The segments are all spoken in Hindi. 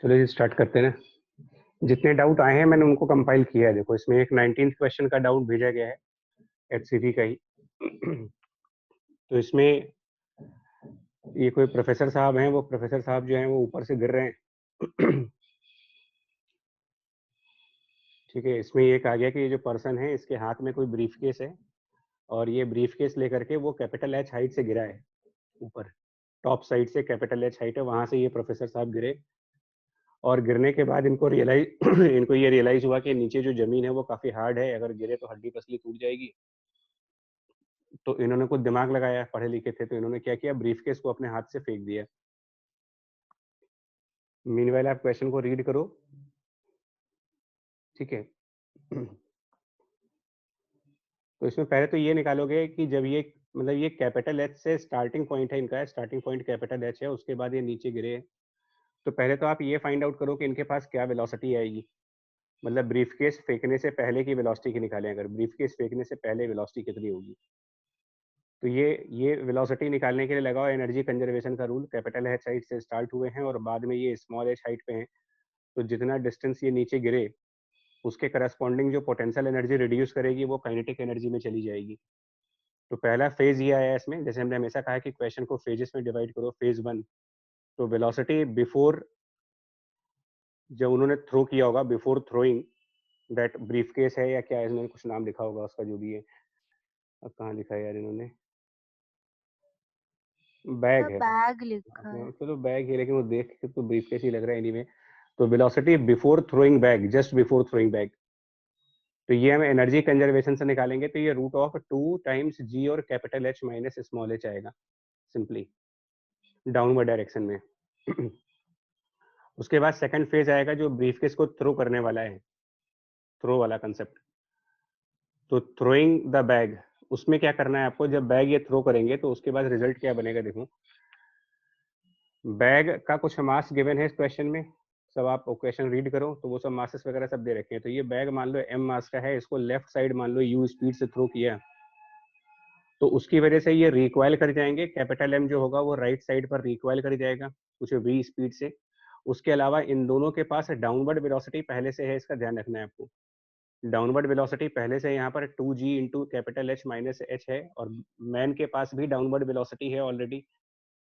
चलो ये स्टार्ट करते हैं ना। जितने डाउट आए हैं मैंने उनको कंपाइल किया है। देखो इसमें एक 19th क्वेश्चन का डाउट भेजा गया है एचसीवी का ही। तो इसमें ये कोई प्रोफेसर साहब हैं, वो प्रोफेसर साहब जो हैं वो ऊपर से गिर रहे हैं। ठीक है, इसमें ये कहा गया कि ये जो पर्सन है इसके हाथ में कोई ब्रीफ केस है और ये ब्रीफ केस लेकर के वो कैपिटल एच हाइट से गिरा है ऊपर, टॉप साइड से कैपिटल एच हाइट है, वहां से ये प्रोफेसर साहब गिरे और गिरने के बाद इनको इनको ये रियलाइज हुआ कि नीचे जो जमीन है वो काफी हार्ड है, अगर गिरे तो हड्डी पसली टूट जाएगी। तो इन्होंने कुछ दिमाग लगाया, पढ़े लिखे थे, तो इन्होंने क्या किया, ब्रीफकेस को अपने हाथ से फेंक दिया। मीनवाइल आप क्वेश्चन को रीड करो, ठीक है। तो इसमें पहले तो ये निकालोगे कि जब ये मतलब ये कैपिटल एच से स्टार्टिंग पॉइंट है इनका, स्टार्टिंग पॉइंट कैपिटल एच है, उसके बाद ये नीचे गिरे। तो पहले तो आप ये फाइंड आउट करो कि इनके पास क्या वेलोसिटी आएगी, मतलब ब्रीफकेस फेंकने से पहले की वेलोसिटी की निकालें। अगर ब्रीफकेस फेंकने से पहले वेलोसिटी कितनी होगी, तो ये वेलोसिटी निकालने के लिए लगाओ एनर्जी कंजर्वेशन का रूल। कैपिटल एच हाइट से स्टार्ट हुए हैं और बाद में ये स्मॉल एच हाइट पे हैं, तो जितना डिस्टेंस ये नीचे गिरे उसके करस्पॉन्डिंग जो पोटेंशियल एनर्जी रिड्यूस करेगी वो काइनेटिक एनर्जी में चली जाएगी। तो पहला फेज ये आया इसमें, जैसे हमने हमेशा कहा कि क्वेश्चन को फेजेस में डिवाइड करो। फेज वन, तो वेलोसिटी बिफोर, जब उन्होंने थ्रो किया होगा, बिफोर थ्रोइंग दैट ब्रीफकेस है या क्या है, इन्होंने कुछ नाम लिखा होगा उसका जो भी है। अब कहाँ लिखा है यार इन्होंने, बैग है। बैग लिखा है। चलो बैग है, लेकिन वो देख के तो ब्रीफकेस ही लग रहा है एनीवे। तो velocity before throwing bag, just before throwing bag, तो ये हम एनर्जी कंजर्वेशन से निकालेंगे। तो ये रूट ऑफ 2 टाइम्स जी और capital H minus small H आएगा सिंपली डाउनवर्ड डायरेक्शन में। उसके बाद सेकंड फेज आएगा जो ब्रीफकेस को थ्रो करने वाला है, थ्रो वाला कंसेप्ट। तो थ्रोइंग द बैग, उसमें क्या करना है आपको, जब बैग ये थ्रो करेंगे तो उसके बाद रिजल्ट क्या बनेगा। देखो बैग का कुछ मास गिवन है इस क्वेश्चन में, सब आप क्वेश्चन रीड करो तो वो सब मासेस वगैरह सब दे रखे हैं। तो ये बैग मान लो एम मास का है, इसको लेफ्ट साइड मान लो यू स्पीड से थ्रो किया, तो उसकी वजह से ये रिकॉइल कर जाएंगे। कैपिटल एम जो होगा वो राइट साइड पर रिकॉइल कर जाएगा कुछ वी स्पीड से। उसके अलावा इन दोनों के पास डाउनवर्ड वेलोसिटी पहले से है, इसका ध्यान रखना है आपको। डाउनवर्ड वेलोसिटी पहले से यहाँ पर 2g into capital H minus H है, और मैन के पास भी डाउनवर्ड वेलोसिटी है ऑलरेडी,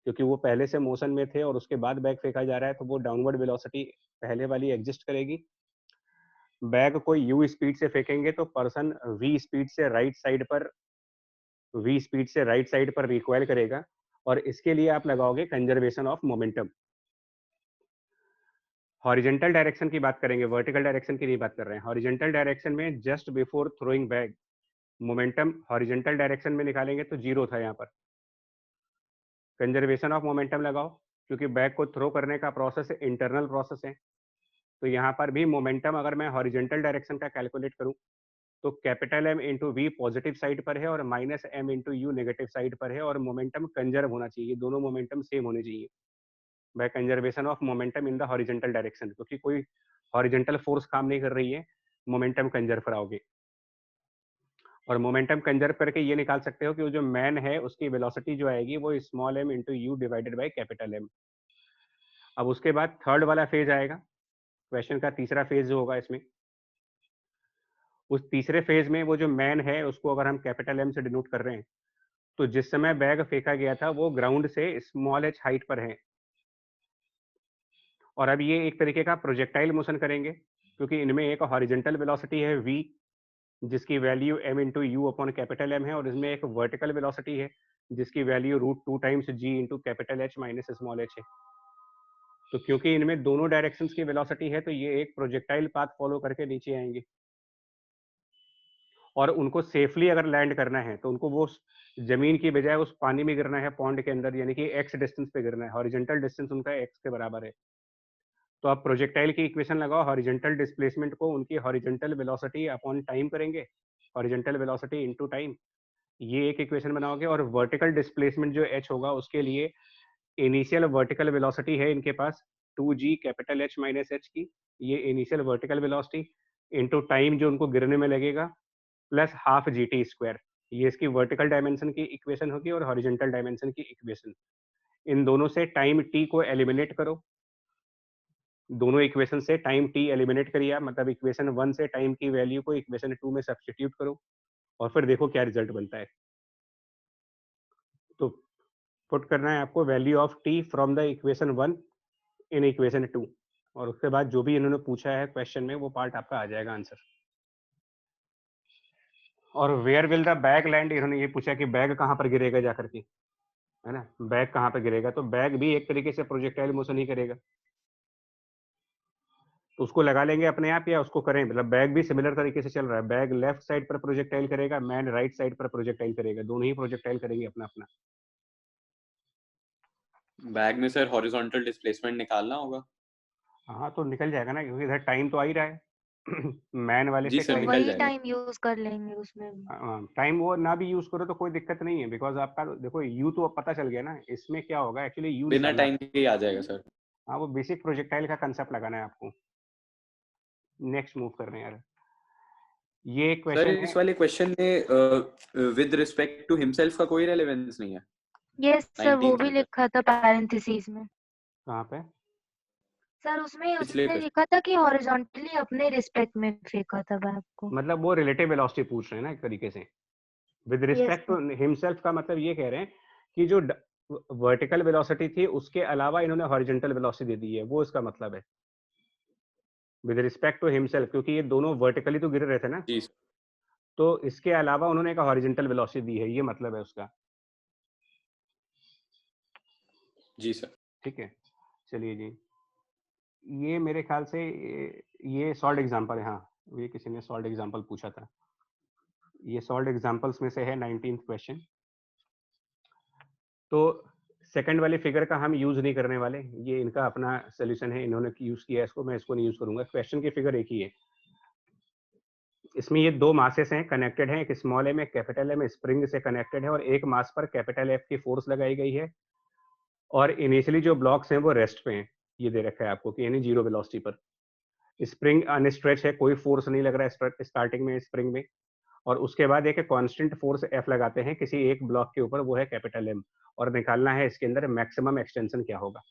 क्योंकि वो पहले से मोशन में थे और उसके बाद बैग फेंका जा रहा है, तो वो डाउनवर्ड वेलोसिटी पहले वाली एग्जिस्ट करेगी। बैग को यू स्पीड से फेंकेंगे तो पर्सन वी स्पीड से राइट साइड पर, वी स्पीड से राइट साइड पर रिकॉइल करेगा, और इसके लिए आप लगाओगे conservation of momentum. Horizontal direction की बात करेंगे, वर्टिकल डायरेक्शन की नहीं बात कर रहे हैं। हॉरिजेंटल डायरेक्शन में just before throwing bag momentum horizontal direction में निकालेंगे तो जीरो था यहाँ पर। कंजर्वेशन ऑफ मोमेंटम लगाओ, क्योंकि बैग को थ्रो करने का प्रोसेस इंटरनल प्रोसेस है। तो यहाँ पर भी मोमेंटम अगर मैं हॉरिजेंटल डायरेक्शन का कैलकुलेट करूँ तो capital M into V positive side पर है और minus M into U negative side पर है, और मोमेंटम कंजर्व होना चाहिए, दोनों मोमेंटम सेम होने चाहिए by conservation of momentum in the horizontal direction. क्योंकि कोई हॉरिजेंटल फोर्स काम नहीं कर रही है, मोमेंटम कंजर्व कराओगे। और मोमेंटम कंजर्व करके ये निकाल सकते हो कि वो जो मैन है उसकी वेलोसिटी जो आएगी वो small M into U divided by capital M. अब उसके बाद थर्ड वाला फेज आएगा, क्वेश्चन का तीसरा फेज जो होगा इसमें, उस तीसरे फेज में वो जो मैन है उसको अगर हम कैपिटल एम से डिनोट कर रहे हैं, तो जिस समय बैग फेंका गया था वो ग्राउंड से स्मॉल एच हाइट पर है, और अब ये एक तरीके का प्रोजेक्टाइल मोशन करेंगे, क्योंकि इनमें एक हॉरिजेंटल वेलोसिटी है v जिसकी value m into U upon capital M है, और इसमें एक वर्टिकल वेलोसिटी है जिसकी value root 2 times g into capital H minus small H है। तो क्योंकि इनमें दोनों डायरेक्शंस की वेलोसिटी है तो ये एक प्रोजेक्टाइल पाथ फॉलो करके नीचे आएंगे, और उनको सेफली अगर लैंड करना है तो उनको वो जमीन की बजाय उस पानी में गिरना है, पॉन्ड के अंदर, यानी कि x डिस्टेंस पे गिरना है। हॉरिजेंटल डिस्टेंस उनका x के बराबर है। तो आप प्रोजेक्टाइल की इक्वेशन लगाओ, हॉरिजेंटल डिस्प्लेसमेंट को उनकी हॉरिजेंटल वेलोसिटी अपॉन टाइम करेंगे, हॉरिजेंटल वेलोसिटी इनटू टाइम, ये एक इक्वेशन बनाओगे। और वर्टिकल डिस्प्लेसमेंट जो h होगा उसके लिए इनिशियल वर्टिकल वेलोसिटी है इनके पास 2g capital H minus H की, ये initial vertical velocity into time जो उनको गिरने में लगेगा, plus half G T square, ये इसकी वर्टिकल डायमेंशन की इक्वेशन होगी और हॉरिजेंटल डायमेंशन की इक्वेशन। इन दोनों से टाइम t को एलिमिनेट करो, दोनों इक्वेशन से टाइम टी एलिमिनेट करिए आप, मतलब इक्वेशन 1 से टाइम की वैल्यू को इक्वेशन 2 में सब्स्टिट्यूट करो और फिर देखो क्या रिजल्ट बनता है। तो पुट करना है आपको value of T from the equation 1 in equation 2, और उसके बाद जो भी इन्होंने पूछा है क्वेश्चन में वो पार्ट आपका आ जाएगा आंसर। और where will the bag land, इन्होंने ये पूछा कि बैग कहाँ पर गिरेगा जाकर के, है ना, बैग कहाँ पर गिरेगा, तो बैग भी एक तरीके से प्रोजेक्टाइल मोशन ही करेगा, तो उसको लगा लेंगे अपने आप या उसको करें, मतलब बैग भी सिमिलर तरीके से चल रहा है, बैग लेफ्ट साइड पर प्रोजेक्टाइल करेगा, मैन राइट साइड पर प्रोजेक्टाइल करेगा, दोनों ही प्रोजेक्टाइल करेंगे अपना अपना। बैग में सर हॉरिजॉन्टल डिस्प्लेसमेंट निकालना होगा। हाँ तो निकल जाएगा ना, क्योंकि इधर टाइम तो आ ही रहा है मैन वाले जी से सर, टाइम, निकल वही जाएगा। टाइम यूज कर लेंगे उसमें भी। टाइम वो ना भी यूज करो तो कोई दिक्कत नहीं है, बिकॉज आपका देखो यू तो अब पता चल गया ना, इसमें क्या होगा एक्चुअली यू बिना निकालना। टाइम के ही आ जाएगा सर। हाँ वो बेसिक प्रोजेक्टाइल का कंसेप्ट लगाना है आपको। नेक्स्ट मूव कर रहे हैं यार, ये सर क्वेश्चन है। इस वाले क्वेश्चन में विद रिस्पेक्ट टू हिमसेल्फ का कोई रेलेवेंस नहीं है। यस सर, वो 19th भी में सर, लिखा था पैरेंथेसिस में। कहाँ पे? सर उसमें पिछले उसने क्वेश्चन। लिखा था कि हॉरिजॉन्टली अपने रिस्पेक्ट में फेंका था बैग को। मतलब वो रिलेटिव वेलोसिटी पूछ रहे हैं ना एक तरीके से, with yes respect to sir. Himself का मतलब ये कह रहे हैं कि जो वर्टिकल वेलोसिटी थी उसके अलावा इन्होंने हॉरिजॉन्टल वेलोसिटी दे दी है, वो इसका मतलब है विद रिस्पेक्ट टू हिमसेल्फ, क्योंकि ये दोनों वर्टिकली तो गिर रहे थे ना, जी तो इसके अलावा उन्होंने एक हॉरिजॉन्टल वेलोसिटी दी है, ये मतलब है उसका। जी सर। ठीक है, चलिए जी, ये मेरे ख्याल से ये सॉल्ड एग्जांपल है, हाँ ये किसी ने सॉल्ड एग्जांपल पूछा था, ये सॉल्ड एग्जांपल्स में से है 19th क्वेश्चन। तो सेकंड वाले फिगर का हम यूज नहीं करने वाले, ये इनका अपना सोल्यूशन है, इन्होंने यूज किया है इसको, मैं इसको नहीं यूज करूंगा। क्वेश्चन की फिगर एक ही है, इसमें ये दो मासेस हैं कनेक्टेड हैं, एक स्मॉल एम एक कैपिटल एम स्प्रिंग से कनेक्टेड है, और एक मास पर कैपिटल एफ की फोर्स लगाई गई है, और इनिशियली जो ब्लॉक्स हैं वो रेस्ट पे हैं, ये दे रखा है आपको कि यानी जीरो वेलोसिटी पर। स्प्रिंग अनस्ट्रेच है, कोई फोर्स नहीं लग रहा है स्टार्टिंग में स्प्रिंग में, और उसके बाद एक कांस्टेंट फोर्स एफ लगाते हैं किसी एक ब्लॉक के ऊपर, वो है कैपिटल एम, और निकालना है इसके अंदर मैक्सिमम एक्सटेंशन क्या होगा।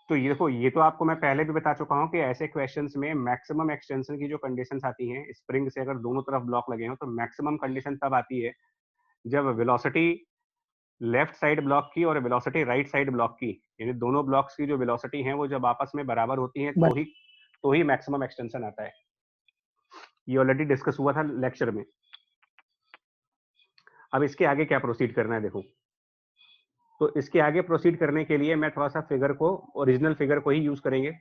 तो ये देखो, ये तो आपको मैं पहले भी बता चुका हूँ कि ऐसे क्वेश्चंस में मैक्सिमम एक्सटेंशन की जो कंडीशंस आती हैं स्प्रिंग से, अगर दोनों तरफ ब्लॉक लगे हो तो मैक्सिमम कंडीशन तब आती है जब वेलोसिटी लेफ्ट साइड ब्लॉक की और वेलोसिटी राइट साइड ब्लॉक की, यानी दोनों ब्लॉक्स की जो वेलोसिटी है वो जब आपस में बराबर होती हैं तो ही मैक्सिमम एक्सटेंशन आता है। ये ऑलरेडी डिस्कस हुआ था लेक्चर में। अब इसके आगे क्या प्रोसीड करना है देखो, तो इसके आगे प्रोसीड करने के लिए मैं थोड़ा सा फिगर को, ओरिजिनल फिगर को ही यूज करेंगे।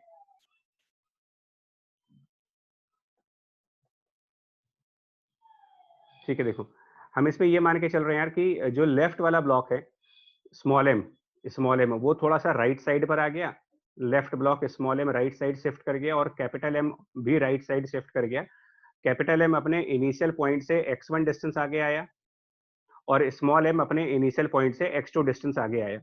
ठीक है, देखो हम इसमें ये मान के चल रहे हैं यार कि जो लेफ्ट वाला ब्लॉक है स्मॉल एम वो थोड़ा सा राइट साइड पर आ गया, left block small M right side shift कर गया, और कैपिटल एम भी राइट साइड शिफ्ट कर गया। कैपिटल एम अपने इनिशियल पॉइंट से x1 डिस्टेंस आगे आया, और स्मॉल एम अपने इनिशियल पॉइंट से x2 डिस्टेंस आगे आया।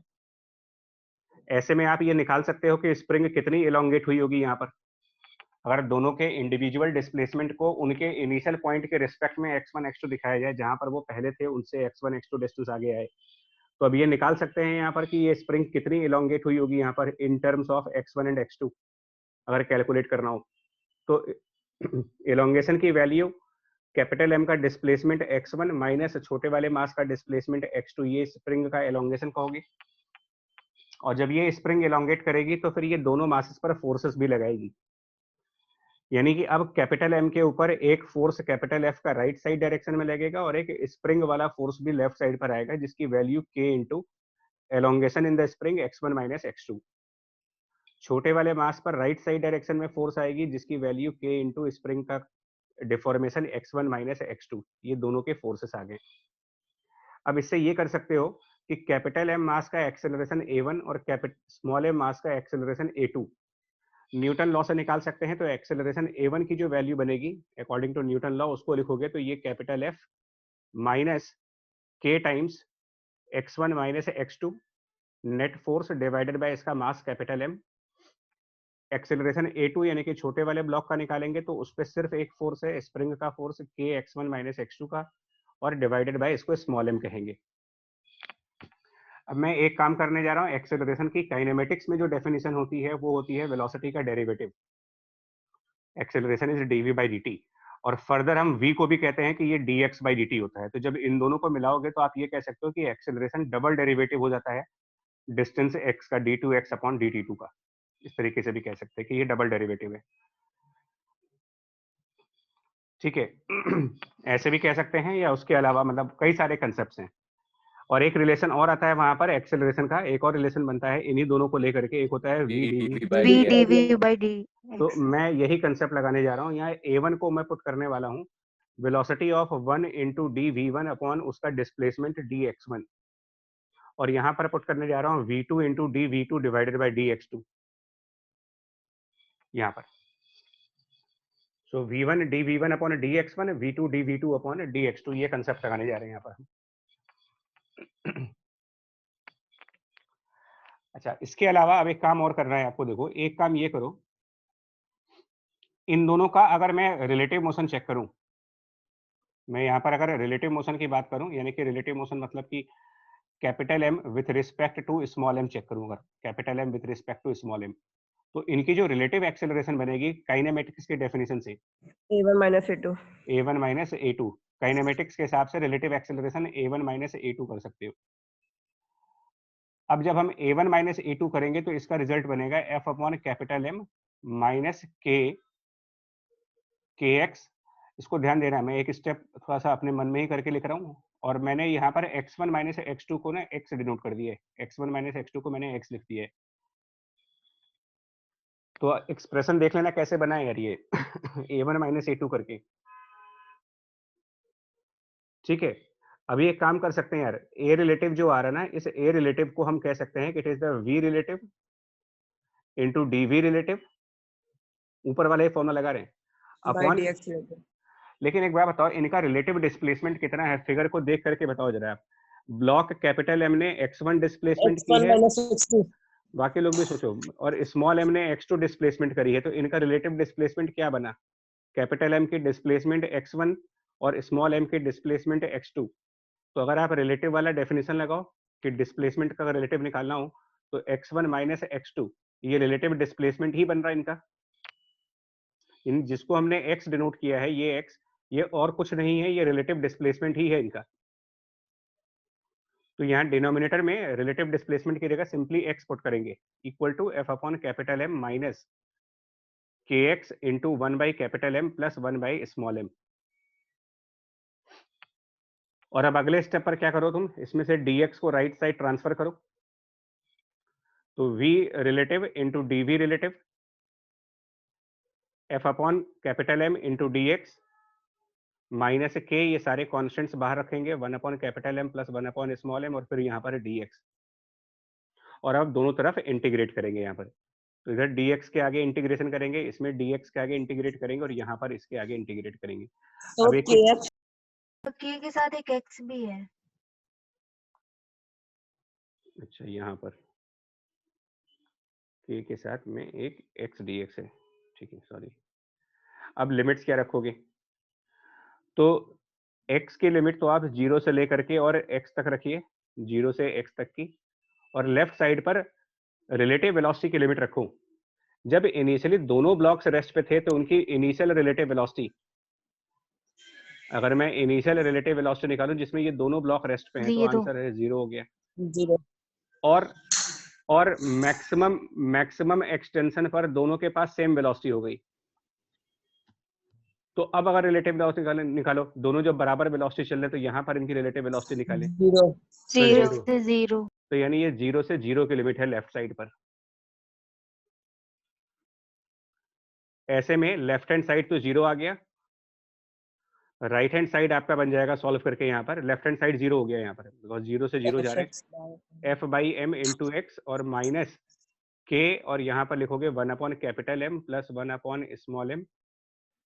ऐसे में आप ये निकाल सकते हो कि स्प्रिंग कितनी इलोंगेट हुई होगी यहाँ पर, अगर दोनों के इंडिविजुअल डिस्प्लेसमेंट को उनके इनिशियल पॉइंट के रिस्पेक्ट में x1 x2 दिखाया जाए, जहां पर वो पहले थे उनसे x1 x2 डिस्टेंस आगे आए, तो अब ये निकाल सकते हैं यहाँ पर कि ये स्प्रिंग कितनी इलोंगेट हुई होगी यहाँ पर in terms of x1 and x2, अगर कैलकुलेट करना हो तो इलोंगेशन की वैल्यू कैपिटल एम का डिस्प्लेसमेंट x1 माइनस छोटे वाले मास का डिस्प्लेसमेंट x2, ये स्प्रिंग का इलोंगेशन कहोगे। और जब ये स्प्रिंग इलोंगेट करेगी तो फिर ये दोनों मासेस पर फोर्सेस भी लगाएगी, यानी कि अब कैपिटल एम के ऊपर एक फोर्स कैपिटल एफ का राइट साइड डायरेक्शन में लगेगा, और एक स्प्रिंग वाला फोर्स भी लेफ्ट साइड पर आएगा, जिसकी value k into elongation in the spring x1 minus x2। छोटे वाले मास पर राइट साइड डायरेक्शन में फोर्स आएगी, जिसकी वैल्यू k इंटू स्प्रिंग का डिफॉर्मेशन x1 माइनस x2, ये दोनों के फोर्सेस आ गए। अब इससे ये कर सकते हो कि कैपिटल एम मास का एक्सेलरेशन a1 और स्मॉल एम मास का एक्सेलरेशन a2 न्यूटन लॉ से निकाल सकते हैं। तो एक्सेलरेशन a1 की जो वैल्यू बनेगी अकॉर्डिंग टू न्यूटन लॉ, उसको लिखोगे तो ये capital F minus k times x1 minus x2 net force divided by इसका mass capital M. Acceleration a2 यानी कि छोटे वाले ब्लॉक का निकालेंगे तो उस पर सिर्फ एक फोर्स है स्प्रिंग का force k x1 minus x2 का, और डिवाइडेड बाय इसको स्मॉल एम कहेंगे। अब मैं एक काम करने जा रहा हूँ, एक्सेलरेशन की काइनेमेटिक्स में जो डेफिनेशन होती है वो होती है वेलोसिटी का derivative, acceleration is dv by dt, और फर्दर हम v को भी कहते हैं कि ये dx by dt होता है। तो जब इन दोनों को मिलाओगे तो आप ये कह सकते हो कि एक्सेलरेशन डबल डेरिवेटिव हो जाता है डिस्टेंस x का d2x अपॉन dt2 का। इस तरीके से भी कह सकते हैं कि ये डबल डेरिवेटिव है, ठीक है। ऐसे भी कह सकते हैं, या उसके अलावा मतलब कई सारे कंसेप्ट हैं। और एक रिलेशन और आता है वहां पर एक्सेलरेशन का, एक और रिलेशन बनता है इन्हीं दोनों को लेकर के, एक होता है v dv। dv by v dx। dv by dx। तो मैं यही कंसेप्ट लगाने जा रहा हूँ यहाँ, a1 को मैं पुट करने वाला हूँ velocity of 1 into dv1 upon उसका डिस्प्लेसमेंट dx1, और यहाँ पर पुट करने जा रहा हूँ v2 into dv2 divided by dx2 यहाँ पर। सो v1 dv1 upon dx1, v2 dv2 upon dx2, ये कंसेप्ट लगाने जा रहे हैं यहाँ पर। अच्छा, इसके अलावा अब एक काम और करना है आपको। देखो, एक काम ये करो, इन दोनों का अगर मैं रिलेटिव मोशन चेक करूं, मैं यहाँ पर अगर रिलेटिव मोशन की बात करूं, यानी कि रिलेटिव मोशन मतलब कि capital M with respect to small m check करूंगा, capital M with respect to small m, तो इनकी जो रिलेटिव एक्सेलरेशन बनेगी काइनेमेटिक्स के डेफिनेशन से, a1 minus a2। a1 minus a2, kinematics के हिसाब से relative acceleration a1 minus a2 कर सकते हो। अब जब हम a1 माइनस a2 करेंगे तो इसका रिजल्ट बनेगा f upon capital M minus kx। इसको ध्यान देना है, मैं एक स्टेप थोड़ा सा अपने मन में ही करके लिख रहा हूँ, और मैंने यहाँ पर x1 माइनस x2 को ना x डिनोट कर दिया है, x1 माइनस x2 को मैंने x लिख दिया है। तो एक्सप्रेशन देख लेना कैसे बना है यार ये a1 माइनस a2 करके, ठीक है। अभी एक काम कर सकते हैं यार, a रिलेटिव जो आ रहा है ना, इस a रिलेटिव को हम कह सकते हैं कि it is the v relative into dv relative, ऊपर वाला ये फॉर्मूला लगा रहे हैं, by अपॉन। dx relative। लेकिन एक बार बताओ, इनका रिलेटिव डिस्प्लेसमेंट कितना है, फिगर को देख करके बताओ जरा आप। ब्लॉक कैपिटल एम ने x1 डिस्प्लेसमेंट की x1 है, minus x2। बाकी लोग भी सोचो, और स्मॉल एम ने x2 डिस्प्लेसमेंट करी है, तो इनका रिलेटिव डिस्प्लेसमेंट क्या बना, कैपिटल एम की डिस्प्लेसमेंट x1 और स्मॉल एम की डिस्प्लेसमेंट x2। तो अगर आप रिलेटिव वाला डेफिनेशन लगाओ कि डिस्प्लेसमेंट का रिलेटिव निकालना हो, तो x1 माइनस x2, ये रिलेटिव डिस्प्लेसमेंट ही बन रहा है इनका। इन जिसको हमने x डिनोट किया है, ये x, ये और कुछ नहीं है, ये रिलेटिव डिस्प्लेसमेंट ही है इनका। तो यहाँ डिनोमिनेटर में रिलेटिव डिस्प्लेसमेंट की जगह सिंपली x पुट करेंगे, equal to f upon capital M minus kx into 1 by capital M plus 1 by small M. और अब अगले स्टेप पर क्या करो तुम, इसमें से dx को राइट साइड ट्रांसफर करो, तो v relative into dv relative, f upon capital M into dx minus k, ये सारे कॉन्स्टेंट्स बाहर रखेंगे, 1 upon capital M plus 1 upon small M, और फिर यहाँ पर dx, और अब दोनों तरफ इंटीग्रेट करेंगे यहाँ पर। तो इधर dx के आगे इंटीग्रेशन करेंगे, इसमें dx के आगे इंटीग्रेट करेंगे, और यहाँ पर इसके आगे इंटीग्रेट करेंगे। तो अब एक kx तो k के साथ एक x भी है। अच्छा, यहाँ पर k के साथ में एक x dx है, ठीक है, सॉरी। अब लिमिट्स क्या रखोगे, तो x की लिमिट तो आप 0 से लेकर के और x तक रखिए, 0 से x तक की, और लेफ्ट साइड पर रिलेटिव वेलोसिटी की लिमिट रखो। जब इनिशियली दोनों ब्लॉक्स रेस्ट पे थे तो उनकी इनिशियल रिलेटिव वेलोसिटी, अगर मैं इनिशियल रिलेटिव वेलोसिटी निकालूं जिसमें ये दोनों ब्लॉक रेस्ट पे हैं, तो 0। आंसर है 0 हो गया। 0। और मैक्सिमम एक्सटेंशन पर दोनों के पास सेम वेलोसिटी हो गई। तो अब अगर रिलेटिव वेलोसिटी निकालो, दोनों जब बराबर वेलोसिटी चल रहे, तो यहाँ पर इनकी रिलेटिव वेलोसिटी निकाले, 0। 0 0। से 0। तो यानी ये 0 से 0 की लिमिट है लेफ्ट साइड पर। ऐसे में लेफ्ट हैंड साइड तो 0 आ गया, राइट हैंड साइड आपका बन जाएगा सॉल्व करके, यहाँ पर लेफ्ट हैंड साइड 0 हो गया यहाँ पर, बिकॉज 0 से 0 जा रहे हैं, f by M into x और माइनस k, और यहाँ पर लिखोगे 1 upon capital M plus 1 upon small M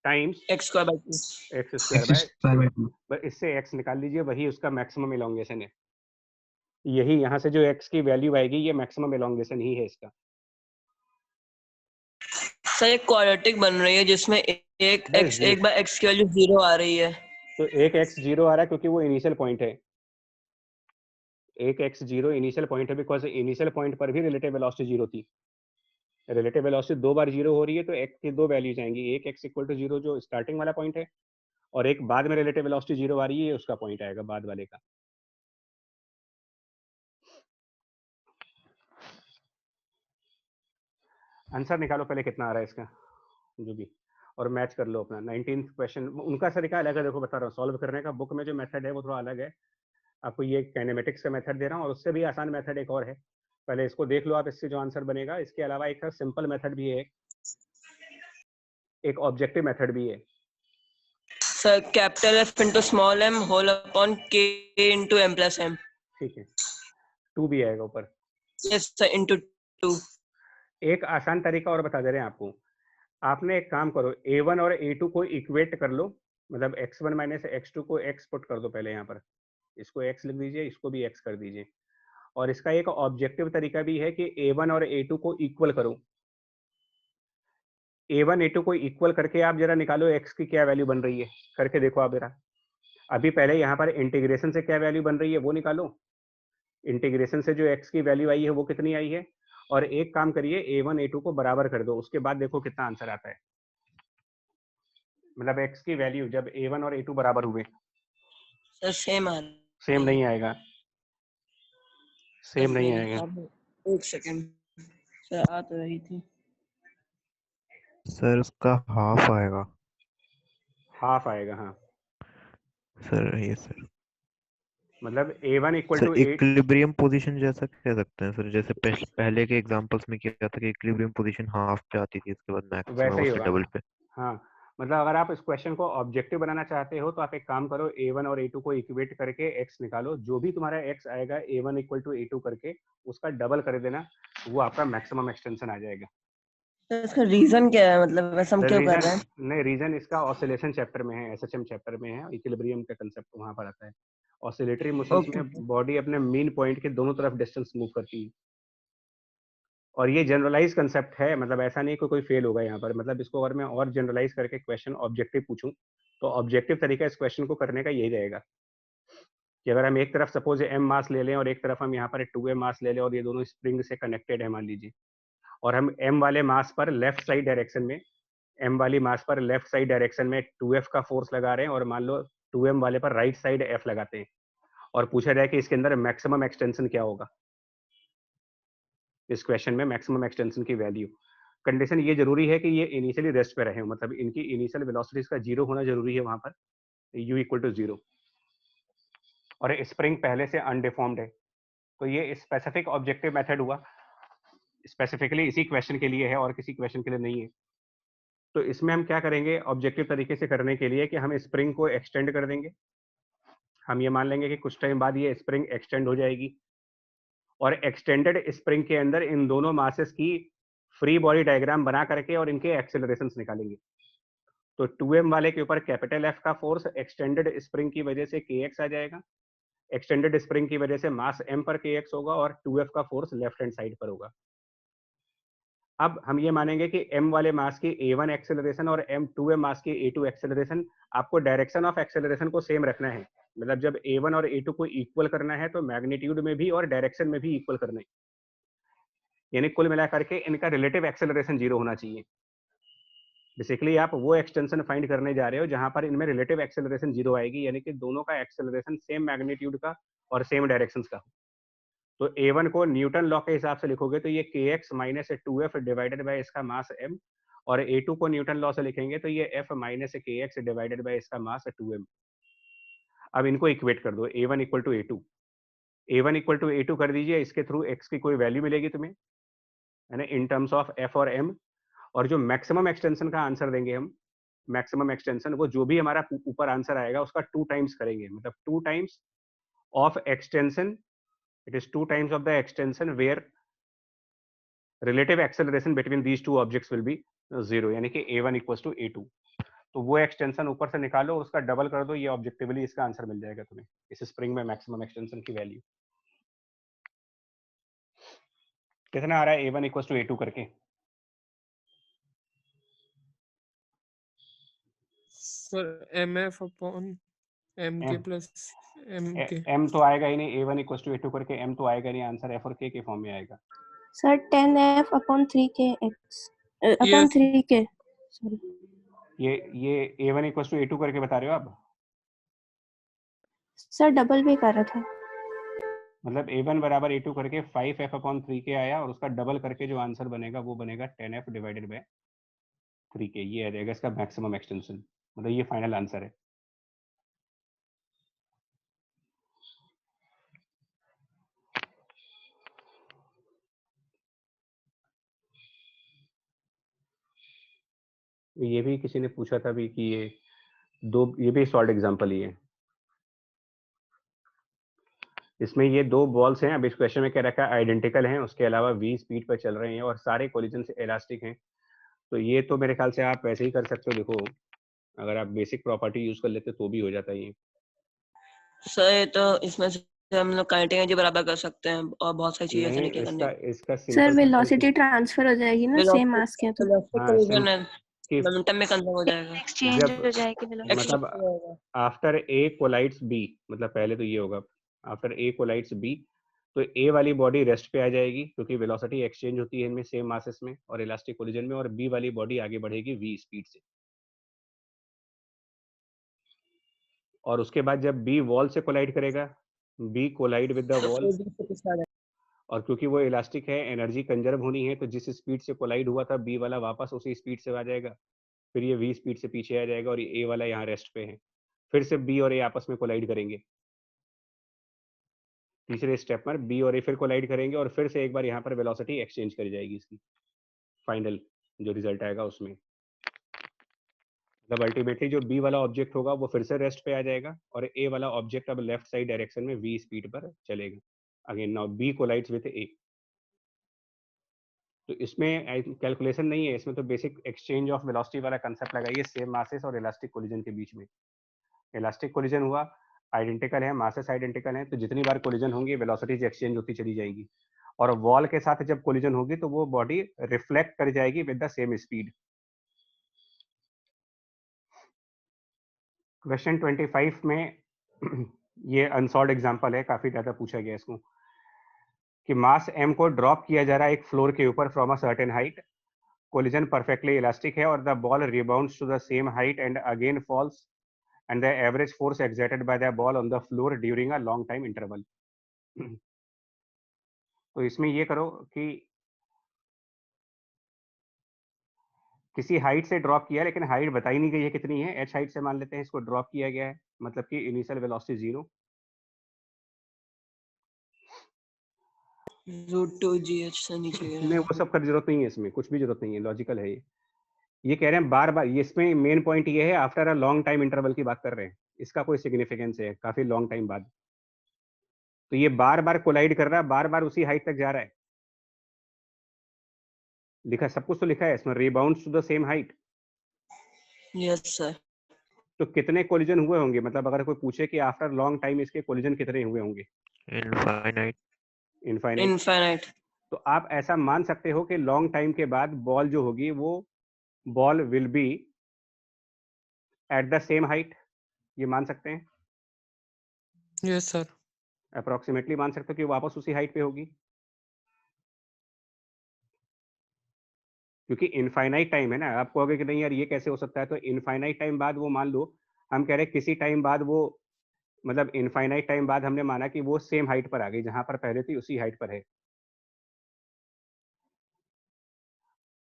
times x square by 2। X square by, इससे x निकाल लीजिए, वही उसका मैक्सिमम एलोंगेशन है। यही यहाँ से जो x की वैल्यू आएगी, ये मैक्सिमम एलोंगेशन ही है इसका। सर एक क्वाड्रेटिक बन रही है जिसमें एक बाय x की वैल्यू 0 आ रही है। तो एक x 0 आ रहा है क्योंकि वो इनिशियल पॉइंट है, एक x 0 इनिशियल पॉइंट है, बिकॉज इनिशियल पॉइंट पर भी रिलेटिव वेलोसिटी 0 थी। रिलेटिव वेलोसिटी 2 बार 0 हो रही है तो x की 2 वैल्यूज आएंगी, एक x इक्वल टू 0 जो स्टार्टिंग वाला पॉइंट है, और एक बाद में रिलेटिव वेलोसिटी 0 आ रही है, उसका पॉइंट आएगा बाद वाले का। आंसर निकालो पहले कितना आ रहा है इसका, जो भी, और मैच कर लो अपना। 19th क्वेश्चन उनका तरीका अलग है, देखो बता रहा हूँ सॉल्व करने का। बुक में जो मेथड है वो थोड़ा अलग है, आपको ये काइनेमेटिक्स का मेथड दे रहा हूँ, और उससे भी आसान मेथड एक और है, पहले इसको देख लो आप, इससे जो आंसर बनेगा। इसके अलावा एक सिंपल मेथड भी है, एक ऑब्जेक्टिव मेथड भी है। Sir capital F into small m whole upon K into m plus m। ठीक है, 2 भी आएगा ऊपर। Yes sir, into 2। एक आसान तरीका और बता दे रहे हैं आपको, आपने एक काम करो, a1 और a2 को इक्वेट कर लो, मतलब x1 माइनस x2 को x पुट कर दो पहले यहाँ पर, इसको x लिख दीजिए, इसको भी x कर दीजिए। और इसका एक ऑब्जेक्टिव तरीका भी है कि a1 और a2 को इक्वल करो। a1 a2 को इक्वल करके आप जरा निकालो x की क्या वैल्यू बन रही है, करके देखो आप जरा। अभी पहले यहाँ पर इंटीग्रेशन से क्या वैल्यू बन रही है वो निकालो, इंटीग्रेशन से जो x की वैल्यू आई है वो कितनी आई है, और एक काम करिए a1 a2 को बराबर कर दो, उसके बाद देखो कितना आंसर आता है। मतलब x की वैल्यू जब a1 और a2 बराबर हुए, सर सेम आ सेम रही नहीं है। आएगा, सेम नहीं आएगा। एक सेकंड सर, आ तो रही थी। सर उसका हाफ आएगा। हाफ आएगा, हाँ। सर ये सर मतलब a1 equal sir to 8। Equilibrium position जैसा कह सकते हैं सर, जैसे पहले के एग्जांपल्स में किया था कि इक्विलिब्रियम पोजीशन हाफ पे आती थी, उसके बाद वैसा मैक्सिमम ही उससे होगा, डबल पे। हाँ। मतलब अगर आप इस क्वेश्चन को ऑब्जेक्टिव बनाना चाहते हो तो आप एक काम करो, a1 और a2 को इक्वेट करके x निकालो, जो भी तुम्हारा x आएगा a1 इक्वल टू a2 करके उसका डबल कर देना, वो आपका मैक्सिमम एक्सटेंशन आ जाएगा। सर इसका रीजन क्या है, मतलब वैसे हम क्यों कर रहे हैं? नहीं, रीजन इसका ऑसिलेशन चैप्टर में है, एसएचएम चैप्टर में है, इक्विलिब्रियम का कांसेप्ट वहां पर आता है। ऑसिलेटरी मोशंस ओके में बॉडी अपने मीन पॉइंट के दोनों तरफ डिस्टेंस मूव करती है, और ये जनरलाइज कंसेप्ट है, मतलब ऐसा नहीं कोई फेल होगा यहाँ पर। मतलब इसको अगर मैं और जनरलाइज करके क्वेश्चन ऑब्जेक्टिव पूछूं तो ऑब्जेक्टिव तरीका इस क्वेश्चन को करने का यही रहेगा कि अगर हम एक तरफ सपोज m मास ले लें और एक तरफ हम यहाँ पर 2m मास ले लें, और ये दोनों स्प्रिंग से कनेक्टेड है मान लीजिए, और हम m वाले मास पर लेफ्ट साइड डायरेक्शन में, m वाली मास पर लेफ्ट साइड डायरेक्शन में 2f का फोर्स लगा रहे हैं, और मान लो 2m वाले पर राइट साइड f लगाते हैं, और पूछा जाए कि इसके अंदर मैक्सिमम एक्सटेंशन क्या होगा, इस क्वेश्चन में मैक्सिमम एक्सटेंशन की वैल्यू। कंडीशन ये जरूरी है कि ये इनिशियली रेस्ट पे रहे, मतलब इनकी इनिशियल वेलोसिटीज का 0 होना जरूरी है वहां पर, u इक्वल टू 0, और स्प्रिंग पहले से अनडिफॉर्म्ड है। तो ये स्पेसिफिक ऑब्जेक्टिव मेथड हुआ, स्पेसिफिकली इसी क्वेश्चन के लिए है और किसी क्वेश्चन के लिए नहीं है। तो इसमें हम क्या करेंगे ऑब्जेक्टिव तरीके से करने के लिए, कि हम स्प्रिंग को एक्सटेंड कर देंगे। हम ये मान लेंगे कि कुछ टाइम बाद ये स्प्रिंग एक्सटेंड हो जाएगी, और एक्सटेंडेड स्प्रिंग के अंदर इन दोनों मासेस की फ्री बॉडी डायग्राम बना करके और इनके एक्सेलरेशंस निकालेंगे। तो 2m वाले के ऊपर कैपिटल F का फोर्स एक्सटेंडेड स्प्रिंग की वजह से kx आ जाएगा, एक्सटेंडेड स्प्रिंग की वजह से मास m पर kx होगा, और 2f का फोर्स लेफ्ट हैंड साइड पर होगा। अब हम ये मानेंगे कि m वाले मास की a1 एक्सेलरेशन और m2m मास की a2 एक्सेलरेशन, आपको डायरेक्शन ऑफ एक्सेलरेशन को सेम रखना है। मतलब जब a1 और a2 को इक्वल करना है तो मैग्नीट्यूड में भी और डायरेक्शन में भी इक्वल करना है, यानी कुल मिलाकर के इनका रिलेटिव एक्सेलरेशन 0 होना चाहिए। बेसिकली आप वो एक्सटेंशन फाइंड करने जा रहे हो जहां पर इनमें रिलेटिव एक्सेलरेशन 0 आएगी, यानी कि दोनों का एक्सेलरेशन सेम मैग्नीट्यूड का और सेम डायरेक्शंस का हो। तो a1 को न्यूटन लॉ के हिसाब से लिखोगे तो ये kx minus 2f divided by इसका मास m, और a2 को न्यूटन लॉ से लिखेंगे तो ये f minus kx divided by इसका मास 2m। अब इनको इक्वेट कर दो, a1 equal to a2, a1 equal to a2 कर दीजिए, इसके थ्रू x की कोई वैल्यू मिलेगी तुम्हें, है ना, इन टर्म्स ऑफ f और m। और जो मैक्सिमम एक्सटेंशन का आंसर देंगे हम, मैक्सिमम एक्सटेंशन, वो जो भी हमारा ऊपर आंसर आएगा उसका 2 टाइम्स करेंगे, मतलब 2 times of extension, it is 2 times of the extension where relative acceleration between these two objects will be 0, यानी कि a1 इक्वल्स टू a2। तो वो एक्सटेंशन ऊपर से निकालो, उसका डबल कर दो, ये ऑब्जेक्टिवली इसका आंसर मिल जाएगा तुम्हें, इस स्प्रिंग में मैक्सिमम एक्सटेंशन की वैल्यू कितना आ रहा है, a1 इक्वल्स टू a2 करके। सर mf अपॉन एम के प्लस एम के m तो आएगा ही नहीं, a1 इक्वल टू a2 करके m तो आएगा नहीं, आंसर f और k के फॉर्म में आएगा। Sir 10f upon 3k x upon yes 3k sorry ये a1 इक्वल टू a2 करके बता रहे हो आप? सर डबल भी कर रहा था। मतलब a1 बराबर a2 करके 5f अपॉन 3k आया और उसका डबल करके जो आंसर बनेगा वो बनेगा 10f डिवाइडेड बाय 3k। ये आ जाएगा इसका मैक्सिमम एक्सटेंशन, मतलब ये फाइनल आंसर है। ये भी किसी ने पूछा था भी कि ये भी सॉल्ड एग्जांपल ही है। इसमें ये दो बॉल्स हैं, अब इस क्वेश्चन में क्या रखा है, आइडेंटिकल हैं, उसके अलावा v स्पीड पर चल रहे हैं और सारे कोलिजन से इलास्टिक हैं। तो ये तो मेरे ख्याल से आप वैसे ही कर सकते हो। देखो अगर आप बेसिक प्रॉपर्टी यूज कर लेते तो भी हो जाता है ये। सर ये तो इसमें से हम लोग काइनेटिक एनर्जी बराबर कर सकते हैं और बहुत सारी चीजें से नहीं, निकल करने इसका सर सिंपल वेलोसिटी ट्रांसफर हो जाएगी ना सेम मास के तो। वेलोसिटी हाँ, कोलिजन है, कि मोमेंटम में कंजर्व हो जाएगा। एक्सचेंज जब हो जाएगी वेलोसिटी। मतलब एक्सचेंज हो जाएगा। आफ्टर ए कोलाइड्स बी, मतलब पहले तो ये होगा आफ्टर ए कोलाइड्स बी, तो ए वाली बॉडी रेस्ट पे आ जाएगी क्योंकि वेलोसिटी एक्सचेंज होती है इनमें सेम मासेस में और इलास्टिक कोलिजन में, और बी वाली बॉडी आगे बढ़ेगी वी स्पीड से। और उसके बाद जब बी वॉल से कोलाइड करेगा, बी कोलाइड विद द तो वॉल, फिर भी से पिछला जाएगा। और क्योंकि वो इलास्टिक है एनर्जी कंजर्व होनी है, तो जिस स्पीड से कोलाइड हुआ था बी वाला वापस उसी स्पीड से आ जाएगा, फिर ये वी स्पीड से पीछे आ जाएगा और ये ए वाला यहाँ रेस्ट पे है। फिर से बी और ए आपस में कोलाइड करेंगे, तीसरे स्टेप पर बी और ए फिर कोलाइड करेंगे और फिर से एक बार यहाँ पर वेलोसिटी एक्सचेंज करी जाएगी इसकी, फाइनल जो रिजल्ट आएगा उसमें। मतलब अल्टीमेटली जो बी वाला ऑब्जेक्ट होगा वो फिर से रेस्ट पे आ जाएगा और ए वाला ऑब्जेक्ट अब लेफ्ट साइड डायरेक्शन में वी स्पीड पर चलेगा। Again now B collides with A. तो इसमें कैलकुलेशन नहीं है, इसमें तो बेसिक एक्सचेंज ऑफ वेलोसिटी वाला कंसेप्ट लगाइए सेम मासेस और इलास्टिक कोलिजन के बीच में। इलास्टिक कोलिजन हुआ, आइडेंटिकल है, मासेस आइडेंटिकल है, तो जितनी बार कोलिजन होंगी वेलोसिटीज एक्सचेंज होती चली जाएगी। और वॉल के साथ जब कोलिजन होगी तो वो बॉडी रिफ्लेक्ट कर जाएगी with the same speed. Question 25 में ये अनसॉल्व्ड एग्जांपल है, काफी ज्यादा पूछा गया इसको, कि मास m को ड्रॉप किया जा रहा है एक फ्लोर के ऊपर from a certain height, collision perfectly elastic है और the ball rebounds to the same height and again falls and the average force exerted by the ball on the floor during a long time interval. तो इसमें ये करो कि किसी हाइट से ड्रॉप किया, लेकिन हाइट बताई नहीं गई है कितनी है, h हाइट से मान लेते हैं इसको ड्रॉप किया गया है, मतलब कि इनिशियल वेलोसिटी 0। √2gh से नीचे गिरा नहीं, वो सब का जरूरत नहीं है, इसमें कुछ भी जरूरत नहीं है, लॉजिकल है ये कह रहे हैं बार बार, ये इसमें मेन पॉइंट ये है after a long time interval की बात कर रहे हैं, इसका कोई सिग्निफिकेंस है काफी लॉन्ग टाइम बाद। तो ये बार बार कोलाइड कर रहा है, बार बार उसी हाइट तक जा रहा है, लिखा सब कुछ तो लिखा है इसमें, rebounds to the same height. Yes sir. तो कितने कोलिजन हुए होंगे, मतलब अगर कोई पूछे कि आफ्टर लॉन्ग टाइम इसके कोलिजन कितने हुए होंगे? इनफाइनाइट। इनफाइनाइट। इनफाइनाइट। तो आप ऐसा मान सकते हो कि लॉन्ग टाइम के बाद बॉल जो होगी वो ball will be at the same height, ये मान सकते हैं, यस सर अप्रोक्सीमेटली मान सकते हो कि वापस उसी हाइट पे होगी, क्योंकि इनफाइनाइट टाइम है ना। आप कहोगे कि नहीं यार ये कैसे हो सकता है, तो इनफाइनाइट टाइम बाद वो मान लो, हम कह रहे हैं किसी टाइम बाद वो, मतलब इनफाइनाइट टाइम बाद हमने माना कि वो सेम हाइट पर आ गई, जहां पर पहले थी उसी हाइट पर है।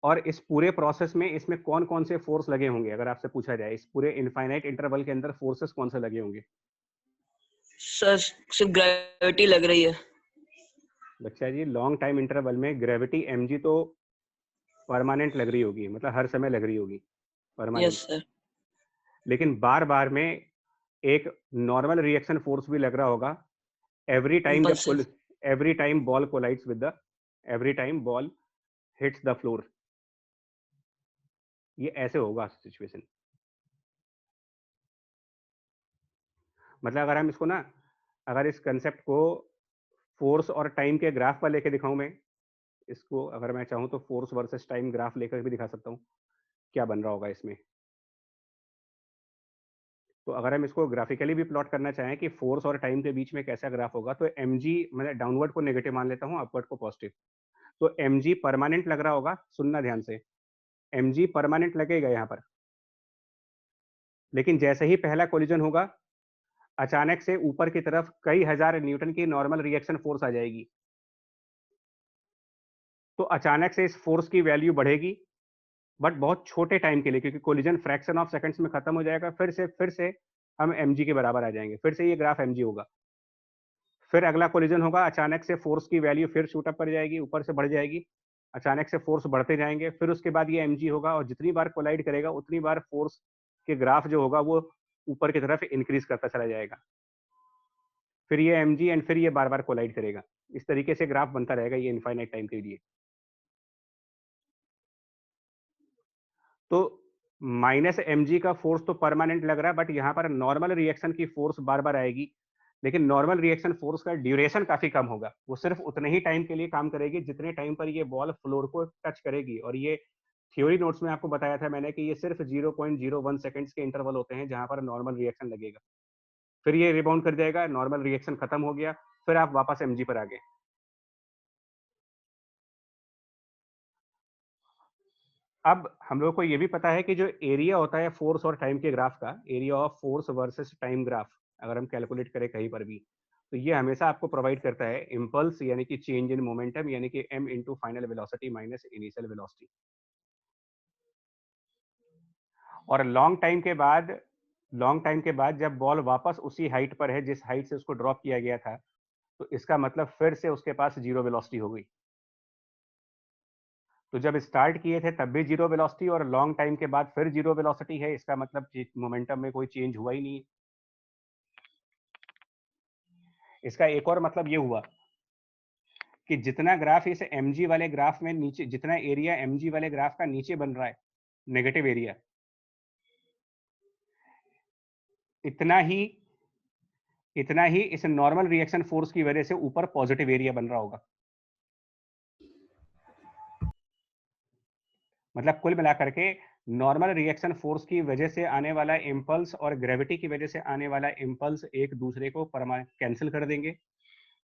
और इस पूरे प्रोसेस में इसमें कौन कौन से फोर्स लगे होंगे, अगर आपसे पूछा जाए इस पूरे इनफाइनाइट इंटरवल के अंदर फोर्सेस कौन से लगे होंगे? सर सिर्फ ग्रेविटी लग रही है। बच्चा जी लॉन्ग टाइम इंटरवल में ग्रेविटी mg तो परमानेंट लग रही होगी, मतलब हर समय लग रही होगी परमानेंट, यस सर। लेकिन बार बार में एक नॉर्मल रिएक्शन फोर्स भी लग रहा होगा every time Impulsive. Every time ball collides with the, every time ball hits the floor. ये ऐसे होगा सिचुएशन। मतलब अगर हम इसको ना, अगर इस कंसेप्ट को फोर्स और टाइम के ग्राफ पर लेके दिखाऊं मैं इसको, अगर मैं चाहूं तो फोर्स वर्सेस टाइम ग्राफ लेकर भी दिखा सकता हूं क्या बन रहा होगा इसमें। तो अगर हम इसको ग्राफिकली भी प्लॉट करना चाहें कि फोर्स और टाइम के बीच में कैसा ग्राफ होगा, तो mg, मैं डाउनवर्ड को नेगेटिव मान लेता हूँ, अपवर्ड को पॉजिटिव। तो mg परमानेंट लग रहा होगा, सुनना ध्यान से, mg परमानेंट लगेगा यहाँ पर, लेकिन जैसे ही पहला कोलिजन होगा, अचानक से ऊपर की तरफ कई हजार न्यूटन की नॉर्मल रिएक्शन फोर्स आ जाएगी। तो अचानक से इस फोर्स की वैल्यू बढ़ेगी, बट बहुत छोटे टाइम के लिए, क्योंकि कोलिजन फ्रैक्शन ऑफ सेकंड्स में खत्म हो जाएगा। फिर से हम mg के बराबर आ जाएंगे, फिर से ये ग्राफ mg होगा। फिर अगला कोलिजन होगा, अचानक से फोर्स की वैल्यू फिर शूट अप कर जाएगी, ऊपर से बढ़ जाएगी, अचानक से फोर्स बढ़ते जाएंगे, फिर उसके बाद ये mg होगा, और जितनी बार कोलाइड करेगा उतनी बार फोर्स के ग्राफ जो होगा वो ऊपर की तरफ इंक्रीज करता चला जाएगा। फिर ये mg एंड फिर ये बार बार कोलाइड करेगा। इस तरीके से ग्राफ बनता रहेगा ये इनफाइनाइट टाइम के लिए। तो -mg का फोर्स तो परमानेंट लग रहा है, बट यहाँ पर नॉर्मल रिएक्शन की फोर्स बार बार आएगी, लेकिन नॉर्मल रिएक्शन फोर्स का ड्यूरेशन काफी कम होगा। वो सिर्फ उतने ही टाइम के लिए काम करेगी जितने टाइम पर ये बॉल फ्लोर को टच करेगी। और ये थ्योरी नोट्स में आपको बताया था मैंने कि ये सिर्फ 0.01 सेकंड्स के इंटरवल होते हैं जहां पर नॉर्मल रिएक्शन लगेगा। फिर ये रिबाउंड कर जाएगा, नॉर्मल रिएक्शन खत्म हो गया, फिर आप वापस mg पर आ गए। अब हम लोग को ये भी पता है कि जो एरिया होता है फोर्स और टाइम के ग्राफ का, area of force versus time graph, अगर हम कैलकुलेट करें कहीं पर भी, तो ये हमेशा आपको प्रोवाइड करता है इम्पल्स यानी कि चेंज इन मोमेंटम, यानी कि m into final velocity minus initial velocity. और लॉन्ग टाइम के बाद जब बॉल वापस उसी हाइट पर है जिस हाइट से उसको ड्रॉप किया गया था, तो इसका मतलब फिर से उसके पास जीरो वेलोसिटी हो गई। तो जब स्टार्ट किए थे तब भी जीरो वेलोसिटी, और लॉन्ग टाइम के बाद फिर जीरो वेलोसिटी है, इसका मतलब मोमेंटम में कोई चेंज हुआ ही नहीं। इसका एक और मतलब ये हुआ कि जितना ग्राफ इस mg वाले ग्राफ में नीचे, जितना एरिया mg वाले ग्राफ का नीचे बन रहा है, नेगेटिव एरिया, इतना ही इस नॉर्मल रिएक्शन फोर्स की वजह से ऊपर पॉजिटिव एरिया बन रहा होगा। मतलब कुल मिलाकर के नॉर्मल रिएक्शन फोर्स की वजह से आने वाला इम्पल्स और ग्रेविटी की वजह से आने वाला इम्पल्स एक दूसरे को कैंसिल कर देंगे,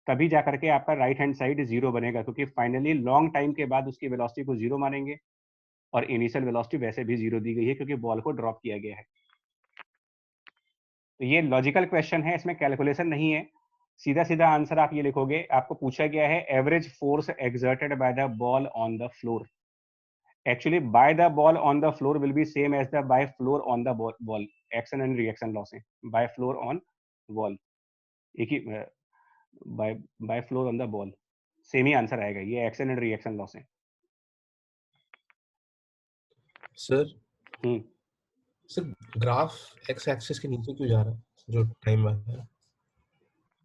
तभी जाकर के आपका राइट हैंड साइड जीरो बनेगा, क्योंकि फाइनली लॉन्ग टाइम के बाद उसकी वेलोसिटी को जीरो मानेंगे, और इनिशियल वेलोसिटी वैसे भी जीरो दी गई है क्योंकि बॉल को ड्रॉप किया गया है। तो ये लॉजिकल क्वेश्चन है, इसमें कैलकुलेशन नहीं है, सीधा सीधा आंसर आप ये लिखोगे। आपको पूछा गया है average force exerted by the ball on the floor. Actually, by the ball on the floor will be same as the by floor on the ball. Action and reaction loss है by floor on ball, एक ही by floor on the ball, same he answer आएगा। ये एक्शन एंड रिएक्शन लॉस है। Sir sir graph x axis के नीचे क्यों जा रहा है जो टाइम है?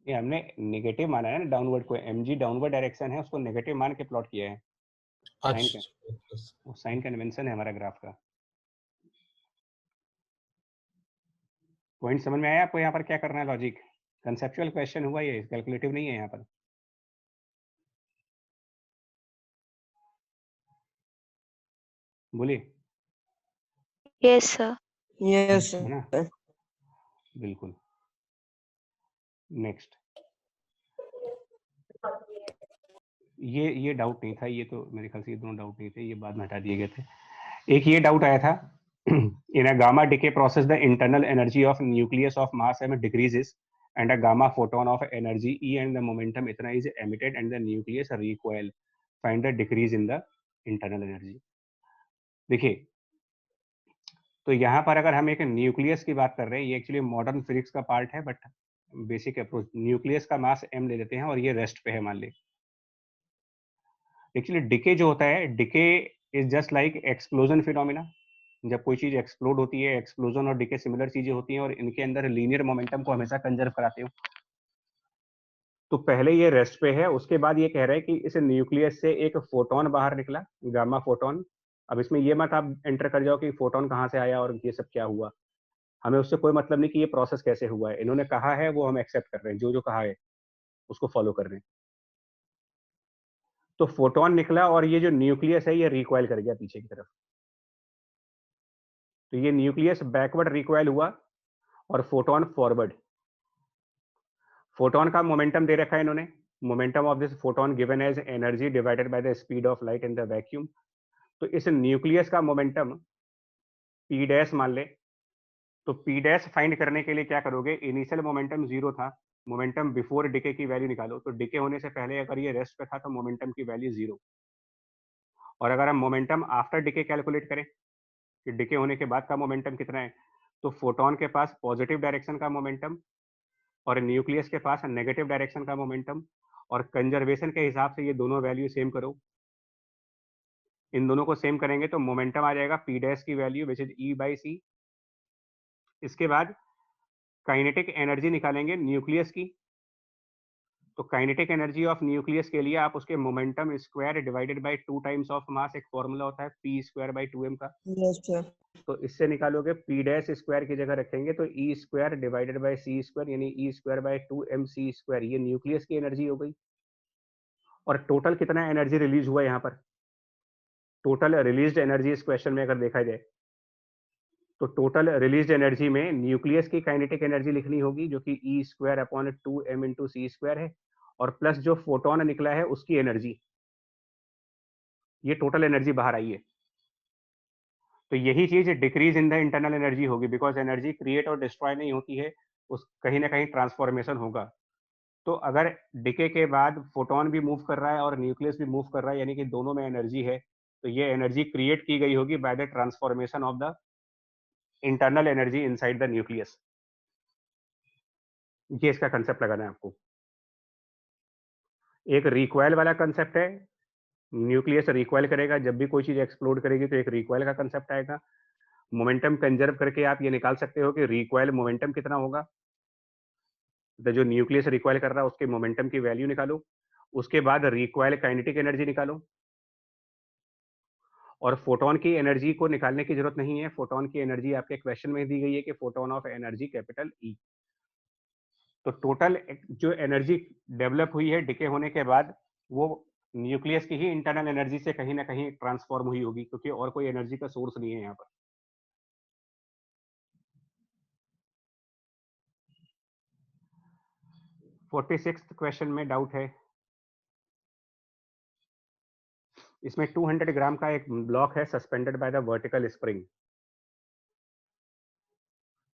ये हमने नेगेटिव माना है ना, डाउनवर्ड को, mg डाउनवर्ड डायरेक्शन है, उसको नेगेटिव मान के प्लॉट किया है। साइन कन्वेंशन है हमारा ग्राफ का। पॉइंट समझ में आया आपको? यहाँ पर क्या करना है, लॉजिक कंसेप्चुअल क्वेश्चन हुआ, ये कैलकुलेटिव नहीं है यहाँ पर। बोलिए। Yes sir. यस है ना, सर। बिल्कुल। नेक्स्ट, ये डाउट नहीं था, ये तो मेरे ख्याल से ये दोनों डाउट नहीं थे, ये बाद में हटा दिए गए थे। एक ये डाउट आया था, in a gamma decay process the internal energy of nucleus of mass m decreases and a gamma photon of energy E and the momentum इतना is emitted and the nucleus recoil, find the decrease in the internal energy। देखिए, तो यहाँ पर अगर हम एक न्यूक्लियस की बात कर रहे हैं, ये एक्चुअली मॉडर्न फिजिक्स का पार्ट है, बट बेसिक अप्रोच, न्यूक्लियस का मास m ले लेते हैं और ये रेस्ट पे है मान ले। एक्चुअली डिके जो होता है, decay is just like explosion phenomena. जब कोई चीज एक्सप्लोड होती है, एक्सप्लोजन और डिके सिमिलर चीजें होती हैं और इनके अंदर लीनियर मोमेंटम को हमेशा कंजर्व कराते हो। तो पहले ये रेस्ट पे है, उसके बाद ये कह रहा है कि इस न्यूक्लियस से एक फोटोन बाहर निकला, गामा फोटोन। अब इसमें ये मत आप एंटर कर जाओ कि फोटोन कहाँ से आया और ये सब क्या हुआ, हमें उससे कोई मतलब नहीं कि ये प्रोसेस कैसे हुआ है। इन्होंने कहा है वो हम एक्सेप्ट कर रहे हैं, जो जो कहा है उसको फॉलो कर रहे हैं। तो फोटोन निकला और ये जो न्यूक्लियस है ये रिकॉइल कर गया पीछे की तरफ। तो ये न्यूक्लियस बैकवर्ड रिकॉइल हुआ और फोटोन फॉरवर्ड। फोटोन का मोमेंटम दे रखा है इन्होंने, momentum of this photon given as energy divided by the speed of light in the vacuum. तो इस न्यूक्लियस का मोमेंटम पी डैश मान ले, तो पी डैश फाइंड करने के लिए क्या करोगे, इनिशियल मोमेंटम 0 था, मोमेंटम बिफोर डिके की वैल्यू निकालो, तो डिके होने से पहले अगर ये रेस्ट पे था तो मोमेंटम की वैल्यू 0। और अगर हम मोमेंटम आफ्टर डिके कैलकुलेट करें कि डिके होने के बाद का मोमेंटम कितना है, तो फोटोन के पास पॉजिटिव डायरेक्शन का मोमेंटम और न्यूक्लियस के पास नेगेटिव डायरेक्शन का मोमेंटम, और कंजर्वेशन के हिसाब से ये दोनों वैल्यू सेम करो, इन दोनों को सेम करेंगे तो मोमेंटम आ जाएगा पी डैश की value which is E by C. इसके बाद काइनेटिक एनर्जी निकालेंगे न्यूक्लियस की, तो काइनेटिक एनर्जी ऑफ न्यूक्लियस के लिए आप उसके momentum square divided bye 2 times of mass, एक फॉर्मूला होता है पी स्क्वायर बाई 2m का, यस सर। तो इससे निकालोगे पी डैश स्क्वायर की जगह रखेंगे तो E square divided by C square, यानी E square by 2m C square, ये न्यूक्लियस की एनर्जी हो गई। और टोटल कितना एनर्जी रिलीज हुआ यहाँ पर, टोटल रिलीज्ड एनर्जी इस क्वेश्चन में अगर देखा जाए तो टोटल रिलीज्ड एनर्जी में न्यूक्लियस की काइनेटिक एनर्जी लिखनी होगी जो कि E square upon 2m into सी स्क्वायर है, और प्लस जो फोटोन निकला है उसकी एनर्जी, ये टोटल एनर्जी बाहर आई है। तो यही चीज decrease in the internal energy होगी, बिकॉज एनर्जी क्रिएट और डिस्ट्रॉय नहीं होती है, उस कहीं ना कहीं ट्रांसफॉर्मेशन होगा। तो अगर डिके के बाद फोटोन भी मूव कर रहा है और न्यूक्लियस भी मूव कर रहा है, यानी कि दोनों में एनर्जी है, तो ये एनर्जी क्रिएट की गई होगी by the transformation of the internal energy inside the nucleus. ये इसका कंसेप्ट लगाना है आपको। एक रिकॉइल वाला कंसेप्ट है, न्यूक्लियस रिकॉइल करेगा, जब भी कोई चीज एक्सप्लोड करेगी तो एक रिकॉइल का कंसेप्ट आएगा। मोमेंटम कंजर्व करके आप ये निकाल सकते हो कि रिकॉइल मोमेंटम कितना होगा, तो जो न्यूक्लियस रिकॉइल कर रहा है उसके मोमेंटम की वैल्यू निकालो, उसके बाद रिकॉइल काइनेटिक एनर्जी निकालो। और फोटोन की एनर्जी को निकालने की जरूरत नहीं है, फोटोन की एनर्जी आपके क्वेश्चन में दी गई है कि photon of energy capital E. तो टोटल जो एनर्जी डेवलप हुई है डिके होने के बाद, वो न्यूक्लियस की ही इंटरनल एनर्जी से कहीं ना कहीं ट्रांसफॉर्म हुई होगी, क्योंकि और कोई एनर्जी का सोर्स नहीं है यहाँ पर। फोर्टी सिक्स्थ क्वेश्चन में डाउट है, इसमें 200 ग्राम का एक ब्लॉक है suspended by the vertical spring.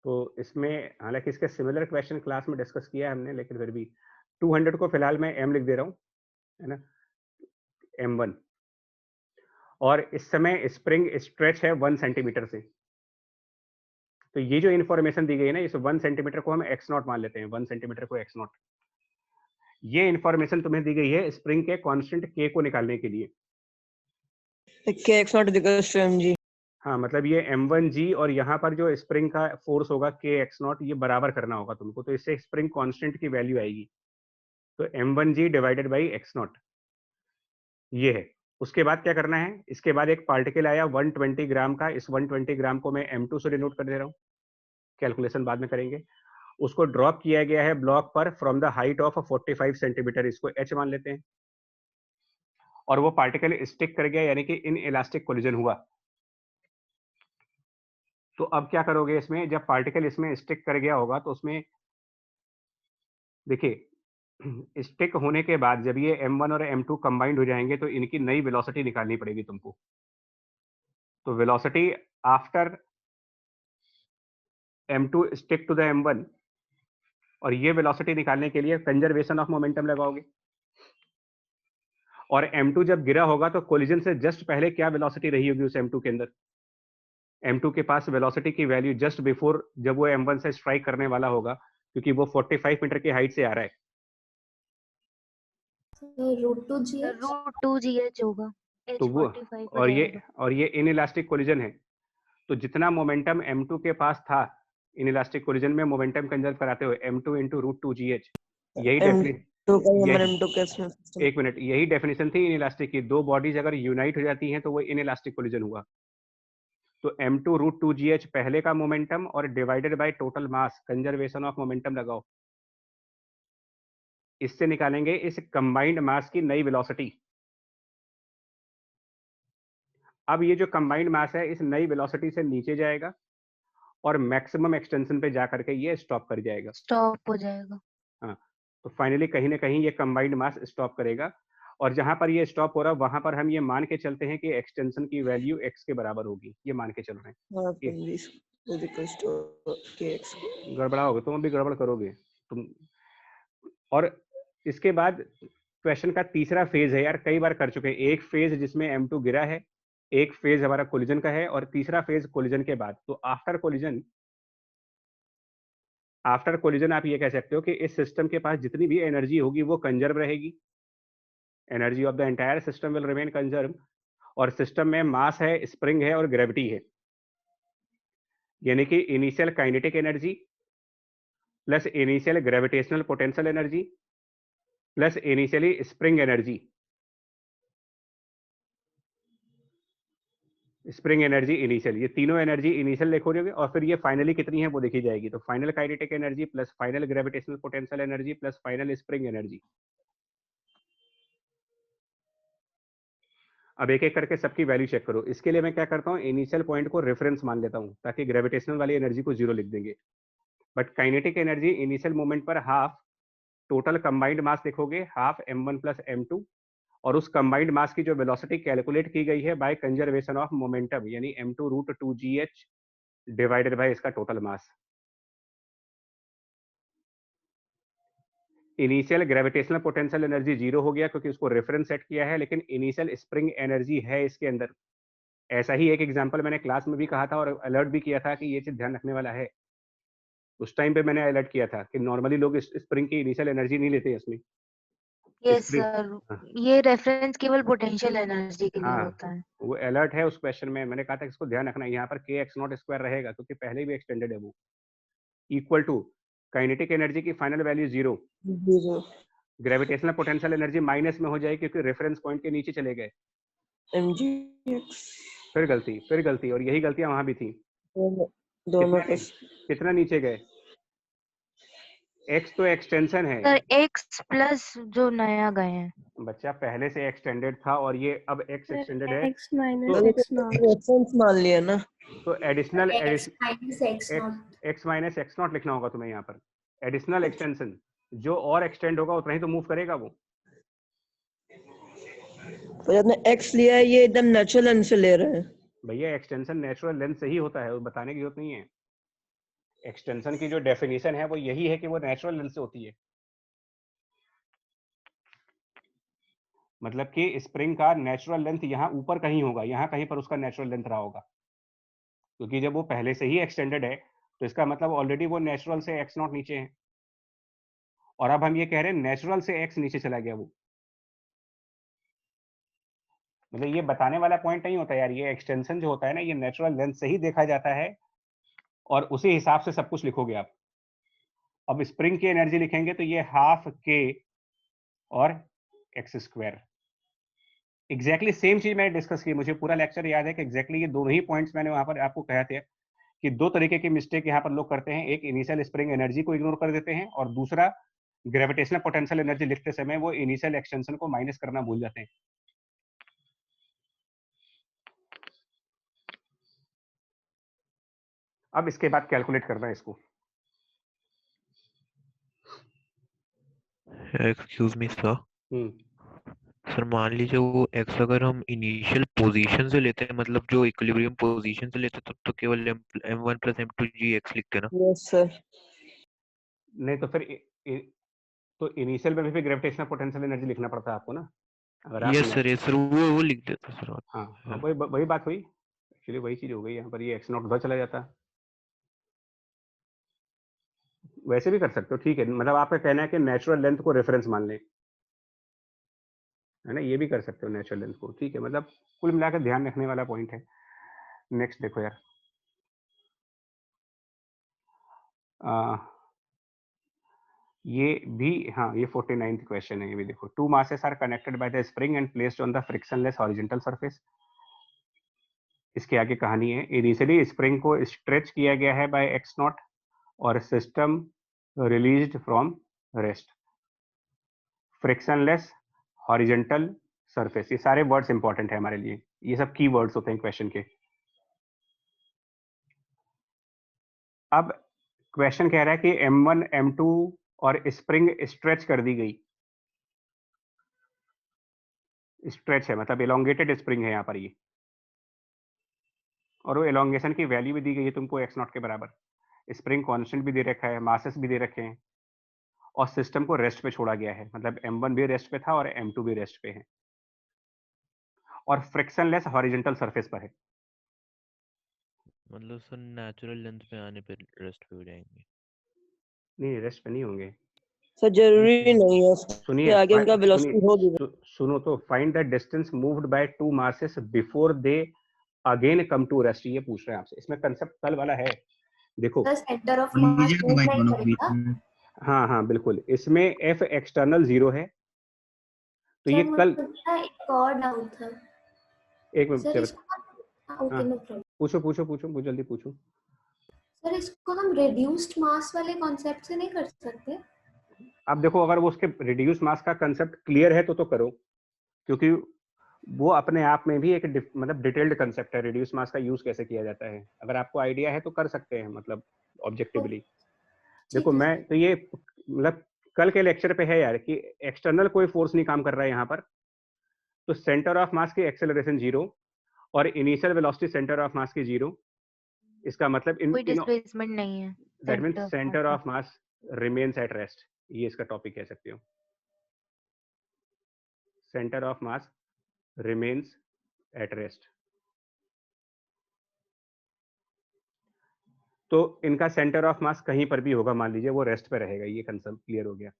तो इसमें हालांकि इसके सिमिलर क्वेश्चन क्लास में डिस्कस किया है हमने, लेकिन फिर भी 200 को फिलहाल मैं m लिख दे रहा हूँ, है ना, m1। और इस समय स्प्रिंग स्ट्रेच है 1 सेंटीमीटर से। तो ये जो इन्फॉर्मेशन दी गई है ना, इस 1 सेंटीमीटर को हम x0 मान लेते हैं, 1 सेंटीमीटर को x0। ये इन्फॉर्मेशन तुम्हें दी गई है स्प्रिंग के कांस्टेंट k को निकालने के लिए। kx not equals to mg। हाँ, मतलब ये m1g और यहाँ पर जो स्प्रिंग का फोर्स होगा kx0, ये बराबर करना होगा तुमको, तो इससे स्प्रिंग कांस्टेंट की वैल्यू आएगी। तो m1g डिवाइडेड बाई x0 ये है। उसके बाद क्या करना है, इसके बाद एक पार्टिकल आया 120 ग्राम का, इस 120 ग्राम को मैं m2 से डिनोट कर दे रहा हूँ, कैलकुलेशन बाद में करेंगे। उसको ड्रॉप किया गया है ब्लॉक पर from the height of 45 centimetre, इसको h मान लेते हैं, और वो पार्टिकल स्टिक कर गया, यानी कि इन इलास्टिक कोलिजन हुआ। तो अब क्या करोगे इसमें, जब पार्टिकल इसमें स्टिक कर गया होगा तो उसमें देखिए स्टिक होने के बाद जब ये m1 और m2 कंबाइंड हो जाएंगे तो इनकी नई वेलोसिटी निकालनी पड़ेगी तुमको। तो velocity after m2 stick to the m1, और ये वेलोसिटी निकालने के लिए कंजर्वेशन ऑफ मोमेंटम लगाओगे। और m2 जब गिरा होगा तो कोलिजन से जस्ट पहले क्या वेलोसिटी रही होगी उस m2 के अंदर, m2 के पास वेलोसिटी की वैल्यू जस्ट बिफोर जब वो m1 से स्ट्राइक करने वाला होगा, क्योंकि वो 45 मीटर की हाइट से आ रहा है, √2gh होगा, तो वो h45 और ये इनइलास्टिक कोलिजन है। तो जितना मोमेंटम m2 के पास था इनइलास्टिक कोलिजन में मोमेंटम कंजर्व कराते हुए, m2 into √2gh, यही एक मिनट, यही डेफिनेशन थी इनइलास्टिक की। दो बॉडीज अगर यूनाइट हो जाती हैं तो वो इनइलास्टिक कोलिजन हुआ। तो m2 √2gh पहले का मोमेंटम और divided by total mass, conservation of momentum लगाओ, इससे निकालेंगे इस कंबाइंड मास की नई वेलोसिटी। अब ये जो कंबाइंड मास है इस नई वेलोसिटी से नीचे जाएगा और मैक्सिमम एक्सटेंशन पे जा करके ये स्टॉप कर जाएगा। स्टॉप हो जाएगा। हाँ, तो फाइनली कहीं ना कहीं ये कंबाइंड मास स्टॉप करेगा, और जहां पर ये स्टॉप हो रहा है वहां पर हम ये मान के चलते हैं कि एक्सटेंशन की वैल्यू x के बराबर होगी, ये मान के चल रहे हैं। गड़बड़ाओगे तुम, भी गड़बड़ करोगे तुम। और इसके बाद क्वेश्चन का तीसरा फेज है यार, कई बार कर चुके हैं। एक फेज जिसमें M2 गिरा है, एक फेज हमारा कोलिजन का है, और तीसरा फेज कोलिजन के बाद। तो आफ्टर कोलिजन आप ये कह सकते हो कि इस सिस्टम के पास जितनी भी एनर्जी होगी वो कंजर्व रहेगी, energy of the entire system will remain conserve. और सिस्टम में मास है, स्प्रिंग है और ग्रेविटी है, यानी कि initial kinetic energy plus initial gravitational potential energy plus initially spring energy, spring energy initial, ये तीनों एनर्जी इनिशियल लिखोगे और फिर ये फाइनली कितनी है वो देखी जाएगी। तो final kinetic energy plus final gravitational potential energy plus final spring energy. अब एक एक करके सबकी वैल्यू चेक करो। इसके लिए मैं क्या करता हूँ, इनिशियल पॉइंट को रेफरेंस मान लेता हूँ ताकि ग्रेविटेशनल वाली एनर्जी को 0 लिख देंगे। But kinetic energy initial moment पर हाफ टोटल कंबाइंड मास लिखोगे, हाफ m1 प्लस m2, और उस कंबाइंड मास की जो वेलोसिटी कैलकुलेट की गई है बाय कंजर्वेशन ऑफ मोमेंटम, यानी m2 root 2gh divided by इसका total mass. Initial gravitational potential energy 0 हो गया क्योंकि उसको रेफरेंस सेट किया है, लेकिन इनिशियल स्प्रिंग एनर्जी है इसके अंदर। ऐसा ही एक एग्जांपल मैंने क्लास में भी कहा था और अलर्ट भी किया था कि ये चीज ध्यान रखने वाला है। उस टाइम पे मैंने अलर्ट किया था कि नॉर्मली लोग इस स्प्रिंग की इनिशियल एनर्जी नहीं लेते इसमें। यस स्प्रिंग, सर, ये रेफरेंस केवल पोटेंशियल एनर्जी के लिए हाँ होता है। वो अलर्ट है उस क्वेश्चन में। मैंने कहा था इसको ध्यान रखना, यहाँ पर kx0 रहेगा क्योंकि पहले भी एक्सटेंडेड है वो, इक्वल टू काइनेटिक एनर्जी की final value 0, gravitational potential energy minus में हो जाएगी क्योंकि रेफरेंस पॉइंट के नीचे चले गए। फिर गलती और यही गलतियां वहां भी थी। दोनों कितना नीचे गए? x तो एक्सटेंशन है सर x प्लस जो नया गए हैं। बच्चा, पहले से एक्सटेंडेड था और ये अब x एक्सटेंडेड है, x minus तो x naught. रेफरेंस मान लिया ना। तो additional x minus x naught. x minus x not लिखना होगा तुम्हें यहाँ पर। एडिशनल एक्सटेंशन जो और एक्सटेंड होगा उतना ही तो मूव करेगा वो। तो आपने x लिया है, ये एकदम नेचुरल लेंथ से ले रहे हैं। भैया एक्सटेंशन नेचुरल लेंथ से ही होता है, वो बताने की जरूरत नहीं है। एक्सटेंशन की जो डेफिनेशन है वो यही है कि वो नेचुरल लेंथ से होती है। मतलब कि स्प्रिंग का नेचुरल लेंथ यहाँ ऊपर कहीं होगा, यहाँ कहीं पर उसका नेचुरल लेंथ रहा होगा, क्योंकि जब वो पहले से ही एक्सटेंडेड है तो इसका मतलब ऑलरेडी वो नेचुरल से एक्स नॉट नीचे है, और अब हम ये कह रहे हैं नेचुरल से एक्स नीचे चला गया वो। मतलब ये बताने वाला पॉइंट नहीं होता यार, ये एक्सटेंशन जो होता है ना ये नेचुरल लेंथ से ही देखा जाता है और उसी हिसाब से सब कुछ लिखोगे आप। अब स्प्रिंग की एनर्जी लिखेंगे तो ये हाफ के और एक्स स्क्वायर, एग्जैक्टली सेम चीज मैंने डिस्कस की, मुझे पूरा लेक्चर याद है कि एग्जैक्टली ये दोनों ही पॉइंट्स मैंने वहां पर आपको कहे थे कि दो तरीके की मिस्टेक यहाँ पर लोग करते हैं। एक इनिशियल स्प्रिंग एनर्जी को इग्नोर कर देते हैं और दूसरा ग्रेविटेशनल पोटेंशियल एनर्जी लिखते समय वो इनिशियल एक्सटेंशन को माइनस करना भूल जाते हैं। अब इसके बाद कैलकुलेट करना है इसको। एक्सक्यूज मी सर, सर मान लीजिए वो x अगर हम इनिशियल पोजीशन से लेते हैं, मतलब जो इक्विलिब्रियम पोजीशन से लेते हैं, तब तो केवल m1 प्लस m2gx लिखते हैं ना। Yes sir. नहीं तो फिर तो इनिशियल में भी ग्रेविटेशनल पोटेंशियल एनर्जी लिखना पड़ता है आपको ना। अगर आप यस सर वो लिख देते सर। हाँ वही बात हुई, एक्चुअली वही चीज हो गई यहाँ पर, ये x नॉट उधर चला जाता। वैसे भी कर सकते हो, ठीक है, मतलब आपका कहना है कि नेचुरल लेंथ को रेफरेंस मान लें, है ना, ये भी कर सकते हो नेचुरल लेंथ को, ठीक है। मतलब कुल मिलाकर ध्यान रखने वाला पॉइंट है। नेक्स्ट देखो यार, ये भी, हाँ ये 49th क्वेश्चन है, ये भी देखो। Two masses are connected by the spring and placed on the frictionless horizontal surface. इसके आगे कहानी है। इनिशियली स्प्रिंग को स्ट्रेच किया गया है बाय एक्स नॉट और system released from rest. Frictionless horizontal surface, ये सारे वर्ड्स इंपॉर्टेंट है हमारे लिए, ये सब की वर्ड्स होते हैं क्वेश्चन के। अब क्वेश्चन कह रहा है कि M1 M2 और स्प्रिंग स्ट्रेच कर दी गई, स्ट्रेच है मतलब इलोंगेटेड स्प्रिंग है यहाँ पर ये, और वो एलोंगेशन की वैल्यू भी दी गई है तुमको x0 के बराबर, स्प्रिंग कांस्टेंट भी दे रखा है, मासेस भी दे रखे हैं, और सिस्टम को रेस्ट पे छोड़ा गया है, मतलब M1 भी रेस्ट पे था और M2 भी रेस्ट पे है, और फ्रिक्शनलेस हॉरिजॉन्टल सरफेस पर है। मतलब सर नेचुरल लेंथ पे आने पे रेस्ट पे हो जाएंगे? नहीं, रेस्ट पे नहीं होंगे सर जरूरी नहीं है, उसके सुनिए आगे उनका वेलोसिटी सुनिए होगी। सुनो तो, find the distance moved by two masses before they again come to rest, ये पूछ रहे हैं आपसे। इसमें कंसेप्ट कल वाला है, देखो The center of mass move नहीं करेगा। हाँ हाँ बिल्कुल, इसमें F एक्सटर्नल 0 है, तो ये सर कल मुझे एक और डाउट था एक मिनट सर, जब इसको ओके नो प्रॉब्लम। पूछो पूछो पूछो बहुत जल्दी पूछो। सर इसको हम रिड्यूस्ड मास वाले कॉन्सेप्ट से नहीं कर सकते? अब देखो, अगर वो उसके रिड्यूस मास का कंसेप्ट क्लियर है तो करो, क्योंकि वो अपने आप में भी एक मतलब डिटेल्ड कंसेप्ट है, रिड्यूस मास का यूज कैसे किया जाता है। अगर आपको आइडिया है तो कर सकते हैं, मतलब ऑब्जेक्टिवली। देखो मैं तो ये मतलब कल के लेक्चर पे है यार कि एक्सटर्नल कोई फोर्स नहीं काम कर रहा है यहाँ पर, तो सेंटर ऑफ मास की एक्सेलरेशन 0 और इनिशियल वेलोसिटी सेंटर ऑफ मास की 0, इसका मतलब कोई डिस्प्लेसमेंट नहीं है, that means centre of mass remains at rest, ये इसका टॉपिक कह सकते हो, centre of mass remains at rest. तो इनका सेंटर ऑफ मास कहीं पर भी होगा, मान लीजिए वो रेस्ट पे रहेगा, ये कंसेप्ट क्लियर हो गया।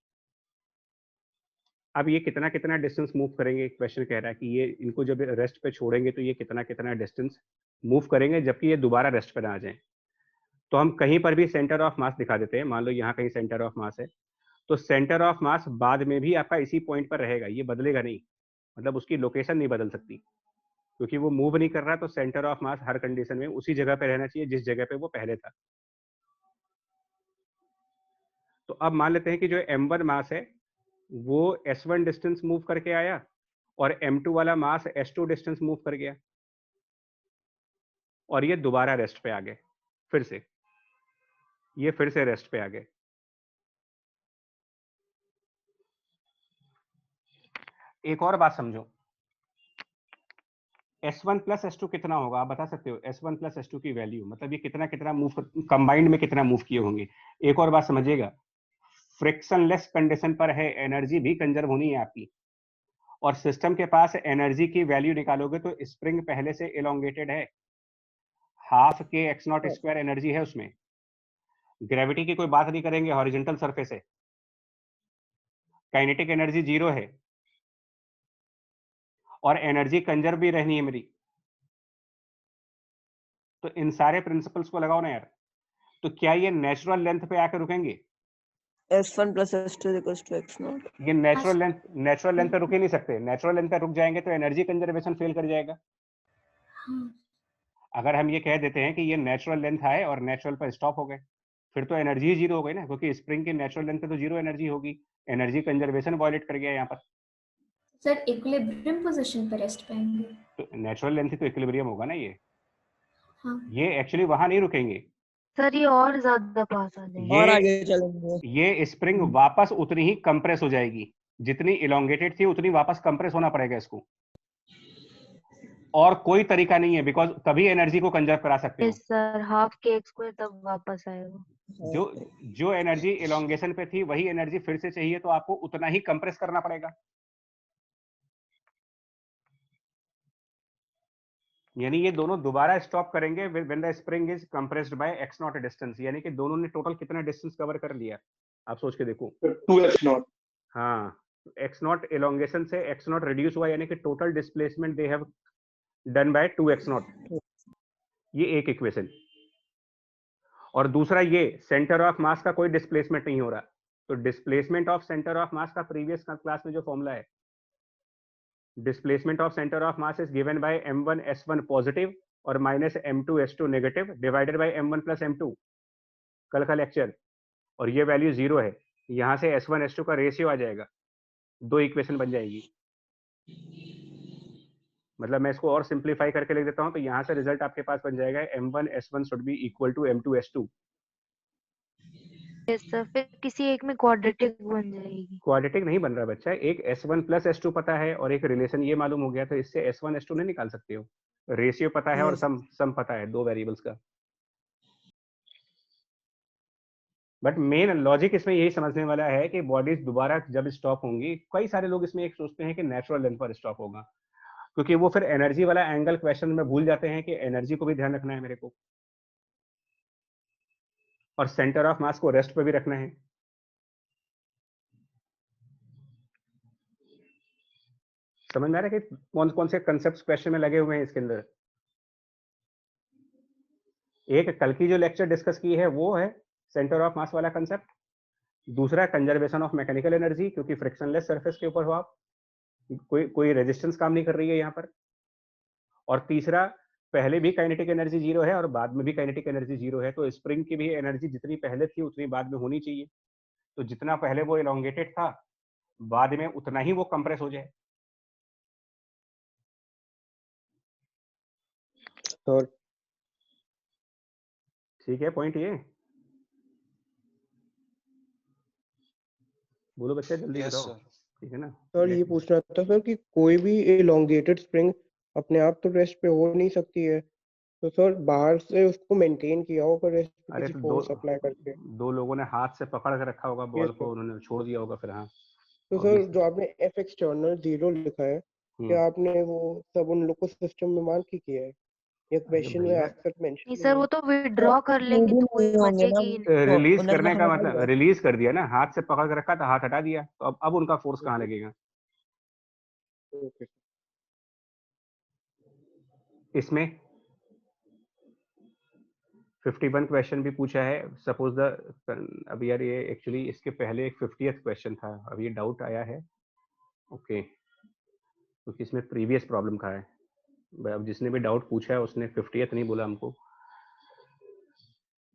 अब ये कितना कितना डिस्टेंस मूव करेंगे, क्वेश्चन कह रहा है कि ये इनको जब रेस्ट पे छोड़ेंगे तो ये कितना कितना डिस्टेंस मूव करेंगे जबकि ये दोबारा रेस्ट पे ना आ जाए। तो हम कहीं पर भी सेंटर ऑफ मास दिखा देते हैं, मान लो यहाँ कहीं सेंटर ऑफ मास है, तो सेंटर ऑफ मास बाद में भी आपका इसी पॉइंट पर रहेगा, ये बदलेगा नहीं, मतलब उसकी लोकेशन नहीं बदल सकती, क्योंकि वो मूव नहीं कर रहा, तो centre of mass her condition में उसी जगह पे रहना चाहिए जिस जगह पे वो पहले था। तो अब मान लेते हैं कि जो M1 मास है वो S1 डिस्टेंस मूव करके आया और M2 वाला मास S2 डिस्टेंस मूव कर गया, और ये दोबारा रेस्ट पे आ गए, फिर से ये फिर से रेस्ट पे आ गए। एक और बात समझो, S1 प्लस S2 कितना होगा, आप बता सकते हो? S1 प्लस S2 की वैल्यू, मतलब ये कितना कितना मूव कंबाइंड में कितना मूव किए होंगे। एक और बात समझिएगा, फ्रिक्शनलेस कंडीशन पर है, एनर्जी भी कंजर्व होनी है आपकी, और सिस्टम के पास एनर्जी की वैल्यू निकालोगे तो स्प्रिंग पहले से एलोंगेटेड है, हाफ के x0 स्क्वायर एनर्जी है उसमें, ग्रेविटी की कोई बात नहीं करेंगे, हॉरिजॉन्टल सरफेस है, काइनेटिक एनर्जी 0 है, और एनर्जी कंजर्व भी रहनी है मेरी। तो इन सारे प्रिंसिपल्स को लगाओ ना यार, तो क्या ये नेचुरल लेंथ पे आकर रुकेंगे? S1 plus S2 equals to x0। ये नेचुरल लेंथ पे रुक ही नहीं सकते, नेचुरल लेंथ पे रुक जाएंगे तो एनर्जी कंजर्वेशन फेल कर जाएगा। अगर हम ये कह देते हैं कि ये नेचुरल लेंथ आए और नेचुरल पर स्टॉप हो गए, फिर तो एनर्जी ही 0 हो गई ना, क्योंकि स्प्रिंग की नेचुरल लेंथ पे तो 0 एनर्जी होगी, एनर्जी कंजर्वेशन वायलेट कर गया यहाँ पर। सर इक्विलिब्रियम पोजीशन पर रेस्ट पाएंगे, तो नेचुरल लेंथ ही तो इक्विलिब्रियम होगा ना ये। हाँ। ये एक्चुअली वहां नहीं रुकेंगे सर ये और ज्यादा पास आ जाएंगे, और आगे चलेंगे। ये स्प्रिंग वापस उतनी ही कंप्रेस हो जाएगी, जितनी इलोंगेटेड थी उतनी वापस कंप्रेस होना पड़ेगा इसको, और कोई तरीका नहीं है, बिकॉज तभी एनर्जी को कंजर्व करा सकते हो। यस सर, हाफ के एक्स स्क्वायर तब वापस आएगा। जो एनर्जी इलोंगेशन पे थी वही एनर्जी फिर से चाहिए, तो आपको उतना ही कंप्रेस करना पड़ेगा। यानी ये दोनों दोबारा स्टॉप करेंगे when the spring is compressed by x0 distance, यानी कि दोनों ने टोटल कितना डिस्टेंस कवर कर लिया, आप सोच के देखो। 2x0। हाँ, x0 इलोंगेशन से x0 रिड्यूस हुआ, यानी कि total displacement they have done by 2x0, ये एक इक्वेशन। और दूसरा ये सेंटर ऑफ मास का कोई डिस्प्लेसमेंट नहीं हो रहा, तो displacement of centre of mass का प्रीवियस क्लास में जो फॉर्मूला है, displacement of centre of mass is given by m1 s1 positive और minus m2 s2 negative divided by m1 plus m2, कल का लेक्चर, और ये वैल्यू 0 है, यहां से s1 s2 का रेशियो आ जाएगा, दो इक्वेशन बन जाएगी। मतलब मैं इसको और सिंप्लीफाई करके लिख देता हूं, तो यहां से रिजल्ट आपके पास बन जाएगा m1 s1 should be equal to m2 s2, yes sir, फिर किसी एक में क्वाड्रेटिक बन जाएगी। क्वाड्रेटिक नहीं बन रहा बच्चा, एक S1 प्लस S2 पता है और एक रिलेशन ये मालूम हो गया, तो इससे S1 S2 नहीं निकाल सकते हो। रेशियो पता है और सम पता है, दो वेरिएबल्स का। बट मेन लॉजिक इसमें यही समझने वाला है कि बॉडीज दोबारा जब स्टॉप होंगी, कई सारे लोग इसमें एक सोचते हैं कि नेचुरल लेंथ पर स्टॉप होगा, क्योंकि वो फिर एनर्जी वाला एंगल क्वेश्चन में भूल जाते हैं कि एनर्जी को भी ध्यान रखना है मेरे को, और सेंटर ऑफ मास को रेस्ट पे भी रखना है। समझ में आ रहा है कि कौन कौन से कंसेप्ट क्वेश्चन में लगे हुए हैं इसके अंदर। एक कल की जो लेक्चर डिस्कस की है वो है सेंटर ऑफ मास वाला कंसेप्ट, दूसरा कंजर्वेशन ऑफ मैकेनिकल एनर्जी, क्योंकि फ्रिक्शनलेस सरफेस के ऊपर हो आप, कोई रेजिस्टेंस काम नहीं कर रही है यहाँ पर, और तीसरा पहले भी काइनेटिक एनर्जी जीरो है और बाद में भी काइनेटिक एनर्जी जीरो है, तो स्प्रिंग की भी एनर्जी जितनी पहले थी उतनी बाद में होनी चाहिए, तो जितना पहले वो एलोंगेटेड था बाद में उतना ही वो कंप्रेस हो जाए। सर ठीक है, पॉइंट ये बोलो बच्चे, जल्दी बताओ। ठीक है ना सर, ये पूछना था सर कि कोई भी एलोंगेटेड स्प्रिंग अपने आप तो रेस्ट पे हो नहीं सकती है, तो सर बाहर से उसको मेंटेन किया होगा रेस्ट पे अरे किसी तो फोर्स अप्लाई करके। दो लोगों ने हाथ से पकड़ के रखा होगा बॉल Yes, को, sir. उन्होंने छोड़ दिया होगा फिर। हाँ तो सर जो आपने एफ एक्सटर्नल 0 लिखा है, क्या आपने वो सब उन लोग को सिस्टम में मान के किया है या क्वेश्चन में भैया, एज सच मेंशन नहीं सर, वो तो विड्रॉ कर लेंगे तो कोई बचेगी ही नहीं। रिलीज करने का मतलब रिलीज कर दिया ना, हाथ से पकड़ के रखा था, हाथ हटा दिया, तो अब उनका फोर्स कहाँ लगेगा। Okay. इसमें 51 क्वेश्चन भी पूछा है, सपोज द, अब यार ये एक्चुअली इसके पहले एक 50th क्वेश्चन था, अब ये डाउट आया है। ओके, क्योंकि इसमें प्रीवियस प्रॉब्लम का है, अब जिसने भी डाउट पूछा है उसने 50th नहीं बोला हमको।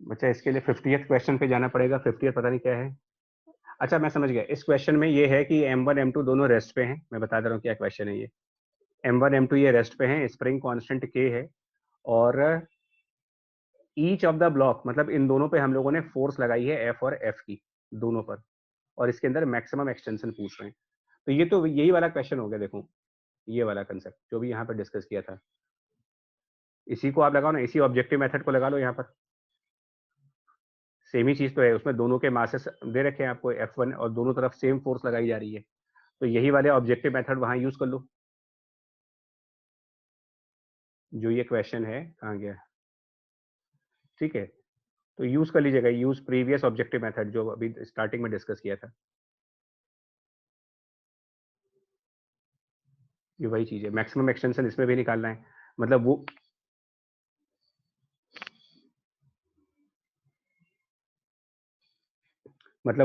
बच्चा इसके लिए 50th क्वेश्चन पे जाना पड़ेगा, 50th पता नहीं क्या है। अच्छा मैं समझ गया, इस क्वेश्चन में ये है कि M1 M2 दोनों रेस्ट पे हैं, मैं बता दे रहा हूँ क्या क्वेश्चन है ये। M1 M2 ये रेस्ट पे हैं, स्प्रिंग कांस्टेंट K है, और ईच ऑफ द ब्लॉक, मतलब इन दोनों पे हम लोगों ने फोर्स लगाई है F और F की, दोनों पर, और इसके अंदर मैक्सिमम एक्सटेंशन पूछ रहे हैं। तो ये तो यही वाला क्वेश्चन हो गया, देखो ये वाला कंसेप्ट जो भी यहाँ पर डिस्कस किया था, इसी को आप लगाओ ना, इसी ऑब्जेक्टिव मेथड को लगा लो यहाँ पर, सेम ही चीज तो है, उसमें दोनों के मासेस दे रखे हैं आपको F1 और दोनों तरफ सेम फोर्स लगाई जा रही है, तो यही वाले ऑब्जेक्टिव मेथड वहां यूज कर लो। जो ये क्वेश्चन है कहाँ गया, ठीक है, तो यूज कर लीजिएगा, यूज प्रीवियस ऑब्जेक्टिव मेथड जो अभी स्टार्टिंग में डिस्कस किया था, ये वही चीज है। मैक्सिमम एक्सटेंशन इसमें भी निकालना है, मतलब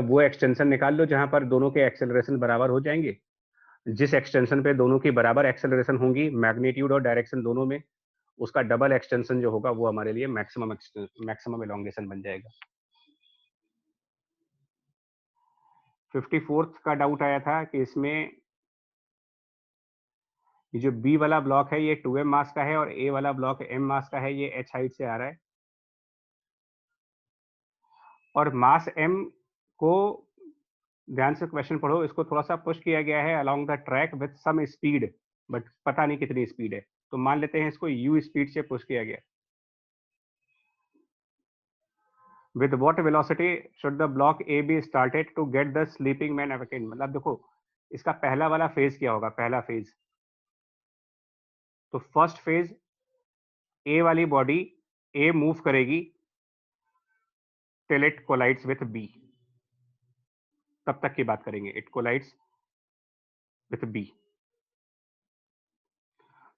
वो एक्सटेंशन निकाल लो जहां पर दोनों के एक्सेलरेशन बराबर हो जाएंगे, जिस एक्सटेंशन पे दोनों की बराबर एक्सेलरेशन होंगी, मैग्नीट्यूड और डायरेक्शन दोनों में, उसका डबल एक्सटेंशन जो होगा वो हमारे लिए मैक्सिमम एलोंगेशन बन जाएगा। 54th का डाउट आया था कि इसमें ये जो B वाला ब्लॉक है ये 2m मास का है और A वाला ब्लॉक m मास का है, ये h हाइट से आ रहा है, और मास m को ध्यान से क्वेश्चन पढ़ो, इसको थोड़ा सा पुश किया गया है along the track with some speed, but पता नहीं कितनी स्पीड है, तो मान लेते हैं इसको u स्पीड से पुश किया गया। With what velocity should the block A be started to get the sleeping man awakened? मतलब देखो इसका पहला वाला फेज क्या होगा, पहला फेज, तो फर्स्ट फेज A वाली बॉडी A मूव करेगी till it collides with B, तब तक की बात करेंगे, इट कोलाइड्स विथ B।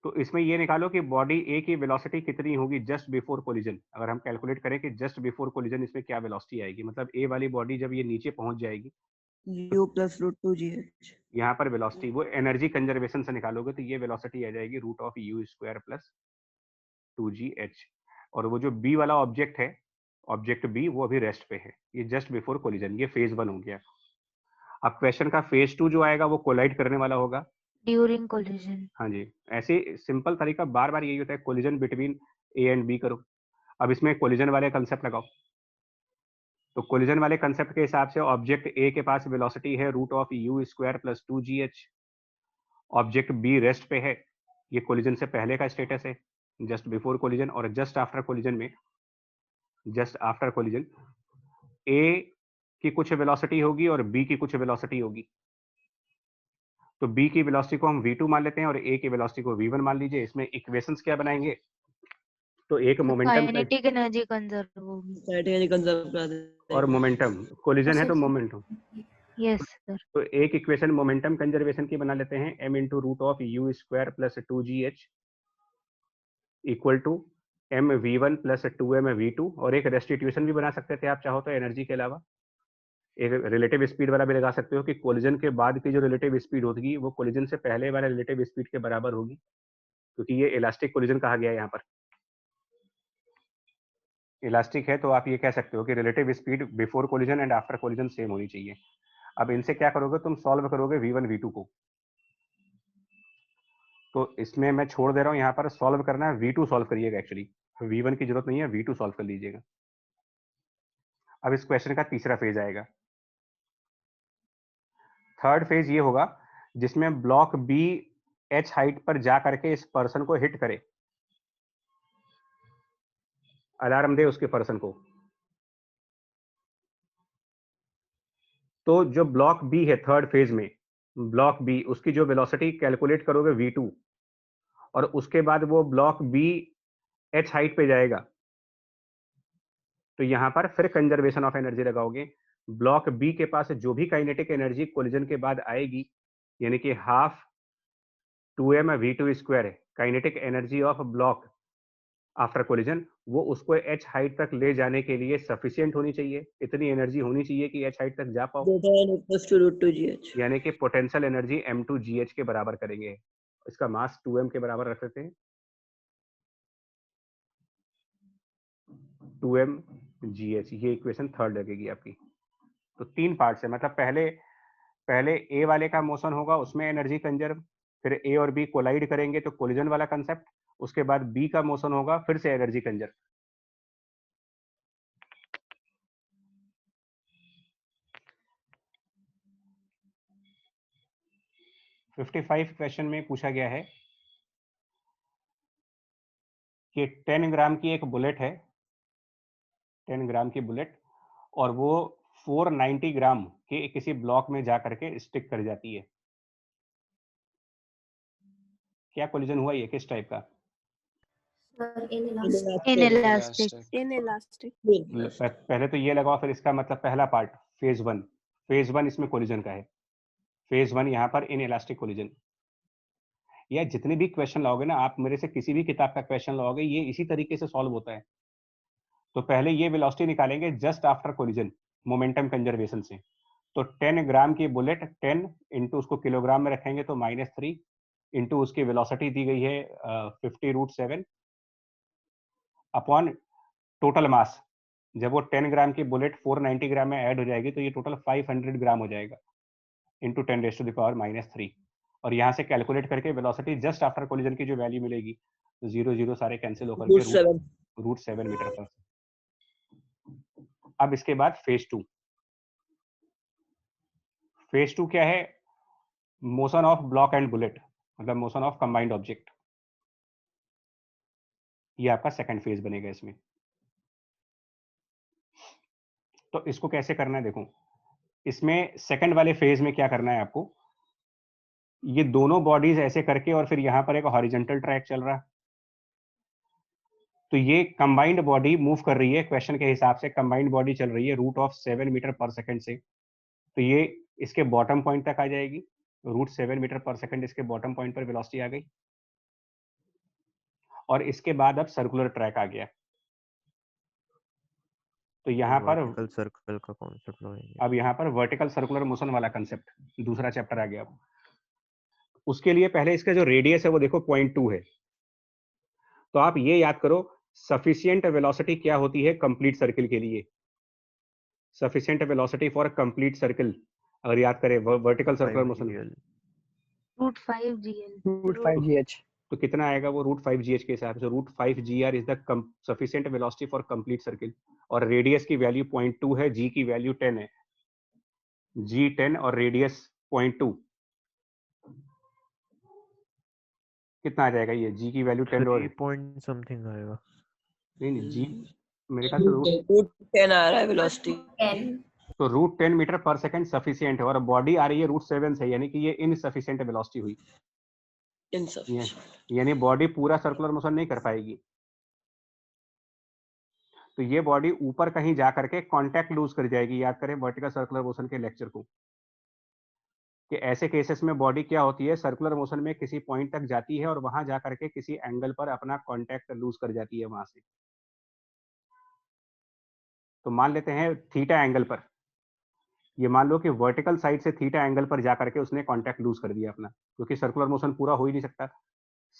तो इसमें ये निकालो कि बॉडी A की वेलोसिटी कितनी होगी जस्ट बिफोर कोलिजन, अगर हम कैलकुलेट करें कि जस्ट बिफोर कोलिजन इसमें क्या वेलोसिटी आएगी, मतलब A वाली बॉडी जब ये नीचे पहुंच जाएगी u plus root 2gh, यहाँ पर वेलोसिटी वो एनर्जी कंजर्वेशन से निकालोगे तो ये वेलोसिटी आ जाएगी root of u square plus 2gh, और वो जो B वाला ऑब्जेक्ट है, ऑब्जेक्ट B वो अभी रेस्ट पे है, ये जस्ट बिफोर कोलिजन, ये फेज 1 हो गया। अब क्वेश्चन का फेज 2 जो आएगा वो कोलाइड करने वाला होगा ड्यूरिंग कोलिजन। हाँ जी, ऐसे सिंपल तरीका बार बार यही होता है, collision between A and B करो। अब इसमें कोलिजन वाले कंसेप्ट लगाओ, तो कोलिजन वाले कंसेप्ट के हिसाब से ऑब्जेक्ट ए के पास वेलोसिटी है √u² + 2gh, object B rest पे है, ये कोलिजन से पहले का स्टेटस है, जस्ट बिफोर कोलिजन, और जस्ट आफ्टर कोलिजन में, जस्ट आफ्टर कोलिजन ए की कुछ वेलोसिटी होगी और बी की कुछ वेलोसिटी होगी। तो बी की वेलोसिटी को हम v2 मान लेते हैं और ए की वेलोसिटी को v1 मान लीजिए। इसमें इक्वेशंस क्या बनाएंगे? तो एक मोमेंटम काइनेटिक एनर्जी कंजर्व होगी। काइनेटिक एनर्जी कंजर्व कर देते और मोमेंटम, कोलिजन है तो अच्छा, मोमेंटम। Yes sir. तो एक इक्वेशन मोमेंटम कंजर्वेशन की बना लेते हैं, m × √u² + 2gh = mv1 + 2mv2, और एक रेस्टिट्यूशन भी बना सकते थे आप चाहो तो एनर्जी के अलावा। एक रिलेटिव स्पीड वाला भी लगा सकते हो कि कोलिजन के बाद की जो रिलेटिव स्पीड होगी वो कोलिजन से पहले वाले रिलेटिव स्पीड के बराबर होगी, क्योंकि ये इलास्टिक कोलिजन कहा गया है यहाँ पर। इलास्टिक है तो आप ये कह सकते हो कि relative speed before collision and after collision same होनी चाहिए। अब इनसे क्या करोगे तुम? सॉल्व करोगे v1 v2 को। तो इसमें मैं छोड़ दे रहा हूँ, यहाँ पर सॉल्व करना है, v2 सॉल्व करिएगा। एक्चुअली v1 की जरूरत नहीं है, v2 सॉल्व कर लीजिएगा। अब इस क्वेश्चन का तीसरा फेज आएगा। थर्ड फेज ये होगा जिसमें ब्लॉक बी h हाइट पर जा करके इस पर्सन को हिट करे, अलार्म दे उसके पर्सन को। तो जो ब्लॉक बी है थर्ड फेज में, ब्लॉक बी, उसकी जो वेलोसिटी कैलकुलेट करोगे v2, और उसके बाद वो ब्लॉक बी h हाइट पे जाएगा। तो यहां पर फिर कंजर्वेशन ऑफ एनर्जी लगाओगे। ब्लॉक बी के पास जो भी काइनेटिक एनर्जी कोलिजन के बाद आएगी, यानी कि हाफ 2mv2² है kinetic energy of block after collision, वो उसको h हाइट तक ले जाने के लिए सफिशिएंट होनी चाहिए। इतनी एनर्जी होनी चाहिए कि h हाइट तक जा पाओ, √2gh। यानी कि पोटेंशियल एनर्जी m2gh के बराबर करेंगे। इसका मास 2m के बराबर रख देते हैं, 2mgh। ये इक्वेशन थर्ड लगेगी आपकी। तो 3 पार्ट्स है, मतलब पहले ए वाले का मोशन होगा, उसमें एनर्जी कंजर्व, फिर ए और बी कोलाइड करेंगे तो कोलिजन वाला कंसेप्ट, उसके बाद बी का मोशन होगा, फिर से एनर्जी कंजर्व। क्वेश्चन में पूछा गया है कि 10 ग्राम की एक बुलेट है, 10 ग्राम की बुलेट, और वो 490 ग्राम के किसी ब्लॉक में जा करके स्टिक कर जाती है। क्या कोलिजन हुआ, ये किस टाइप का? इनएलास्टिक। पहले तो ये लगाओ, फिर इसका मतलब पहला पार्ट फेज 1, फेज 1 इसमें कोलिजन का है। फेज 1 यहाँ पर इनएलास्टिक कोलिजन। या जितने भी क्वेश्चन लाओगे ना आप, मेरे से किसी भी किताब का क्वेश्चन लाओगे, ये इसी तरीके से सॉल्व होता है। तो पहले ये वेलोसिटी निकालेंगे just after collision momentum conservation से। तो 10 ग्राम की बुलेट, 10 इंटू उसको किलोग्राम में रखेंगे तो -3 इंटू उसकी वेलोसिटी दी गई है 50√7 अपॉन टोटल मास। जब वो 10 ग्राम की बुलेट 490 ग्राम में ऐड हो जाएगी तो ये टोटल 500 ग्राम हो जाएगा, इंटू 10⁻³ और यहाँ से कैलकुलेट करके वेलोसिटी जस्ट आफ्टर कोलिजन की जो वैल्यू मिलेगी, 0 0 सारे कैंसिल होकर के √7 मीटर पर। अब इसके बाद फेज 2। फेज 2 क्या है? Motion of block and bullet, मतलब मोशन ऑफ कंबाइंड ऑब्जेक्ट। ये आपका सेकंड फेज बनेगा इसमें। तो इसको कैसे करना है देखो, इसमें सेकंड वाले फेज में क्या करना है आपको, ये दोनों बॉडीज ऐसे करके, और फिर यहाँ पर एक हॉरिजॉन्टल ट्रैक चल रहा है, तो ये कंबाइंड बॉडी मूव कर रही है। क्वेश्चन के हिसाब से कंबाइंड बॉडी चल रही है √7 मीटर पर सेकंड से, तो ये इसके बॉटम पॉइंट तक आ जाएगी। √7 मीटर पर सेकंड इसके बॉटम पॉइंट पर वेलोसिटी आ गई, और इसके बाद अब सर्कुलर ट्रैक आ गया। तो यहाँ पर वर्टिकल सर्कल का कॉन्सेप्ट लगाएंगे। अब यहाँ पर वर्टिकल सर्कुलर मोशन वाला कंसेप्ट दूसरा चैप्टर आ गया। उसके लिए पहले इसका जो रेडियस है वो देखो 0.2 है। तो आप ये याद करो सफिशिएंट वेलोसिटी क्या होती है कंप्लीट सर्किल के लिए। Sufficient velocity for complete circle अगर याद करें vertical circular motion, √5 gl। √5gh। तो कितना आएगा वो √5gh के हिसाब से। √5gr is the sufficient velocity for complete circle, और रेडियस की वैल्यू 0.2 है, g की वैल्यू 10 है, g 10 और रेडियस 0.2, कितना आ जाएगा ये? g की वैल्यू 10 और 3 पॉइंट समथिंग आएगा। नहीं g मेरे ख्याल से √10 आ रहा है वेलोसिटी। 10 तो √10 मीटर पर सेकंड सफिशिएंट है, और बॉडी आ रही है √7 से, यानी कि ये इनसफिशिएंट वेलोसिटी हुई, यानी बॉडी पूरा सर्कुलर मोशन नहीं कर पाएगी। तो ये बॉडी ऊपर कहीं जा करके कांटेक्ट लूज कर जाएगी। याद करें वर्टिकल सर्कुलर मोशन के लेक्चर को, कि ऐसे केसेस में बॉडी क्या होती है, सर्कुलर मोशन में किसी पॉइंट तक जाती है और वहां जा करके किसी एंगल पर अपना कांटेक्ट लूज कर जाती है वहां से। तो मान लेते हैं थीटा एंगल पर, ये मान लो कि वर्टिकल साइड से थीटा एंगल पर जा करके उसने कांटेक्ट लूज कर दिया अपना, क्योंकि सर्कुलर मोशन पूरा हो ही नहीं सकता,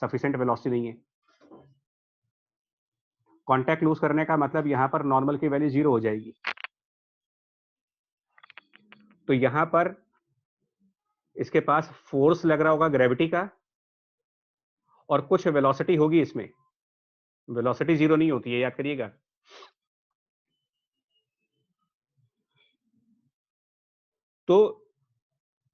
सफिशिएंट वेलोसिटी नहीं है। कांटेक्ट लूज करने का मतलब यहां पर नॉर्मल की वैल्यू 0 हो जाएगी। तो यहां पर इसके पास फोर्स लग रहा होगा ग्रेविटी का, और कुछ वेलोसिटी होगी इसमें। वेलोसिटी 0 नहीं होती है, याद करिएगा। तो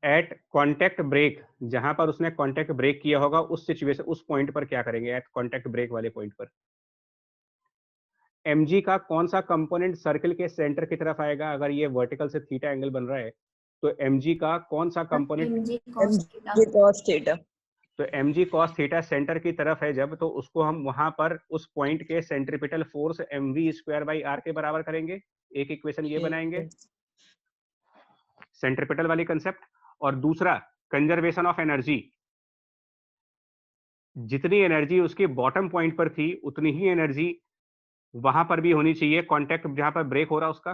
एट कांटेक्ट ब्रेक, जहां पर उसने कांटेक्ट ब्रेक किया होगा उस सिचुएशन, उस पॉइंट पर क्या करेंगे? एट कांटेक्ट ब्रेक वाले पॉइंट पर mg का कौन सा कंपोनेंट सर्किल के सेंटर की तरफ आएगा? अगर ये वर्टिकल से थीटा एंगल बन रहा है तो mg का कौन सा component? mg cos theta cos theta. तो mg cos थीटा सेंटर की तरफ है जब, तो उसको हम वहां पर उस पॉइंट के सेंट्रीपिटल फोर्स mv²/r के बराबर करेंगे। एक इक्वेशन ये बनाएंगे, सेंट्रीपिटल वाली कंसेप्ट। और दूसरा कंजर्वेशन ऑफ एनर्जी, जितनी एनर्जी उसकी बॉटम पॉइंट पर थी उतनी ही एनर्जी वहां पर भी होनी चाहिए, कांटेक्ट जहां पर ब्रेक हो रहा उसका।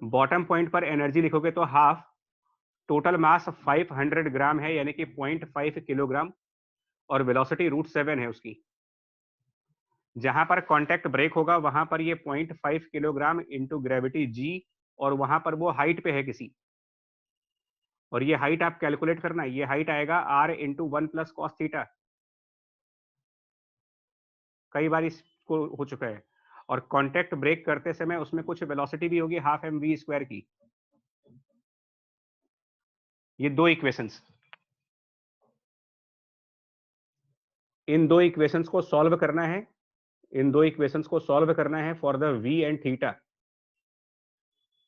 बॉटम पॉइंट पर एनर्जी लिखोगे तो हाफ, टोटल मास 500 ग्राम है, यानी कि 0.5 किलोग्राम, और वेलोसिटी √7 है उसकी। जहां पर कांटेक्ट ब्रेक होगा वहां पर ये 0.5 किलोग्राम इंटू ग्रेविटी g, और वहां पर वो हाइट पे है किसी, और ये हाइट आप कैलकुलेट करना, ये हाइट आएगा r into 1 plus cos theta. कई बार इसको हो चुका है। और कांटेक्ट ब्रेक करते समय उसमें कुछ वेलोसिटी भी होगी, हाफ mv² की। ये दो इक्वेशंस, इन दो इक्वेशंस को सॉल्व करना है, इन दो इक्वेशंस को सॉल्व करना है for the v and theta.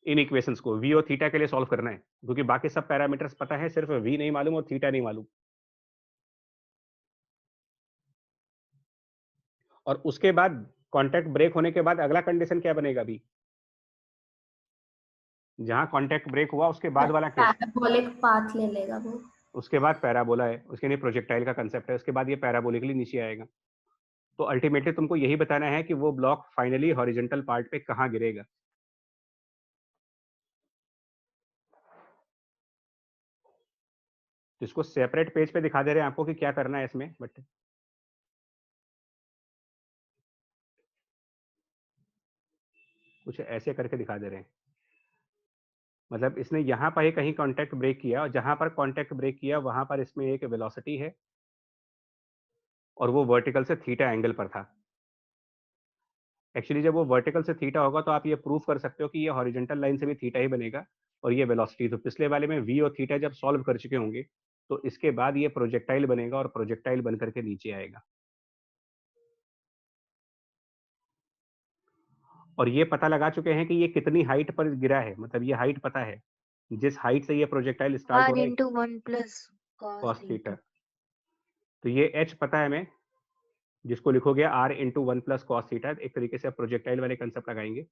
In equations को v और थीटा के लिए सॉल्व करना है, क्योंकि बाकी सब पैरामीटर्स पता है, सिर्फ v नहीं मालूम और थीटा नहीं मालूम। और उसके बाद कांटेक्ट ब्रेक होने के बाद अगला कंडीशन क्या बनेगा? अभी जहां कांटेक्ट ब्रेक हुआ उसके बाद वाला क्या? पैराबोलिक पाथ ले लेगा वो। उसके बाद पैराबोला है, उसके लिए प्रोजेक्टाइल का कंसेप्ट है, उसके बाद ये पैराबोलिकली नीचे आएगा। तो अल्टीमेटली तुमको यही बताना है कि वो ब्लॉक फाइनली हॉरिजॉन्टल पार्ट पे कहां गिरेगा। इसको सेपरेट पेज पे दिखा दे रहे हैं आपको कि क्या करना है इसमें, बट कुछ ऐसे करके दिखा दे रहे हैं। मतलब इसने यहाँ पर ही कहीं कांटेक्ट ब्रेक किया, और जहां पर कांटेक्ट ब्रेक किया वहां पर इसमें एक वेलोसिटी है, और वो वर्टिकल से थीटा एंगल पर था। एक्चुअली जब वो वर्टिकल से थीटा होगा तो आप ये प्रूफ कर सकते हो कि ये हॉरिजॉन्टल लाइन से भी थीटा ही बनेगा, और ये वेलोसिटी। तो पिछले वाले में v और थीटा जब सॉल्व कर चुके होंगे तो इसके बाद ये प्रोजेक्टाइल बनेगा, और प्रोजेक्टाइल बन करके नीचे आएगा। और ये पता लगा चुके हैं कि ये कितनी हाइट पर गिरा है, मतलब ये हाइट पता है, जिस हाइट से ये प्रोजेक्टाइल स्टार्ट हो r रहा है, into 1 plus cos cos theta. Theta. तो ये h पता है हमें, जिसको लिखोगे r into 1 plus cos theta. एक तरीके से प्रोजेक्टाइल वाले कंसेप्ट लगाएंगे,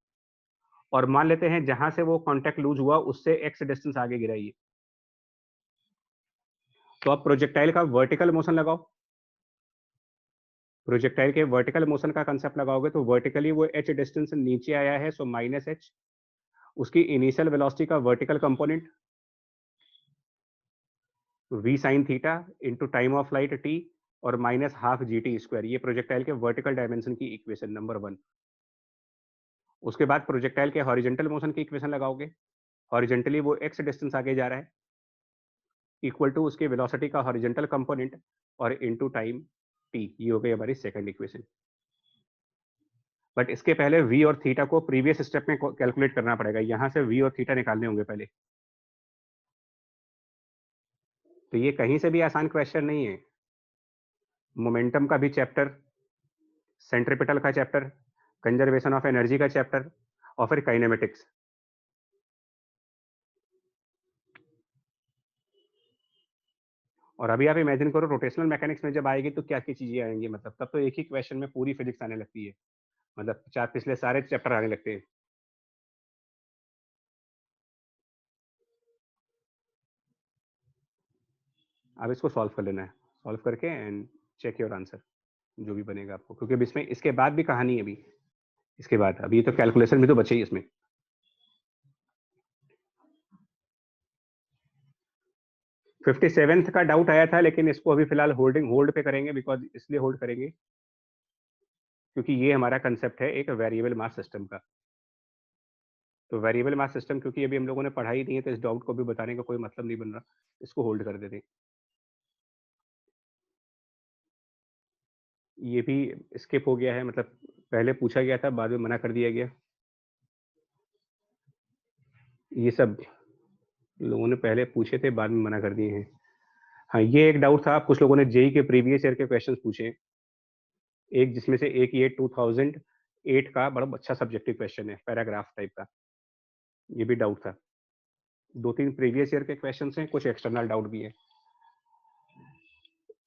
और मान लेते हैं जहां से वो कांटेक्ट लूज हुआ उससे x डिस्टेंस आगे गिराइए। तो अब प्रोजेक्टाइल का वर्टिकल मोशन लगाओ, प्रोजेक्टाइल के वर्टिकल मोशन का कंसेप्ट लगाओगे तो वर्टिकली वो h डिस्टेंस नीचे आया है, सो -h। उसकी इनिशियल वेलोसिटी का vertical component v sin theta into time of light t, और -12 gt²। ये प्रोजेक्टाइल के वर्टिकल डायमेंशन की इक्वेशन नंबर 1। उसके बाद प्रोजेक्टाइल के हॉरिजॉन्टल मोशन की इक्वेशन लगाओगे, हॉरिजॉन्टली वो x डिस्टेंस आगे जा रहा है, इक्वल टू उसके वेलोसिटी का हॉरिजॉन्टल कंपोनेंट और इनटू टाइम t। ये हो गई हमारी सेकंड इक्वेशन। बट इसके पहले v और थीटा को प्रीवियस स्टेप में कैलकुलेट करना पड़ेगा। यहां से v और थीटा निकालने होंगे पहले। तो ये कहीं से भी आसान क्वेश्चन नहीं है। मोमेंटम का भी चैप्टर, सेंट्रीपिटल का चैप्टर, कंजर्वेशन ऑफ एनर्जी का चैप्टर और फिर काइनेमेटिक्स। और अभी आप इमेजिन करो रोटेशनल मैकेनिक्स में जब आएगी तो क्या क्या चीजें आएंगी। मतलब तब तो एक ही क्वेश्चन में पूरी फिजिक्स आने लगती है। मतलब पिछले सारे चैप्टर आने लगते हैं। अब इसको सॉल्व कर लेना है, सॉल्व करके एंड चेक योर आंसर जो भी बनेगा आपको, क्योंकि अब इसमें इसके बाद भी कहानी है। अभी इसके बाद अभी तो कैलकुलेशन भी तो बचे ही इसमें। फिफ्टी सेवेंथ का डाउट आया था, लेकिन इसको अभी फिलहाल होल्ड पे करेंगे। बिकॉज इसलिए होल्ड करेंगे क्योंकि ये हमारा कंसेप्ट है एक वेरिएबल मास सिस्टम का। तो वेरिएबल मास सिस्टम क्योंकि अभी हम लोगों ने पढ़ाई नहीं है, तो इस डाउट को भी बताने का कोई मतलब नहीं बन रहा। इसको होल्ड कर देते। ये भी स्किप हो गया है, मतलब पहले पूछा गया था, बाद में मना कर दिया गया। ये सब लोगों ने पहले पूछे थे, बाद में मना कर दिए हैं। हाँ, ये एक डाउट था। कुछ लोगों ने जेई के प्रीवियस ईयर के क्वेश्चंस पूछे। एक जिसमें से एक ये 2008 का बड़ा अच्छा सब्जेक्टिव क्वेश्चन है, पैराग्राफ टाइप का। ये भी डाउट था। 2-3 प्रीवियस ईयर के क्वेश्चंस हैं, कुछ एक्सटर्नल डाउट भी है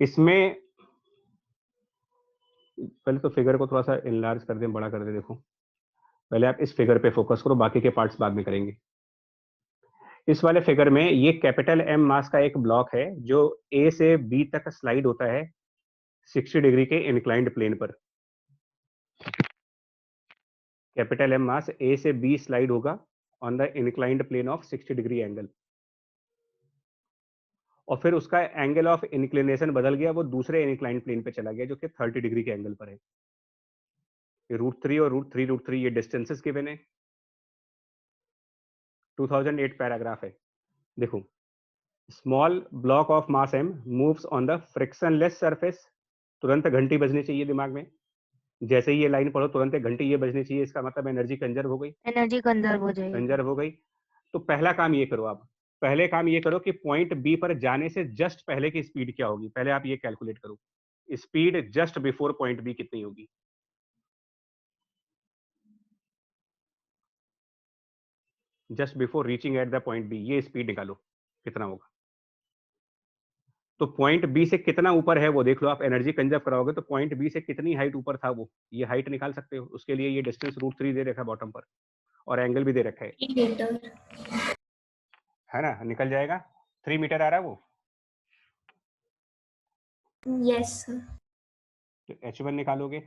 इसमें। पहले तो फिगर को थोड़ा सा इनलार्ज कर दें, बड़ा कर दें। देखो, पहले आप इस फिगर पे फोकस करो, बाकी के पार्ट्स बाद में करेंगे। इस वाले फिगर में ये कैपिटल एम मास का एक ब्लॉक है जो ए से बी तक स्लाइड होता है 60 डिग्री के इंक्लाइंड प्लेन पर। कैपिटल एम मास ए से बी स्लाइड होगा on the inclined plane of 60 degree angle, और फिर उसका एंगल ऑफ इंक्लिनेशन बदल गया, वो दूसरे इंक्लाइंड प्लेन पे चला गया जो कि 30 डिग्री के एंगल पर है। √3 और √3 ये डिस्टेंसेस गिवन है। 2008 पैराग्राफ है। देखो, small block of mass M moves on the frictionless surface. तुरंत घंटी बजनी चाहिए दिमाग में। जैसे ही ये लाइन पढ़ो तुरंत एक घंटी ये बजनी चाहिए। इसका मतलब एनर्जी कंजर्व हो गई। एनर्जी कंजर्व हो जाएगी। कंजर्व हो गई। तो पहला काम ये करो आप, पहले काम ये करो कि पॉइंट बी पर जाने से जस्ट पहले की स्पीड क्या होगी, पहले आप ये कैलकुलेट करो। Speed just before point B कितनी होगी। Just before reaching at the point B, ये स्पीड निकालो कितना होगा। तो पॉइंट बी से कितना ऊपर है वो देख लो। आप एनर्जी कंजर्व कराओगे तो पॉइंट बी से कितनी हाइट ऊपर था वो, ये हाइट निकाल सकते हो। उसके लिए ये डिस्टेंस √3 दे रखा है बॉटम पर, और एंगल भी दे रखा है 3 मीटर है ना। निकल जाएगा। 3 मीटर आ रहा है वो। Yes sir. तो H1 निकालोगे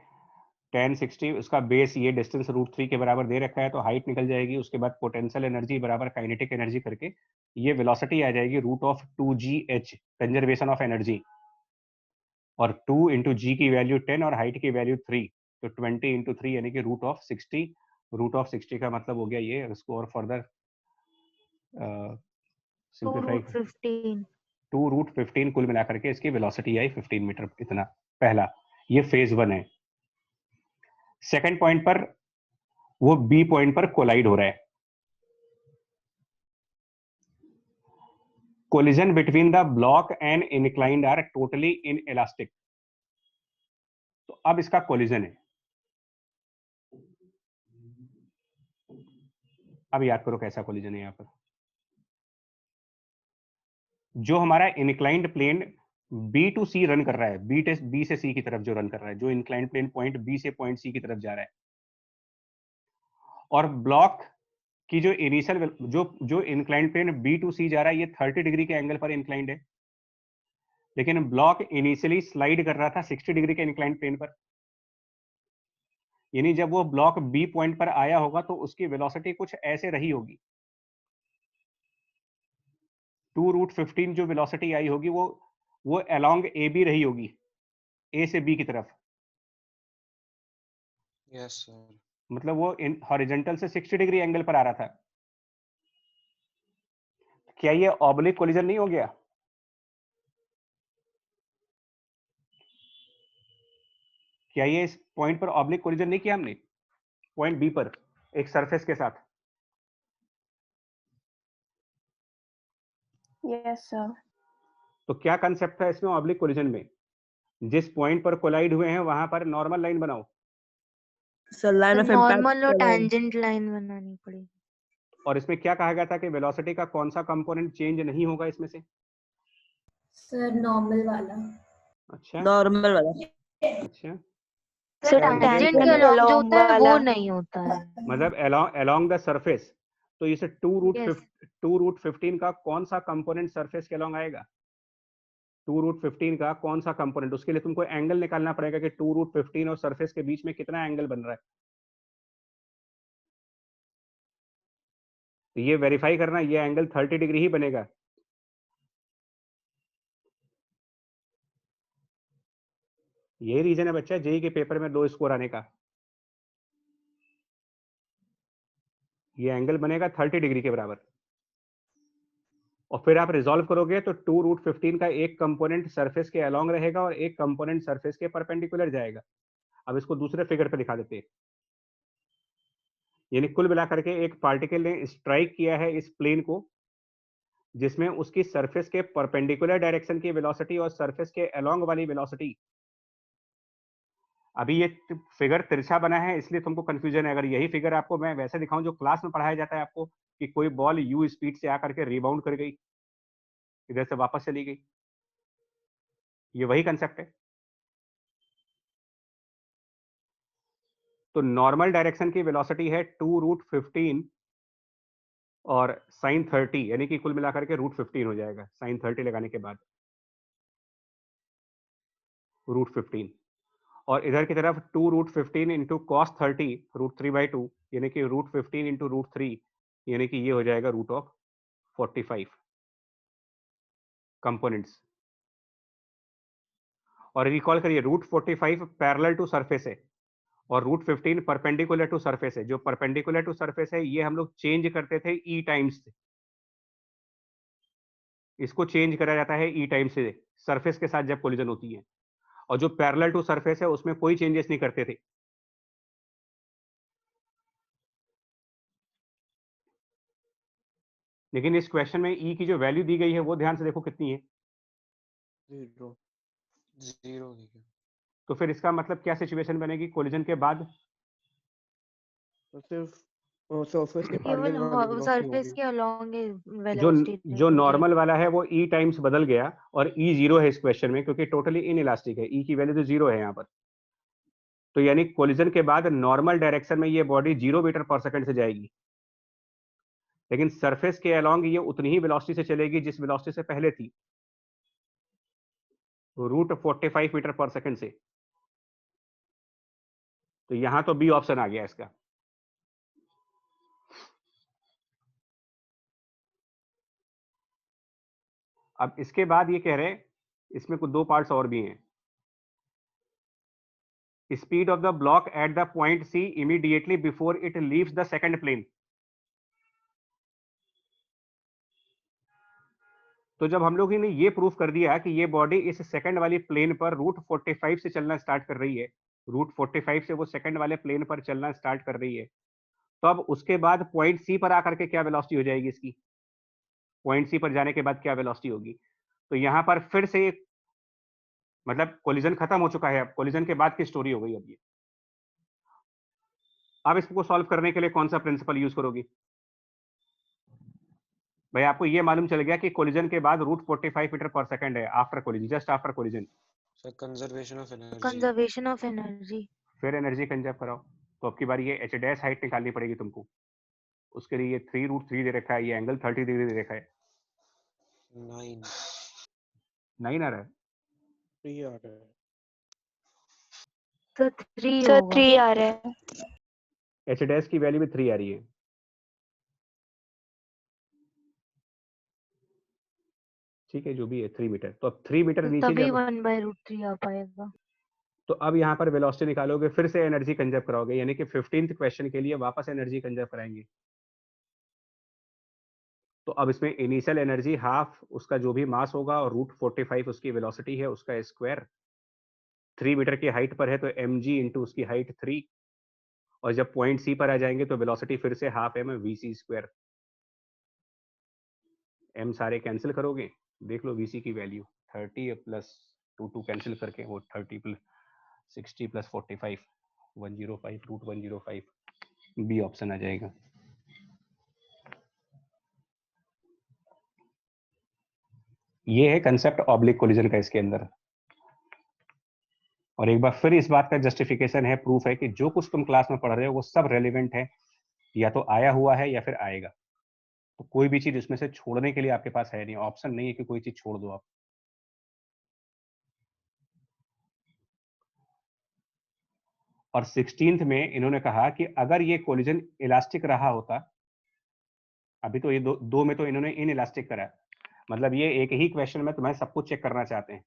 10 60, उसका बेस ये डिस्टेंस √3 के बराबर दे रखा है, तो हाइट निकल जाएगी। उसके बाद पोटेंशियल एनर्जी बराबर काइनेटिक एनर्जी करके ये वेलोसिटी आ जाएगी √2gh, कंजर्वेशन ऑफ एनर्जी। और 2 × g की वैल्यू 10 और हाइट की वैल्यू 3, तो 20 × 3 यानी कि √60। √60 का मतलब हो गया ये। इसको और फर्दर सिंप्लीफाई 2√15 कुल मिलाकर के इसकी वेलोसिटी आई 15 मीटर। इतना पहला, ये फेज 1 है। सेकंड पॉइंट पर वो बी पॉइंट पर कोलाइड हो रहा है। Collision between the block and inclined are totally inelastic. तो अब इसका कोलिजन है। अब याद करो कैसा कोलिजन है। यहां पर जो हमारा inclined plane B to C run कर रहा है, बी से सी की तरफ जो रन कर रहा है, जो इंक्लाइंड प्लेन पॉइंट बी से पॉइंट सी की तरफ जा रहा है, और ब्लॉक की जो इनिशियल जो इंक्लाइंड प्लेन बी टू सी जा रहा है, ये 30 डिग्री के एंगल पर इंक्लाइंड है। लेकिन ब्लॉक इनिशियली स्लाइड कर रहा था 60 डिग्री के इंक्लाइंड प्लेन पर। यानी जब वो ब्लॉक बी पॉइंट पर आया होगा तो उसकी वेलोसिटी कुछ ऐसे रही होगी। 2√15 जो वेलोसिटी आई होगी वो अलोंग ए बी रही होगी, ए से बी की तरफ। Yes sir. मतलब वो हॉरिजॉन्टल से 60 डिग्री एंगल पर आ रहा था। क्या ये ऑब्लिक कोलिजन नहीं हो गया? क्या ये इस पॉइंट पर ऑब्लिक कोलिजन नहीं किया हमने, पॉइंट बी पर एक सरफेस के साथ? Yes sir. तो क्या कंसेप्ट था इसमें ऑब्लिक कोलिजन में? जिस पॉइंट पर कोलाइड हुए हैं वहां पर नॉर्मल लाइन बनाओ, सर लाइन ऑफ नॉर्मल और इम्पैक्ट टेंजेंट लाइन बनानी पड़ेगी। और इसमें क्या कहा गया था कि वेलोसिटी का कौन सा कंपोनेंट चेंज नहीं होगा इसमें से? सर नॉर्मल वाला। अच्छा नॉर्मल वाला। अच्छा, सर क्या लिखे? टेंजेंट के अलॉन्ग जो होता है वो नहीं होता है। मतलब अलोंग द सरफेस, तो इसे 2√15 का कौन सा कंपोनेंट सरफेस के अलोंग आएगा? 2√15 का कौन सा कंपोनेंट? उसके लिए तुमको एंगल निकालना पड़ेगा कि 2√15 और सरफेस के बीच में कितना एंगल बन रहा है। तो ये वेरीफाई करना, ये एंगल 30 डिग्री ही बनेगा। यही रीजन है बच्चा जेई के पेपर में 2 स्कोर आने का। ये एंगल बनेगा 30 डिग्री के बराबर, और फिर आप रिजॉल्व करोगे तो 2√15 का एक कंपोनेंट सरफेस के अलोंग रहेगा और एक कंपोनेंट सरफेस के परपेंडिकुलर जाएगा। अब इसको दूसरे फिगर पे दिखा देते हैं। यानी कुल मिलाकर के एक पार्टिकल ने स्ट्राइक किया है इस प्लेन को, जिसमें उसकी सरफेस के परपेंडिकुलर डायरेक्शन की वेलोसिटी और सरफेस के अलोंग वाली वेलोसिटी, अभी ये फिगर तिरछा बना है इसलिए तुमको कंफ्यूजन है। अगर यही फिगर आपको मैं वैसे दिखाऊं जो क्लास में पढ़ाया जाता है आपको, कि कोई बॉल यू स्पीड से आकर के रिबाउंड कर गई, इधर से वापस चली गई, ये वही कंसेप्ट है। तो नॉर्मल डायरेक्शन की वेलोसिटी है 2√15 और sin 30, यानी कि कुल मिलाकर के √15 हो जाएगा sin 30 लगाने के बाद, √15। और इधर की तरफ 2√15 इंटू cos 30 √3/2, यानी कि √15 इंटू √3, यानी कि ये हो जाएगा √45 कंपोनेंट्स। और रिकॉल करिए √45 पैरेलल टू सरफेस है और √15 परपेंडिकुलर टू सरफेस है। जो परपेंडिकुलर टू सरफेस है ये हम लोग चेंज करते थे ई टाइम्स से, इसको चेंज करा जाता है ई टाइम्स से सरफेस के साथ जब कोलिजन होती है। और जो पैरेलल टू सरफेस है उसमें कोई चेंजेस नहीं करते थे। लेकिन इस क्वेश्चन में ई की जो वैल्यू दी गई है वो ध्यान से देखो कितनी है, 0 तो फिर इसका मतलब क्या सिचुएशन बनेगी कोलिजन के बाद? तो सिर्फ सरफेस के केवल पैरेलल वाली वेलोसिटी सरफेस होगी। के अलॉन्ग जो वेलोसिटी जो होगी। नॉर्मल वाला है वो ई टाइम्स बदल गया और ई 0 है इस क्वेश्चन में, क्योंकि टोटली इन इलास्टिक है, ई की वैल्यू तो 0 है यहाँ पर। तो यानी कोलिजन के बाद नॉर्मल डायरेक्शन में ये बॉडी 0 मीटर पर सेकंड से जाएगी, लेकिन सरफेस के अलोंग ये उतनी ही वेलोसिटी से चलेगी जिस वेलोसिटी से पहले थी, √45 मीटर पर सेकंड से। तो यहां तो बी ऑप्शन आ गया इसका। अब इसके बाद ये कह रहे हैं इसमें कुछ 2 पार्ट्स और भी हैं। Speed of the block at the point C immediately before it leaves the second plane. तो जब हम लोगों ने ये प्रूफ कर दिया कि ये बॉडी इस सेकंड वाली प्लेन पर √45 से चलना स्टार्ट कर रही है, √45 से वो सेकंड वाले प्लेन पर चलना स्टार्ट कर रही है, तो अब उसके बाद पॉइंट सी पर आकर के क्या वेलोसिटी हो जाएगी इसकी? पॉइंट सी पर जाने के बाद क्या वेलोसिटी होगी? तो यहां पर फिर से मतलब कोलिजन खत्म हो चुका है, अब कोलिजन के बाद की स्टोरी हो गई अब ये। अब इसको सॉल्व करने के लिए कौन सा प्रिंसिपल यूज करोगी? भाई आपको ये मालूम चल गया कि कोलिजन के बाद √45 मीटर पर सेकंड है after collision, just after collision. Sir conservation of energy. Conservation of energy. फिर एनर्जी कंजर्व कराओ। तो अब की बार ये एच डैश हाइट निकालनी पड़ेगी तुमको। उसके लिए ये 3√3 दे रखा है, ये एंगल 30 डिग्री दे रखा है। 9 आ रहा है, 3 आ रहा है। तो 3 सर होगा। 3 आ रहा है। एच डैश की वैल्यू भी 3 आ रही है। ठीक है, जो भी है 3 मीटर। तो अब 3 मीटर तो नीचे तभी जब, 1/√3 आ पाएगा। तो अब यहाँ पर वेलोसिटी निकालोगे, फिर से एनर्जी कंजर्व कराओगे, यानी कि 15th क्वेश्चन के लिए वापस एनर्जी कंजर्व कराएंगे। तो अब इसमें इनिशियल एनर्जी हाफ उसका जो भी मास होगा और √45 उसकी वेलोसिटी है उसका स्क्वायर, 3 मीटर की हाइट पर है तो mg इंटू उसकी हाइट 3, और जब पॉइंट सी पर आ जाएंगे तो वेलोसिटी फिर से half m vc square. m सारे कैंसिल करोगे, देख लो vc की वैल्यू 30 प्लस 2 कैंसिल करके वो 30 plus 60 plus 45 105 root 105 B option आ जाएगा। ये है कंसेप्ट ऑब्लिक कोलिजन का इसके अंदर। और एक बार फिर इस बात का जस्टिफिकेशन है, प्रूफ है कि जो कुछ तुम क्लास में पढ़ रहे हो वो सब रेलिवेंट है, या तो आया हुआ है या फिर आएगा। तो कोई भी चीज इसमें से छोड़ने के लिए आपके पास है नहीं, ऑप्शन नहीं है कि कोई चीज छोड़ दो आप। और 16th में इन्होंने कहा कि अगर ये कोलिजन इलास्टिक रहा होता, अभी तो ये दो में तो इन्होंने इन इलास्टिक करा, मतलब ये एक ही क्वेश्चन में तुम्हें सब कुछ चेक करना चाहते हैं।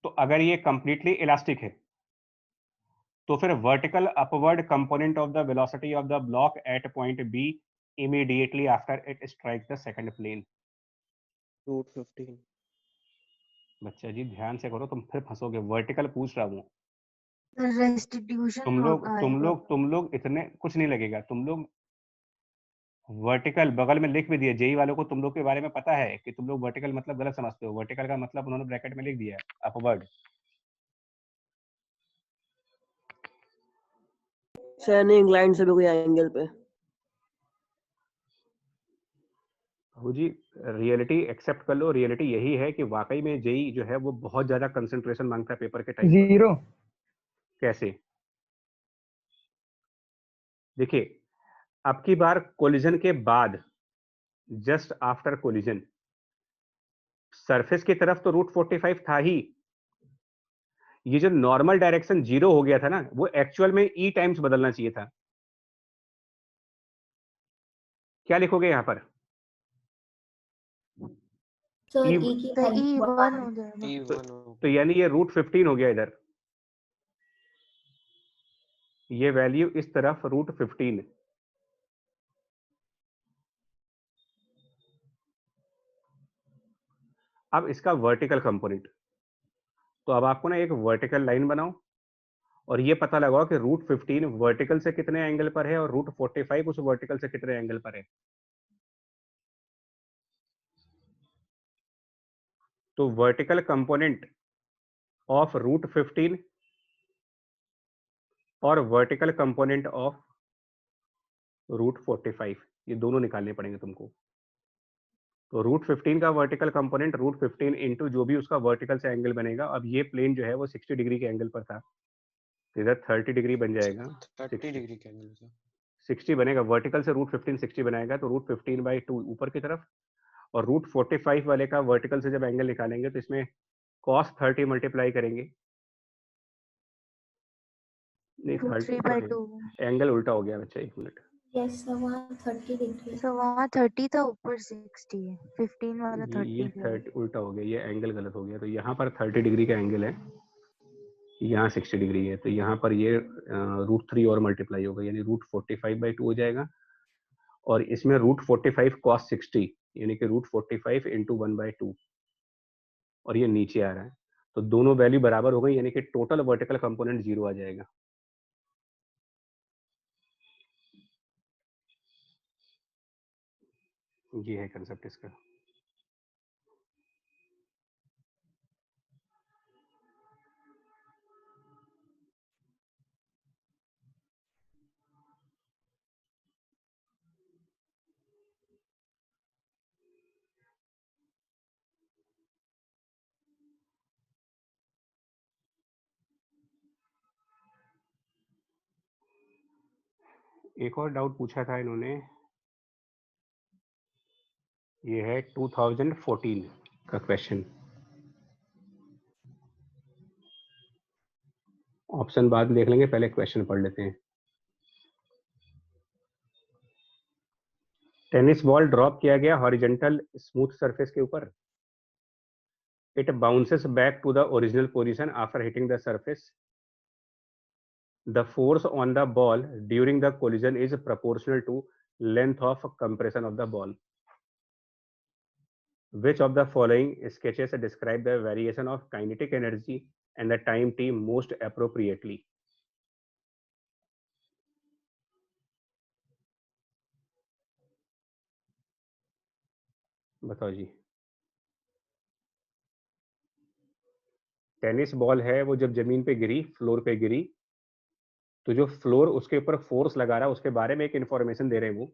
तो अगर ये कंप्लीटली इलास्टिक है तो फिर vertical upward component of the velocity of the block at point B immediately after it strike the second plane root 15। बच्चा जी ध्यान से करो, तुम फिर फंसोगे। वर्टिकल पूछ रहा हूँ, रेस्टिट्यूशन तुम लोग इतने कुछ नहीं लगेगा। तुम लोग वर्टिकल बगल में लिख भी दिए, जेई वालों को तुम लोग के बारे में पता है कि तुम लोग वर्टिकल मतलब गलत समझते हो। वर्टिकल का मतलब उन्होंने ब्रैकेट में लिख दिया है अपवर्ड। सर नहीं, इंक्लाइंड से भी कोई एंगल पे। जी रियलिटी एक्सेप्ट कर लो, रियलिटी यही है कि वाकई में जेई जो है वो बहुत ज्यादा कंसंट्रेशन मांगता है पेपर के टाइम। 0 कैसे? देखिए अब की बार कोलिजन के बाद, जस्ट आफ्टर कोलिजन, सरफेस की तरफ तो रूट 45 था ही। ये जो नॉर्मल डायरेक्शन 0 हो गया था ना, वो एक्चुअल में ई टाइम्स बदलना चाहिए था। क्या लिखोगे यहाँ पर? सर E- ई की तो वैल्यू E1 हो जाएगा। तो यानी ये रूट 15 हो गया इधर, ये वैल्यू इस तरफ रूट 15। अब इसका वर्टिकल कंपोनेंट, तो अब आपको ना एक वर्टिकल लाइन बनाओ और ये पता लगाओ कि रूट 15 वर्टिकल से कितने एंगल पर है और रूट 45 उस वर्टिकल से कितने एंगल पर है। तो वर्टिकल कंपोनेंट ऑफ रूट 15 और वर्टिकल कंपोनेंट ऑफ रूट 45, ये दोनों निकालने पड़ेंगे तुमको। तो रूट 15 का वर्टिकल कंपोनेंट रूट 15 इंटू जो भी उसका वर्टिकल से एंगल बनेगा। अब ये प्लेन जो है वो 60 डिग्री के एंगल पर था, तो इधर 30 डिग्री बन जाएगा। 30 डिग्री के एंगल से 60 बनेगा, वर्टिकल से रूट 15 60 बनाएगा, तो रूट 15/2 ऊपर की तरफ। और रूट 45 वाले का वर्टिकल से जब एंगल निकालेंगे तो इसमें cos 30 मल्टीप्लाई करेंगे, नहीं 3/2। एंगल उल्टा हो गया बच्चा, 1 मिनट। यस सर, वहाँ 30 डिग्री। सो वहाँ 30 था, ऊपर 60 है। 15 वाला ये 30 है। 30 उल्टा हो गया, ये एंगल गलत हो गया। तो यहाँ पर 30 डिग्री का एंगल है, यहाँ 60 डिग्री है, तो यहाँ पर ये रूट 3 और मल्टीप्लाई होगा, यानी रूट 45/2 हो जाएगा। और इसमें रूट 45 cos 60 यानी कि रूट 45 इंटू 1/2, और ये नीचे आ रहा है, तो दोनों वैल्यू बराबर हो गई, यानी कि टोटल वर्टिकल कंपोनेंट 0 आ जाएगा। ये है कंसेप्ट इसका। एक और डाउट पूछा था इन्होंने, ये है 2014 का क्वेश्चन। ऑप्शन बाद में देख लेंगे, पहले क्वेश्चन पढ़ लेते हैं। टेनिस बॉल ड्रॉप किया गया हॉरिजॉन्टल स्मूथ सरफेस के ऊपर। It bounces back to the original position after hitting the surface. The force on the ball during the collision is proportional to length of compression of the ball. Which of the following sketches describe the variation of kinetic energy and the time t most appropriately? बताओ जी। टेनिस बॉल है, वो जब जमीन पे गिरी, फ्लोर पे गिरी, तो जो फ्लोर उसके ऊपर फोर्स लगा रहा है उसके बारे में एक इंफॉर्मेशन दे रहे हैं वो।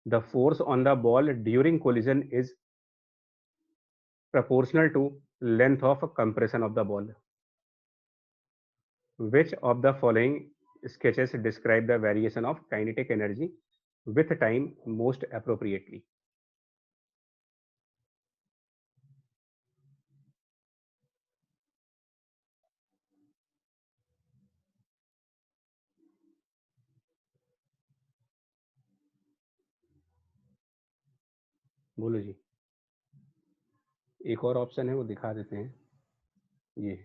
The force on the ball during collision is proportional to length of compression of the ball. Which of the following sketches describe the variation of kinetic energy with time most appropriately? बोलो जी। एक और ऑप्शन है, वो दिखा देते हैं। ये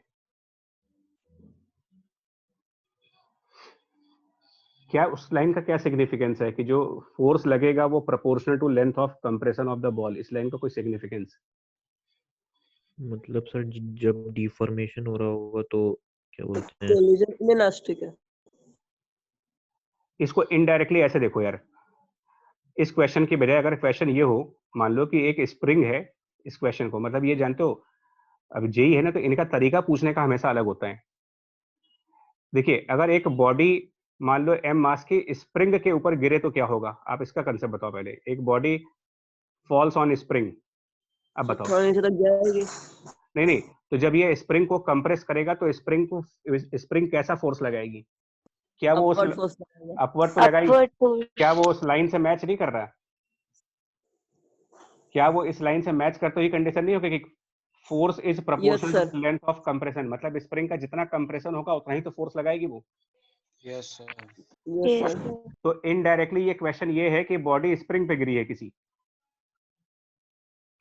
क्या, उस लाइन का क्या सिग्निफिकेंस है कि जो फोर्स लगेगा वो proportional to length of compression of the ball? इस लाइन का कोई सिग्निफिकेंस? मतलब सर जब डिफॉर्मेशन हो रहा होगा तो क्या बोलते हैं, कोलिजन इलास्टिक है। इसको इनडायरेक्टली ऐसे देखो यार, इस क्वेश्चन की बजाय अगर क्वेश्चन ये हो, मान लो कि एक स्प्रिंग है, इस क्वेश्चन को मतलब ये जानते हो, अब जेई है ना, तो इनका तरीका पूछने का हमेशा अलग होता है। देखिए, अगर एक बॉडी मान लो एम मास की स्प्रिंग के ऊपर गिरे तो क्या होगा? आप इसका कंसेप्ट बताओ पहले। एक बॉडी फॉल्स ऑन स्प्रिंग, अब बताओ। थोड़ा नीचे तक जाएगी। नहीं नहीं, तो जब ये स्प्रिंग को कंप्रेस करेगा तो स्प्रिंग कैसा फोर्स लगाएगी? क्या वो उस अपवर्ड पे लगाएगी? क्या वो उस लाइन से मैच नहीं कर रहा? क्या वो इस लाइन से मैच करते ही कंडीशन नहीं होगी कि force is proportional to length of compression? मतलब स्प्रिंग का जितना कंप्रेशन होगा उतना ही तो फोर्स लगाएगी वो। Yes sir. तो इनडायरेक्टली ये क्वेश्चन ये है कि बॉडी स्प्रिंग पे गिरी है किसी,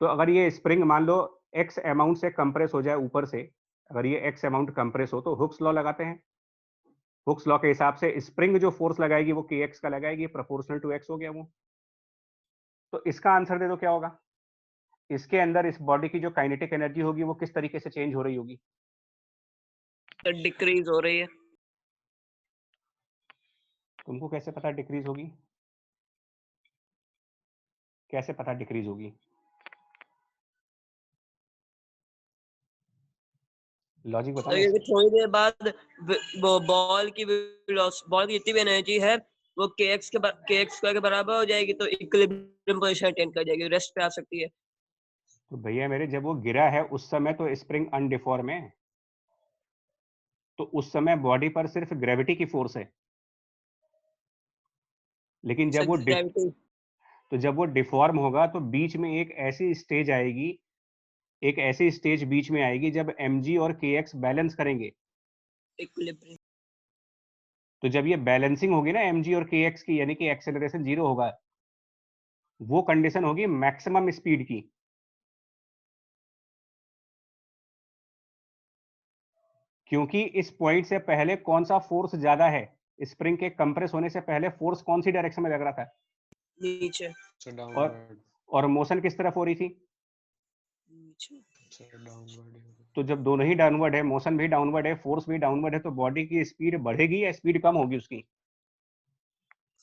तो अगर ये स्प्रिंग मान लो एक्स अमाउंट से कंप्रेस हो जाए ऊपर से, अगर ये एक्स अमाउंट कंप्रेस हो तो हुक्स लॉ लगाते हैं। हुक्स लॉ के हिसाब से स्प्रिंग जो फोर्स लगाएगी वो के एक्स का लगाएगी, प्रोपोर्शनल टू एक्स हो गया वो। तो इसका आंसर दे दो क्या होगा? इसके अंदर इस बॉडी की जो काइनेटिक एनर्जी होगी वो किस तरीके से चेंज हो रही होगी? डिक्रीज हो रही है। तुमको कैसे पता डिक्रीज होगी? कैसे पता डिक्रीज होगी? लॉजिक बताओ। देखिए थोड़ी देर बाद वो बॉल की जितनी भी एनर्जी है वो kx के बराबर हो जाएगी, तो इक्विलिब्रियम पोजीशन अटेन कर जाएगी, रेस्ट पे आ सकती है। तो भैया मेरे, जब वो गिरा है उस समय तो स्प्रिंग अनडिफॉर्म है, तो उस समय बॉडी पर सिर्फ ग्रेविटी की फोर्स है। लेकिन जब वो डिफॉर्म होगा तो बीच में एक ऐसी स्टेज आएगी, एक ऐसी स्टेज बीच में आएगी जब mg और kx बैलेंस करेंगे। इक्विलिब्रियम। तो जब ये बैलेंसिंग होगी ना mg और kx की, यानी कि एक्सेलरेशन 0 होगा, वो कंडीशन होगी मैक्सिमम स्पीड की। क्योंकि इस पॉइंट से पहले कौन सा फोर्स ज्यादा है? स्प्रिंग के कंप्रेस होने से पहले फोर्स कौन सी डायरेक्शन में लग रहा था? नीचे। और मोशन किस तरफ हो रही थी? नीचे। तो जब दोनों ही डाउनवर्ड है, मोशन भी डाउनवर्ड है, फोर्स भी डाउनवर्ड है, तो बॉडी की स्पीड बढ़ेगी या स्पीड कम होगी उसकी?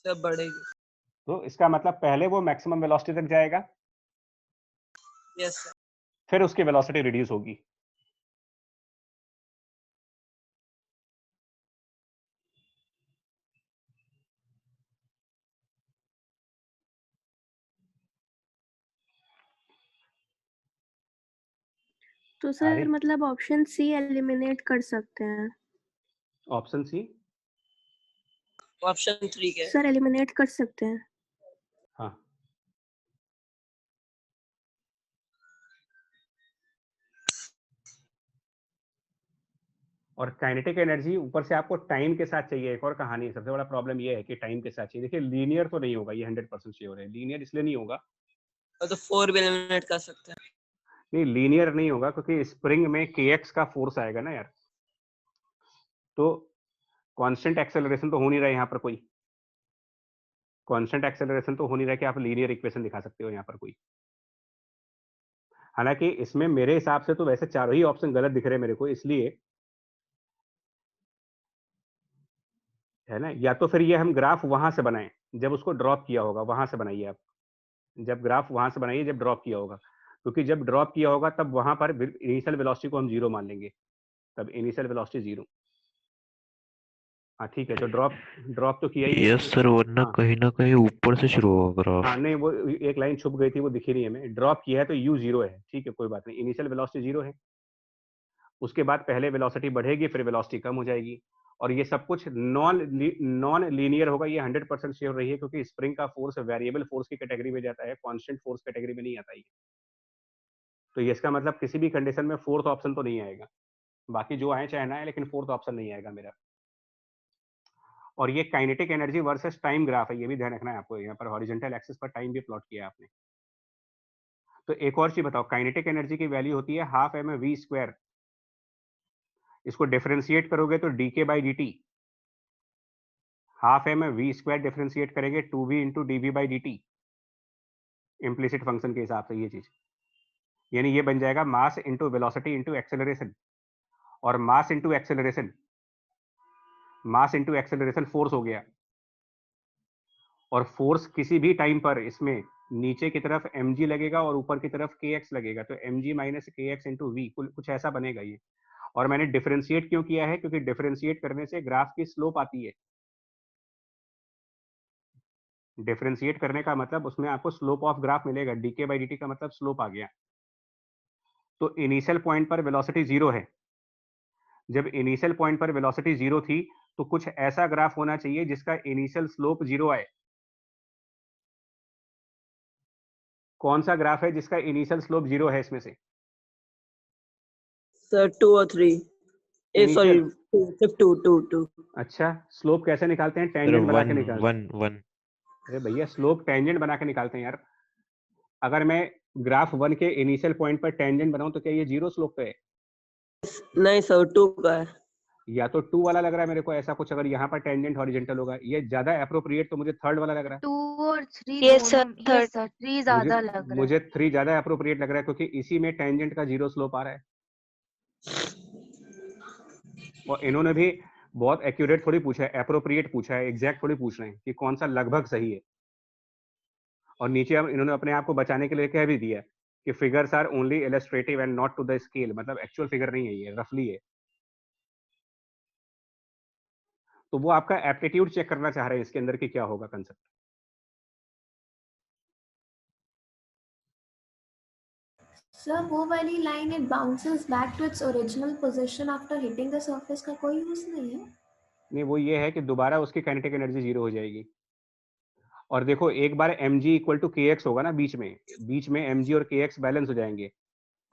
सब बढ़ेगी। तो इसका मतलब पहले वो मैक्सिमम वेलोसिटी तक जाएगा, यस सर। फिर उसकी वेलोसिटी रिड्यूस होगी। तो सर मतलब ऑप्शन सी एलिमिनेट कर सकते हैं। Option C? ऑप्शन 3 के सर एलिमिनेट कर सकते हैं। हाँ, और काइनेटिक एनर्जी ऊपर से आपको टाइम के साथ चाहिए। एक और कहानी है, सबसे बड़ा प्रॉब्लम ये है कि टाइम के साथ चाहिए। देखिए लीनियर तो नहीं होगा, ये 100% श्योर है। लीनियर इसलिए नहीं होगा, तो 4 भी एलिमिनेट कर सकते हैं। नहीं लीनियर नहीं होगा क्योंकि स्प्रिंग में kx का फोर्स आएगा ना यार, तो कांस्टेंट एक्सेलरेशन तो हो नहीं रहा है यहाँ पर कोई। कांस्टेंट एक्सेलरेशन तो हो नहीं रहा है कि आप लीनियर इक्वेशन दिखा सकते हो यहाँ पर कोई। हालांकि इसमें मेरे हिसाब से तो वैसे चारों ही ऑप्शन गलत दिख रहे हैं मेरे को, इसलिए है ना, या तो फिर ये हम ग्राफ वहां से बनाएं जब उसको ड्रॉप किया होगा, वहां से बनाइए आप, जब ग्राफ वहां से बनाइए जब ड्रॉप किया होगा, क्योंकि जब ड्रॉप किया होगा तब वहां पर इनिशियल वेलोसिटी को हम 0 मान लेंगे, तब इनिशियल वेलोसिटी 0। हाँ ठीक है, तो ड्रॉप तो किया ही है। यस सर, वरना हाँ कहीं ना कहीं ऊपर से शुरू होगा ग्राफ। हाँ नहीं, वो एक लाइन छुप गई थी, वो दिखी नहीं है, हमें ड्रॉप किया है तो u 0 है, ठीक है कोई बात नहीं, इनिशियल वेलोसिटी 0 है, उसके बाद पहले वेलोसिटी बढ़ेगी फिर वेलोसिटी कम हो जाएगी, और ये सब कुछ नॉन लीनियर होगा, ये 100% श्योर रही है, क्योंकि स्प्रिंग का फोर्स वेरिएबल फोर्स की कैटेगरी में जाता है, कांस्टेंट फोर्स कैटेगरी में नहीं आता है। तो ये इसका मतलब किसी भी कंडीशन में फोर्थ ऑप्शन तो नहीं आएगा, बाकी जो आए चाहे ना आए, लेकिन फोर्थ ऑप्शन नहीं आएगा मेरा। और ये kinetic energy versus time graph है, ये भी ध्यान रखना है आपको, यहाँ पर हॉरिजॉन्टल एक्सिस पर टाइम भी प्लॉट किया है आपने। तो एक और चीज बताओ, काइनेटिक एनर्जी की वैल्यू होती है हाफ एम वी स्क्वायर, इसको डिफरेंशिएट करोगे तो D K by D T, half M V square differentiate करेंगे 2v into D V by D T, implicit function के हिसाब से ये चीज, यानी ये बन जाएगा mass into velocity into acceleration, और mass into acceleration, mass into acceleration force हो गया, और फोर्स किसी भी टाइम पर इसमें नीचे की तरफ mg लगेगा और ऊपर की तरफ kx लगेगा, तो mg minus kx into v कुछ ऐसा बनेगा ये। और मैंने डिफरेंशिएट क्यों किया है, क्योंकि डिफरेंशिएट करने से ग्राफ की स्लोप आती है, डिफरेंशिएट करने का मतलब उसमें आपको स्लोप ऑफ ग्राफ मिलेगा, डीके बाई डी का मतलब स्लोप आ गया। तो इनिशियल पॉइंट पर वेलोसिटी 0 है, जब इनिशियल पॉइंट पर वेलोसिटी 0 थी तो कुछ ऐसा ग्राफ होना चाहिए जिसका इनिशियल स्लोप 0 आए। कौन सा ग्राफ है जिसका इनिशियल स्लोप 0 है इसमें से? सर 2 और 3, सॉरी 2। अच्छा, स्लोप कैसे निकालते हैं? टेंजेंट बना के निकालते हैं। 1 अरे भैया, स्लोप टेंजेंट बना के निकालते हैं यार। अगर मैं ग्राफ 1 के इनिशियल पॉइंट पर टेंजेंट बनाऊं तो क्या ये 0 स्लोप पे है? नहीं सर, 2 का है। या तो 2 वाला लग रहा है मेरे को ऐसा कुछ, अगर यहाँ पर टेंजेंट हॉरिजॉन्टल होगा, ये ज्यादा एप्रोप्रिएट तो मुझे थर्ड वाला लग रहा है। 2 और 3 Yes, sir, दोनों, third. yes sir, 3 ज्यादा लग रहा है। मुझे 3 ज्यादा एप्रोप्रिएट लग रहा है, क्योंकि इसी में टेंजेंट का 0 स्लोप आ रहा है, और इन्होंने भी बहुत एक्यूरेट थोड़ी पूछा है, एप्रोप्रिएट पूछा है, एग्जैक्ट थोड़ी पूछ रहे हैं कि कौन सा लगभग सही है। और नीचे अब इन्होंने अपने आप को बचाने के लिए कह भी दिया कि figures are only illustrative and not to the scale, मतलब एक्चुअल फिगर नहीं है, ये रफली है। तो वो आपका एप्टीट्यूड चेक करना चाह रहे हैं इसके अंदर कि क्या होगा कंसेप्ट। सर वो वाली line it bounces back to its original position after hitting the surface का कोई यूज नहीं है? नहीं, वो ये है कि दोबारा उसकी काइनेटिक एनर्जी 0 हो जाएगी। और देखो, एक बार mg इक्वल टू kx होगा ना, बीच में mg और kx बैलेंस हो जाएंगे,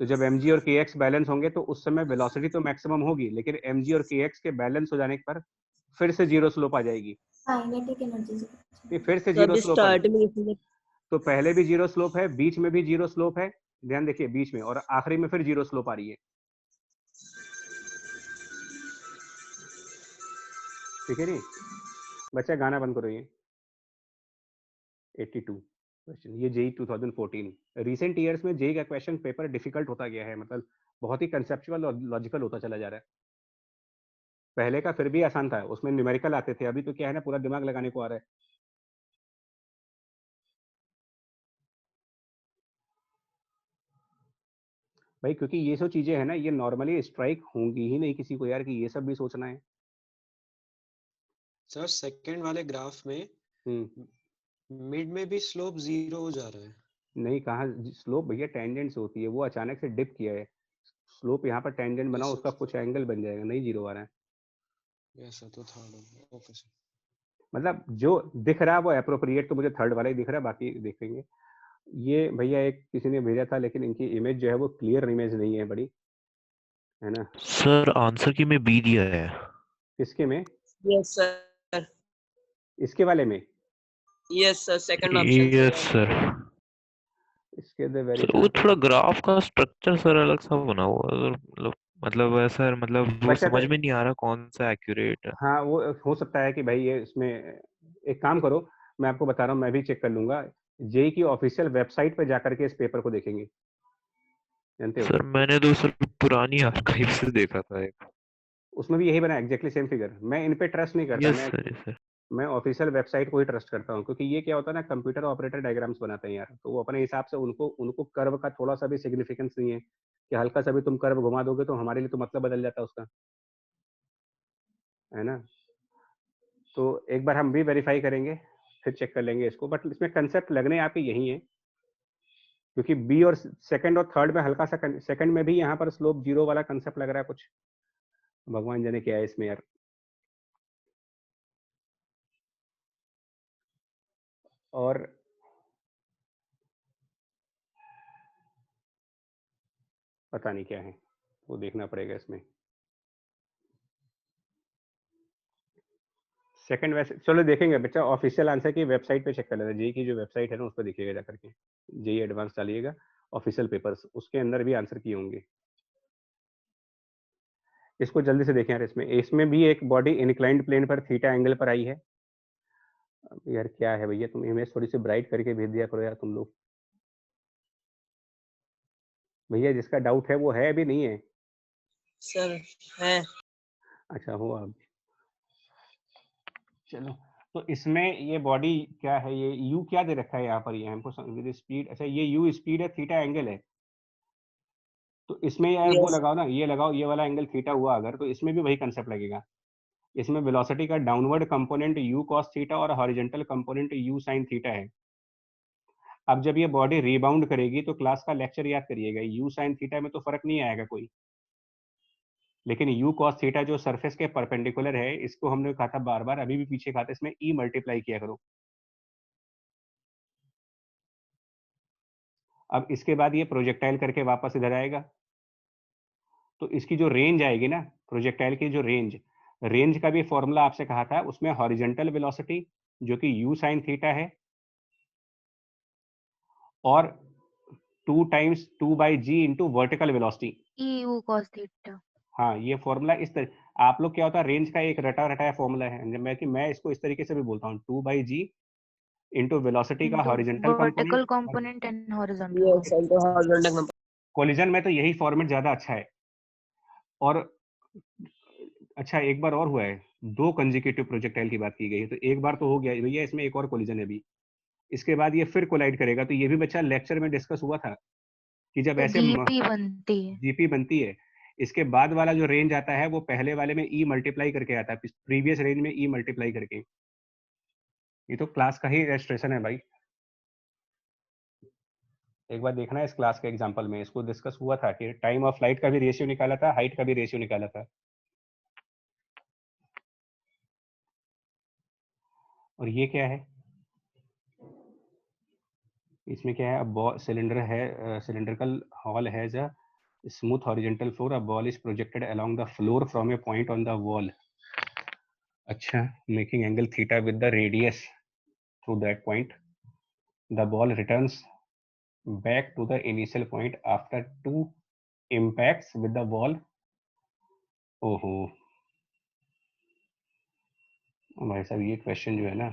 तो जब mg और kx बैलेंस होंगे तो उस समय वेलोसिटी तो मैक्सिमम होगी, लेकिन mg और kx के बैलेंस हो जाने पर फिर से 0 स्लोप आ जाएगी। काइनेटिक एनर्जी फिर से 0 स्लोप स्टार्ट में तो पहले भी 0 स्लोप है, बीच में भी 0 स्लोप है, ध्यान देखिए बीच में, और आखिरी में फिर 0 स्लोप आ रही है। ठीक है नहीं बच्चा, गाना बंद करो। ये 82 क्वेश्चन, ये जेई 2014। रिसेंट ईयर्स में जेई का क्वेश्चन पेपर डिफिकल्ट होता गया है, मतलब बहुत ही कंसेप्चुअल और लॉजिकल होता चला जा रहा है। पहले का फिर भी आसान था, उसमें न्यूमेरिकल आते थे, अभी तो क्या है ना, पूरा दिमाग लगाने को आ रहा है। भाई क्योंकि ये सब चीजें है ना, ये नॉर्मली स्ट्राइक होंगी ही नहीं किसी को यार, कि ये सब भी सोचना है। सर सेकंड वाले ग्राफ में मिड में भी स्लोप 0 हो जा रहा है। नहीं, कहाँ स्लोप भैया, टेंजेंट से होती है, वो अचानक से डिप किया है। स्लोप यहाँ पर टेंजेंट बनाओ, उसका कुछ एंगल बन जाएगा, नहीं 0 आ रहा है। यस सर, तो थर्ड। Okay sir. मतलब जो दिख रहा है वो एप्रोप्रिएट तो मुझे थर्ड वाला ही दिख रहा है, बाकी देखेंगे। ये भैया एक किसी ने भेजा था, लेकिन इनकी इमेज जो है वो क्लियर इमेज नहीं है बड़ी, है ना। सर आंसर की में बी दिया है। किसके में? यस सर, इसके वाले में? Yes sir, second option. Yes sir. इसके दे वेरी सर वो थोड़ा ग्राफ का स्ट्रक्चर सर अलग सा बना हुआ है, मतलब सर, मतलब वो समझ में नहीं आ रहा कौन सा एक्यूरेट है। हाँ, वो हो सकता है कि भाई ये इसमें, एक काम करो, मैं आपको बता रहा हूँ, मैं भी चेक कर लूंगा, जेई की ऑफिशियल वेबसाइट पे जाकर के इस पेपर को देखेंगे। जानते हो? सर मैंने तो सर पुरानी आर्काइव से देखा था एक, उसमें भी यही बना एग्जैक्टली सेम फिगर। मैं इन पे ट्रस्ट नहीं करता, यस सर यस सर। मैं ऑफिशियल वेबसाइट को ही ट्रस्ट करता हूँ, क्योंकि ये क्या होता है ना, कंप्यूटर ऑपरेटर डायग्राम्स बनाते हैं यार, तो वो अपने हिसाब से उनको उनको कर्व का थोड़ा सा भी सिग्निफिकेंस नहीं है कि हल्का सा भी तुम कर्व घुमा दोगे तो हमारे लिए तो मतलब बदल जाता है उसका, है ना। तो एक बार हम भी वेरीफाई करेंगे, फिर चेक कर लेंगे इसको, बट इसमें कंसेप्ट लगने आपके यही है, क्योंकि बी और सेकंड और थर्ड में हल्का सा, सेकंड में भी यहाँ पर स्लोप जीरो वाला कंसेप्ट लग रहा है कुछ, भगवान जाने क्या है इसमें यार। और पता नहीं क्या है, वो देखना पड़ेगा इसमें। सेकंड वैसे चलो देखेंगे बच्चा, ऑफिशियल आंसर की वेबसाइट पे चेक कर लेना, जेई की जो वेबसाइट है ना उस पर देखिएगा जा करके, जेई एडवांस डालिएगा ऑफिशियल पेपर्स, उसके अंदर भी आंसर किए होंगे। इसको जल्दी से देखें यार, इसमें इसमें भी एक बॉडी इंक्लाइंड प्लेन पर थीटा एंगल पर आई है। अब यार क्या है भैया, तुम इमेज थोड़ी सी ब्राइट करके भेज दिया करो यार तुम लोग। भैया जिसका डाउट है वो है अभी नहीं है? सर है। अच्छा हो अब, चलो। तो इसमें ये बॉडी क्या है, ये यू क्या दे रखा है यहाँ पर, ये हमको विद स्पीड, अच्छा ये यू स्पीड है, थीटा एंगल है, तो इसमें यार वो यस लगाओ ना, ये लगाओ, ये वाला एंगल थीटा हुआ अगर, तो इसमें भी वही कंसेप्ट लगेगा। इसमें वेलोसिटी का downward component u cos theta और horizontal component u sin theta है। अब जब ये बॉडी रीबाउंड करेगी तो क्लास का लेक्चर याद करिएगा, u sin थीटा में तो फर्क नहीं आएगा कोई, लेकिन u cos थीटा जो सरफेस के परपेंडिकुलर है, इसको हमने कहा था बार बार, अभी भी पीछे कहा था, इसमें e मल्टीप्लाई किया करो। अब इसके बाद ये प्रोजेक्टाइल करके वापस इधर आएगा, तो इसकी जो रेंज आएगी ना, प्रोजेक्टाइल की जो रेंज का भी फॉर्मूला आपसे कहा था, उसमें हॉरिजॉन्टल वेलोसिटी जो कि u sin थीटा है, और 2 times 2 by g into vertical velocity. EU cos theta. हाँ, ये फॉर्मूला इस तरह, आप लोग क्या होता है, रेंज का एक रटा रटाया फॉर्मूला है, मैं इसको इस तरीके से भी बोलता हूँ, 2 बाई जी इंटू वेलोसिटी का into horizontal vertical component. component and horizontal yes component। Sir horizontal collision में तो यही फॉर्मेट ज्यादा अच्छा है। और अच्छा एक बार और हुआ है, 2 कंजिक्यूटिव प्रोजेक्टाइल की बात की गई है, तो एक बार तो हो गया भैया, इसमें एक और कोलिजन है अभी, इसके बाद ये फिर कोलाइड करेगा, तो ये भी बच्चा लेक्चर में डिस्कस हुआ था कि जब तो ऐसे GP बनती है। जीपी बनती है, इसके बाद वाला जो रेंज आता है वो पहले वाले में ई मल्टीप्लाई करके आता है, प्रीवियस रेंज में ई मल्टीप्लाई करके। ये तो क्लास का ही रेजिस्ट्रेशन है भाई, एक बार देखना है इस क्लास के एग्जांपल में, इसको डिस्कस हुआ था कि टाइम ऑफ फ्लाइट का भी रेशियो निकाला था, हाइट का भी रेशियो निकाला था। और ये क्या है, इसमें क्या है, अब सिलेंडर है, cylindrical hall has a smooth horizontal floor, a ball is projected along the floor from a point on the wall. अच्छा, making angle theta with the radius through that point, the ball returns back to the initial point after 2 impacts with the wall। ओहो भाई साहब, ये क्वेश्चन जो है ना,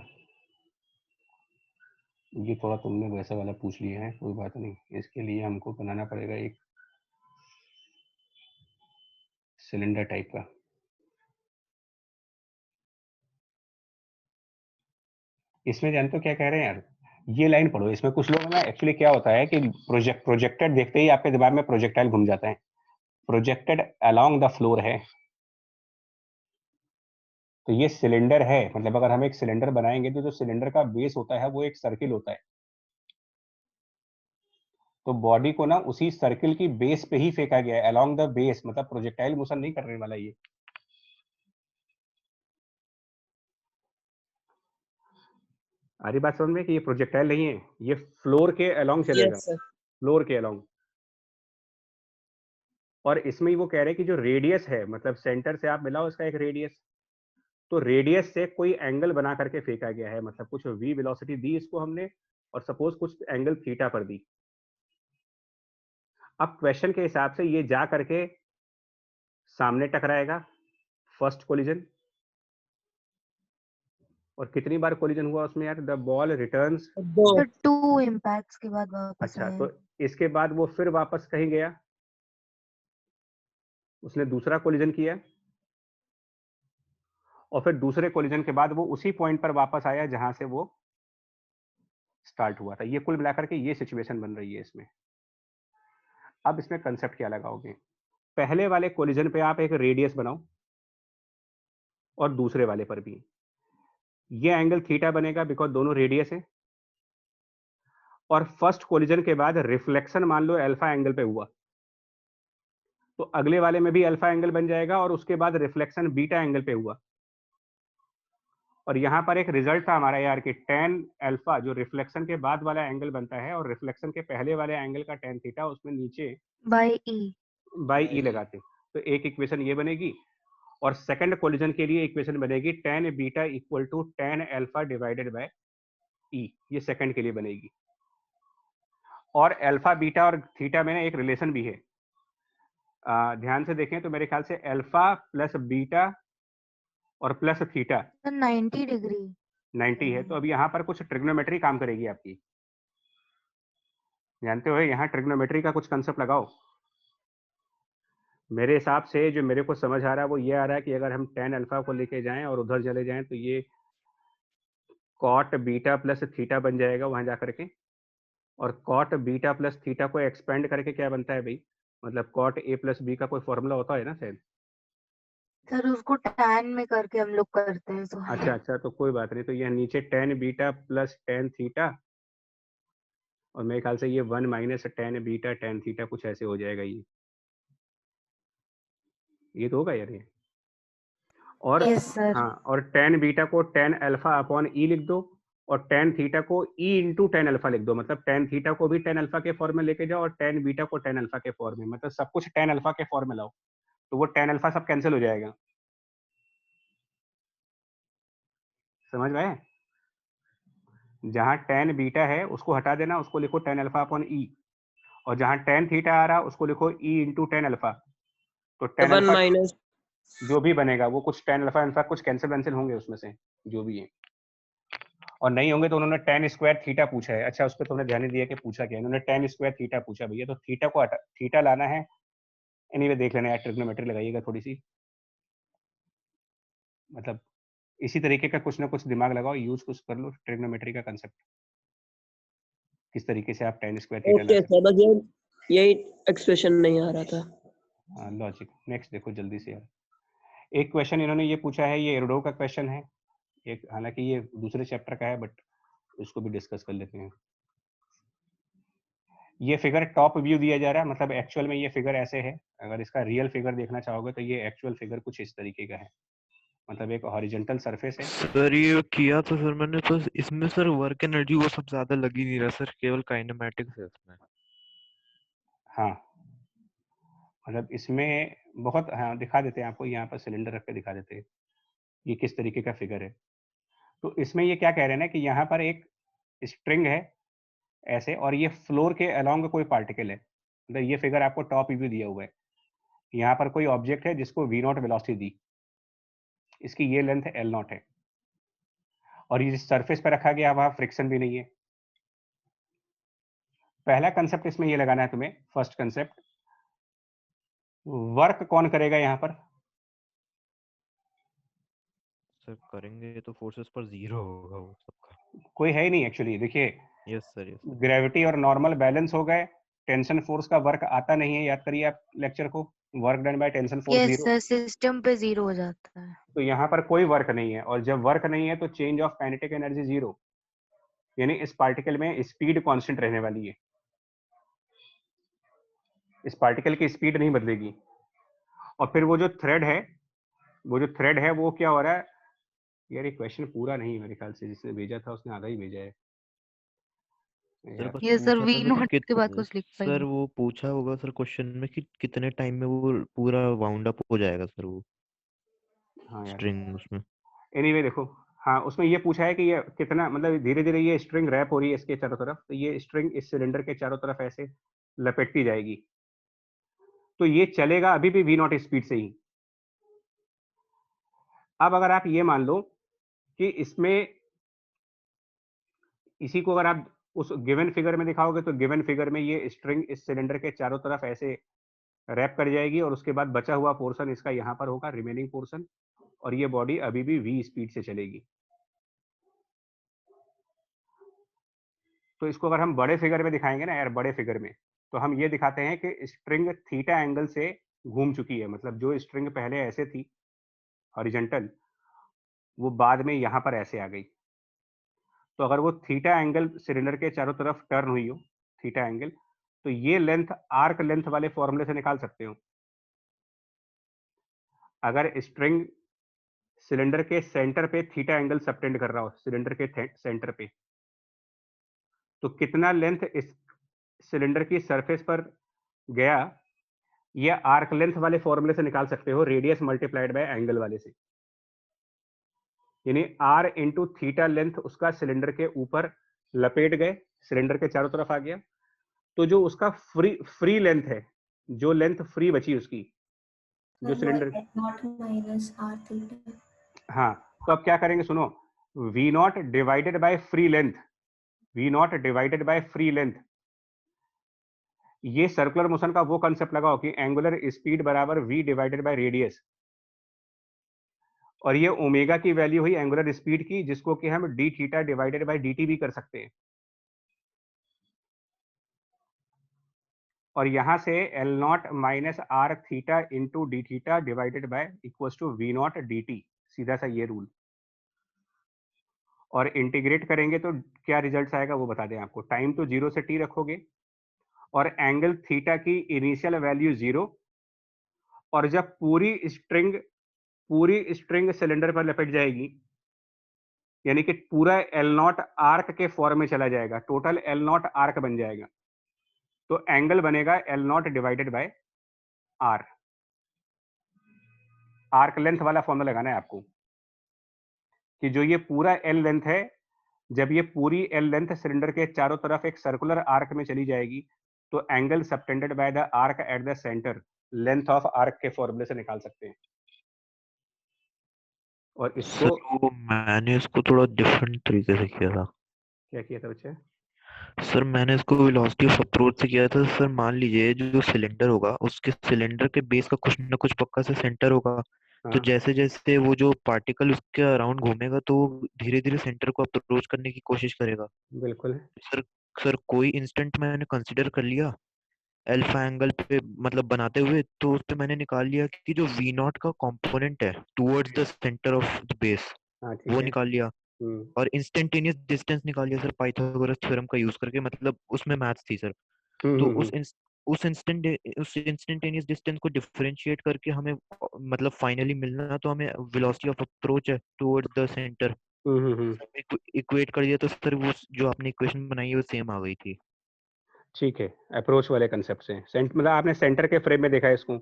ये थोड़ा तुमने वैसा वाला पूछ लिया है, कोई बात नहीं, इसके लिए हमको बनाना पड़ेगा एक सिलेंडर टाइप का। इसमें जानते हो क्या कह रहे हैं यार, ये लाइन पढ़ो, इसमें कुछ लोग ना, एक्चुअली क्या होता है कि प्रोजेक्टेड देखते ही आपके दिमाग में प्रोजेक्टाइल घूम जाता है, प्रोजेक्टेड अलोंग द फ्लोर है, तो ये सिलेंडर है, मतलब अगर हम एक सिलेंडर बनाएंगे तो जो सिलेंडर का बेस होता है वो एक सर्किल होता है, तो बॉडी को ना उसी सर्किल की बेस पे ही फेंका गया है, अलोंग द बेस, मतलब प्रोजेक्टाइल मोशन नहीं करने वाला ये। आ रही बात समझ में कि ये प्रोजेक्टाइल नहीं है, ये फ्लोर के अलोंग चलेगा, यस सर फ्लोर के अलोंग। और इसमें वो कह रहे हैं कि जो रेडियस है, मतलब सेंटर से आप मिलाओ इसका एक रेडियस, तो रेडियस से कोई एंगल बना करके फेंका गया है, मतलब कुछ v वेलोसिटी दी इसको हमने, और सपोज कुछ एंगल थीटा पर दी। अब क्वेश्चन के हिसाब से ये जा करके सामने टकराएगा, फर्स्ट कोलिजन, और कितनी बार कोलिजन हुआ उसमें यार, द बॉल रिटर्न्स, दो तो 2 impacts के बाद वापस अच्छा आया। तो इसके बाद वो फिर वापस कहीं गया, उसने दूसरा कोलिजन किया और फिर दूसरे कोलिजन के बाद वो उसी पॉइंट पर वापस आया जहां से वो स्टार्ट हुआ था। ये कुल मिलाकर के ये सिचुएशन बन रही है इसमें। अब इसमें कंसेप्ट क्या लगाओगे? पहले वाले कोलिजन पे आप एक रेडियस बनाओ और दूसरे वाले पर भी। ये एंगल थीटा बनेगा बिकॉज दोनों रेडियस है। और फर्स्ट कोलिजन के बाद रिफ्लेक्शन मान लो अल्फा एंगल पे हुआ, तो अगले वाले में भी अल्फा एंगल बन जाएगा और उसके बाद रिफ्लेक्शन बीटा एंगल पे हुआ। और यहां पर एक रिजल्ट था हमारा यार कि tan अल्फा जो रिफ्लेक्शन के बाद वाला एंगल बनता है और रिफ्लेक्शन के पहले वाले एंगल का tan थीटा, उसमें नीचे बाई ई लगाते। तो एक इक्वेशन ये बनेगी और सेकंड कोलिजन के लिए इक्वेशन बनेगी tan beta equal to tan alpha divided by E. ये सेकंड के लिए बनेगी। और अल्फा बीटा और थीटा में ना एक रिलेशन भी है। ध्यान से देखें तो मेरे ख्याल से अल्फा प्लस बीटा और प्लस थीटा 90 डिग्री 90 है। तो अब यहाँ पर कुछ ट्रिग्नोमेट्री काम करेगी आपकी। जानते हो यहाँ ट्रिग्नोमेट्री का कुछ कंसेप्ट लगाओ। मेरे हिसाब से जो मेरे को समझ आ रहा है वो ये आ रहा है कि अगर हम tan अल्फा को लेके जाएं और उधर चले जाएं तो ये cot बीटा प्लस थीटा बन जाएगा वहां जा करके। और cot बीटा प्लस थीटा को एक्सपेंड करके क्या बनता है भाई? मतलब cot a प्लस बी का कोई फॉर्मूला होता है ना शायद। सर, उसको tan में करके हम लोग करते हैं तो अच्छा तो कोई बात नहीं। तो यह नीचे tan beta plus tan theta और मेरे ख्याल से ये 1 minus tan beta tan theta कुछ ऐसे हो जाएगा। ये तो होगा यार ये। और हाँ, और tan बीटा को tan अल्फा अपॉन ई लिख दो और tan थीटा को e इंटू tan अल्फा लिख दो। मतलब tan थीटा को भी tan अल्फा के फॉर्म में लेके जाओ और tan बीटा को tan अल्फा के फॉर्म में। मतलब सब कुछ tan अल्फा के फॉर्म में लाओ तो वो tan अल्फा सब कैंसिल हो जाएगा। समझ में आया? जहां tan बीटा है उसको हटा देना, उसको लिखो tan अल्फा अपॉन ई। और जहां tan थीटा आ रहा उसको लिखो e इंटू tan अल्फा। तो tan अल्फा माइनस जो भी बनेगा वो कुछ tan अल्फा अल्फा कुछ कैंसिल होंगे उसमें से जो भी है। और नहीं होंगे तो उन्होंने tan स्क्वायर थीटा पूछा है। अच्छा, उस पर तुमने ध्यान नहीं दिया कि पूछा क्या? इन्होंने tan स्क्वायर थीटा पूछा भैया। तो थीटा को थीटा लाना है। एनीवे देख लेना यार, ट्रिग्नोमेट्री लगाइएगा थोड़ी सी। मतलब इसी तरीके का कुछ ना कुछ दिमाग लगाओ, यूज कुछ कर लो ट्रिग्नोमेट्री का कंसेप्ट, किस तरीके से आप tan स्क्वायर थीटा ला सकते ओके सर, यही एक्सप्रेशन नहीं आ रहा था। हाँ, लॉजिक। नेक्स्ट देखो जल्दी से यार। एक क्वेश्चन इन्होंने ये पूछा है, ये एरोडो का क्वेश्चन है एक, हालांकि ये दूसरे चैप्टर का है बट उसको भी डिस्कस कर लेते हैं। ये फिगर टॉप व्यू दिया जा रहा है, मतलब एक्चुअल में ये फिगर ऐसे है। अगर इसका रियल फिगर देखना चाहोगे तो ये एक्चुअल फिगर कुछ इस तरीके का है। मतलब एक हॉरिजॉन्टल सरफेस है। सर ये किया तो सर मैंने, तो इसमें सर वर्क एनर्जी वो सब ज्यादा लग ही नहीं रहा सर, केवल काइनेमैटिक्स है इसमें। हाँ, मतलब इसमें बहुत, हाँ दिखा देते हैं आपको, यहाँ पर सिलेंडर रख के दिखा देते हैं ये किस तरीके का फिगर है। तो इसमें ये क्या कह रहे हैं ना कि यहाँ पर एक स्ट्रिंग है ऐसे और ये फ्लोर के अलोंग कोई पार्टिकल है। मतलब ये फिगर आपको टॉप व्यू दिया हुआ है। यहाँ पर कोई ऑब्जेक्ट है जिसको v0 वेलोसिटी दी, इसकी ये लेंथ L0 है और ये सरफेस पर रखा गया, वहां फ्रिक्शन भी नहीं है। पहला कंसेप्ट इसमें ये लगाना है तुम्हें, फर्स्ट कंसेप्ट, वर्क कौन करेगा यहाँ पर? सर करेंगे तो फोर्सेस पर 0 होगा वो सबका। कोई है ही नहीं एक्चुअली। देखिए यस सर, ग्रेविटी और नॉर्मल बैलेंस हो गए, टेंशन फोर्स का वर्क आता नहीं है। याद करिए आप लेक्चर को, work done by tension force 0। Sir, system पे 0 हो जाता है। तो यहाँ पर कोई वर्क नहीं है और जब वर्क नहीं है तो चेंज ऑफ काइनेटिक एनर्जी 0, यानी इस पार्टिकल में स्पीड कांस्टेंट रहने वाली है। इस पार्टिकल की स्पीड नहीं बदलेगी। और फिर वो जो थ्रेड है वो क्या हो रहा है यार? ये क्वेश्चन पूरा नहीं है मेरे ख्याल से, जिसने भेजा था उसने आधा ही भेजा है। ये सर v0 के बाद कुछ लिख पाएंगे। सर वो पूछा होगा सर क्वेश्चन में कि कितने टाइम में वो पूरा वाउंड अप हो जाएगा सर वो स्ट्रिंग उसमें। एनीवे देखो, हाँ उसमें ये पूछा है कि ये कितना, मतलब धीरे धीरे ये स्ट्रिंग रैप हो रही है इसके चारों तरफ। तो ये स्ट्रिंग इस सिलेंडर के चारों तरफ ऐसे लपेटती जाएगी। तो ये चलेगा अभी भी v0 स्पीड से ही। अब अगर आप ये मान लो कि इसमें, इसी को अगर आप उस गिवन फिगर में दिखाओगे तो गिवन फिगर में ये स्ट्रिंग इस सिलेंडर के चारों तरफ ऐसे रैप कर जाएगी और उसके बाद बचा हुआ पोर्शन इसका यहाँ पर होगा, रिमेनिंग पोर्शन, और ये बॉडी अभी भी v स्पीड से चलेगी। तो इसको अगर हम बड़े फिगर में दिखाएंगे ना यार, बड़े फिगर में, तो हम ये दिखाते हैं कि स्ट्रिंग थीटा एंगल से घूम चुकी है, मतलब जो स्ट्रिंग पहले ऐसे थी हॉरिजॉन्टल, वो बाद में यहाँ पर ऐसे आ गई। तो अगर वो थीटा एंगल सिलेंडर के चारों तरफ टर्न हुई हो, थीटा एंगल, तो ये लेंथ आर्क लेंथ वाले फॉर्मूले से निकाल सकते हो। अगर स्ट्रिंग सिलेंडर के सेंटर पे थीटा एंगल सबटेंड कर रहा हो, सिलेंडर के सेंटर पे, तो कितना लेंथ इस सिलेंडर की सरफेस पर गया, ये आर्क लेंथ वाले फॉर्मूले से निकाल सकते हो, रेडियस मल्टीप्लाइड बाय एंगल वाले से। यानी r इंटू थीटा लेंथ उसका सिलेंडर के ऊपर लपेट गए, सिलेंडर के चारों तरफ आ गया, तो जो उसका फ्री लेंथ है, जो लेंथ फ्री बची उसकी, जो सिलेंडर, हाँ, तो अब क्या करेंगे सुनो, v not divided by free length, v not divided by free length, ये सर्कुलर मोशन का वो कंसेप्ट लगाओ कि एंगुलर स्पीड बराबर v डिवाइडेड बाय रेडियस, और ये ओमेगा की वैल्यू हुई एंगुलर स्पीड की, जिसको कि हम d theta divided by dt भी कर सकते हैं। और यहां से l naught minus r theta into d theta divided by equals to v naught d t, सीधा सा ये रूल। और इंटीग्रेट करेंगे तो क्या रिजल्ट आएगा वो बता दें आपको। टाइम तो 0 से t रखोगे और एंगल थीटा की इनिशियल वैल्यू 0, और जब पूरी स्ट्रिंग सिलेंडर पर लपेट जाएगी, यानी कि पूरा एल नॉट आर्क के फॉर्म में चला जाएगा, टोटल एल नॉट आर्क बन जाएगा, तो एंगल बनेगा l naught divided by r. Arc length वाला फॉर्मूला लगाना है आपको कि जो ये पूरा एल लेंथ है, जब ये पूरी एल लेंथ सिलेंडर के चारों तरफ एक सर्कुलर आर्क में चली जाएगी, तो angle subtended by the arc at the centre length of arc के फॉर्मूले से निकाल सकते हैं। और इसको सर मैंने इसको थोड़ा डिफरेंट तरीके से किया था। क्या किया था बच्चे? सर मैंने इसको वेलोसिटी ऑफ अप्रोच से किया था। सर मान लीजिए जो सिलेंडर होगा उसके सिलेंडर के बेस का कुछ ना कुछ पक्का से सेंटर होगा, तो जैसे जैसे वो जो पार्टिकल उसके अराउंड घूमेगा तो धीरे धीरे सेंटर को अप्रोच करने की कोशिश करेगा। बिल्कुल। सर कोई इंस्टेंट मैंने कंसीडर कर लिया अल्फा एंगल पे मतलब बनाते हुए, तो उस पे मैंने निकाल लिया कि जो वी नॉट का कंपोनेंट है towards the centre of the base, वो निकाल लिया, और इंस्टेंटेनियस डिस्टेंस निकाल लिया सर पाइथागोरस थ्योरम का यूज करके, मतलब उसमें मैथ्स थी सर। तो उस इंस्टेंटेनियस डिस्टेंस को डिफरेंशिएट करके हमें मतलब फाइनली मिलना, तो हमें वेलोसिटी ऑफ अप्रोच है टुवर्ड्स द सेंटर इक्वेट कर दिया, तो सर वो जो आपने इक्वेशन बनाई है वो सेम आ गई थी। ठीक है, अप्रोच वाले कंसेप्ट से मतलब आपने सेंटर के फ्रेम में देखा है इसको?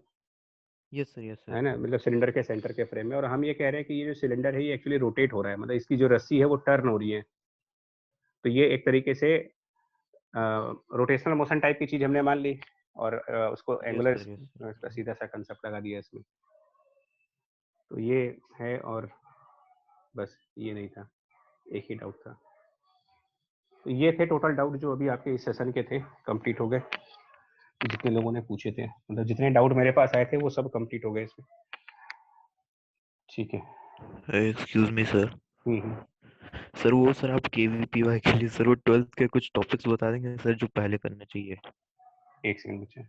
यस सर है ना, मतलब सिलेंडर के सेंटर के फ्रेम में, और हम ये कह रहे हैं कि ये जो सिलेंडर है ये एक्चुअली रोटेट हो रहा है, मतलब इसकी जो रस्सी है वो टर्न हो रही है, तो ये एक तरीके से रोटेशनल मोशन टाइप की चीज हमने मान ली, और उसको एंगुलर इसका सीधा सा कंसेप्ट लगा दिया इसमें। तो ये है, और बस ये नहीं था, एक ही डाउट था। तो ये थे टोटल डाउट जो अभी आपके इस सेशन के थे, कंप्लीट हो गए। जितने लोगों ने पूछे थे, मतलब जितने डाउट मेरे पास आए थे वो सब कंप्लीट हो गए इसमें। ठीक है। Excuse me sir. सर वो सर आप केवीपीवाई के लिए सर वो 12th के कुछ टॉपिक्स बता देंगे सर जो पहले करने चाहिए? एक सेकंड बच्चे।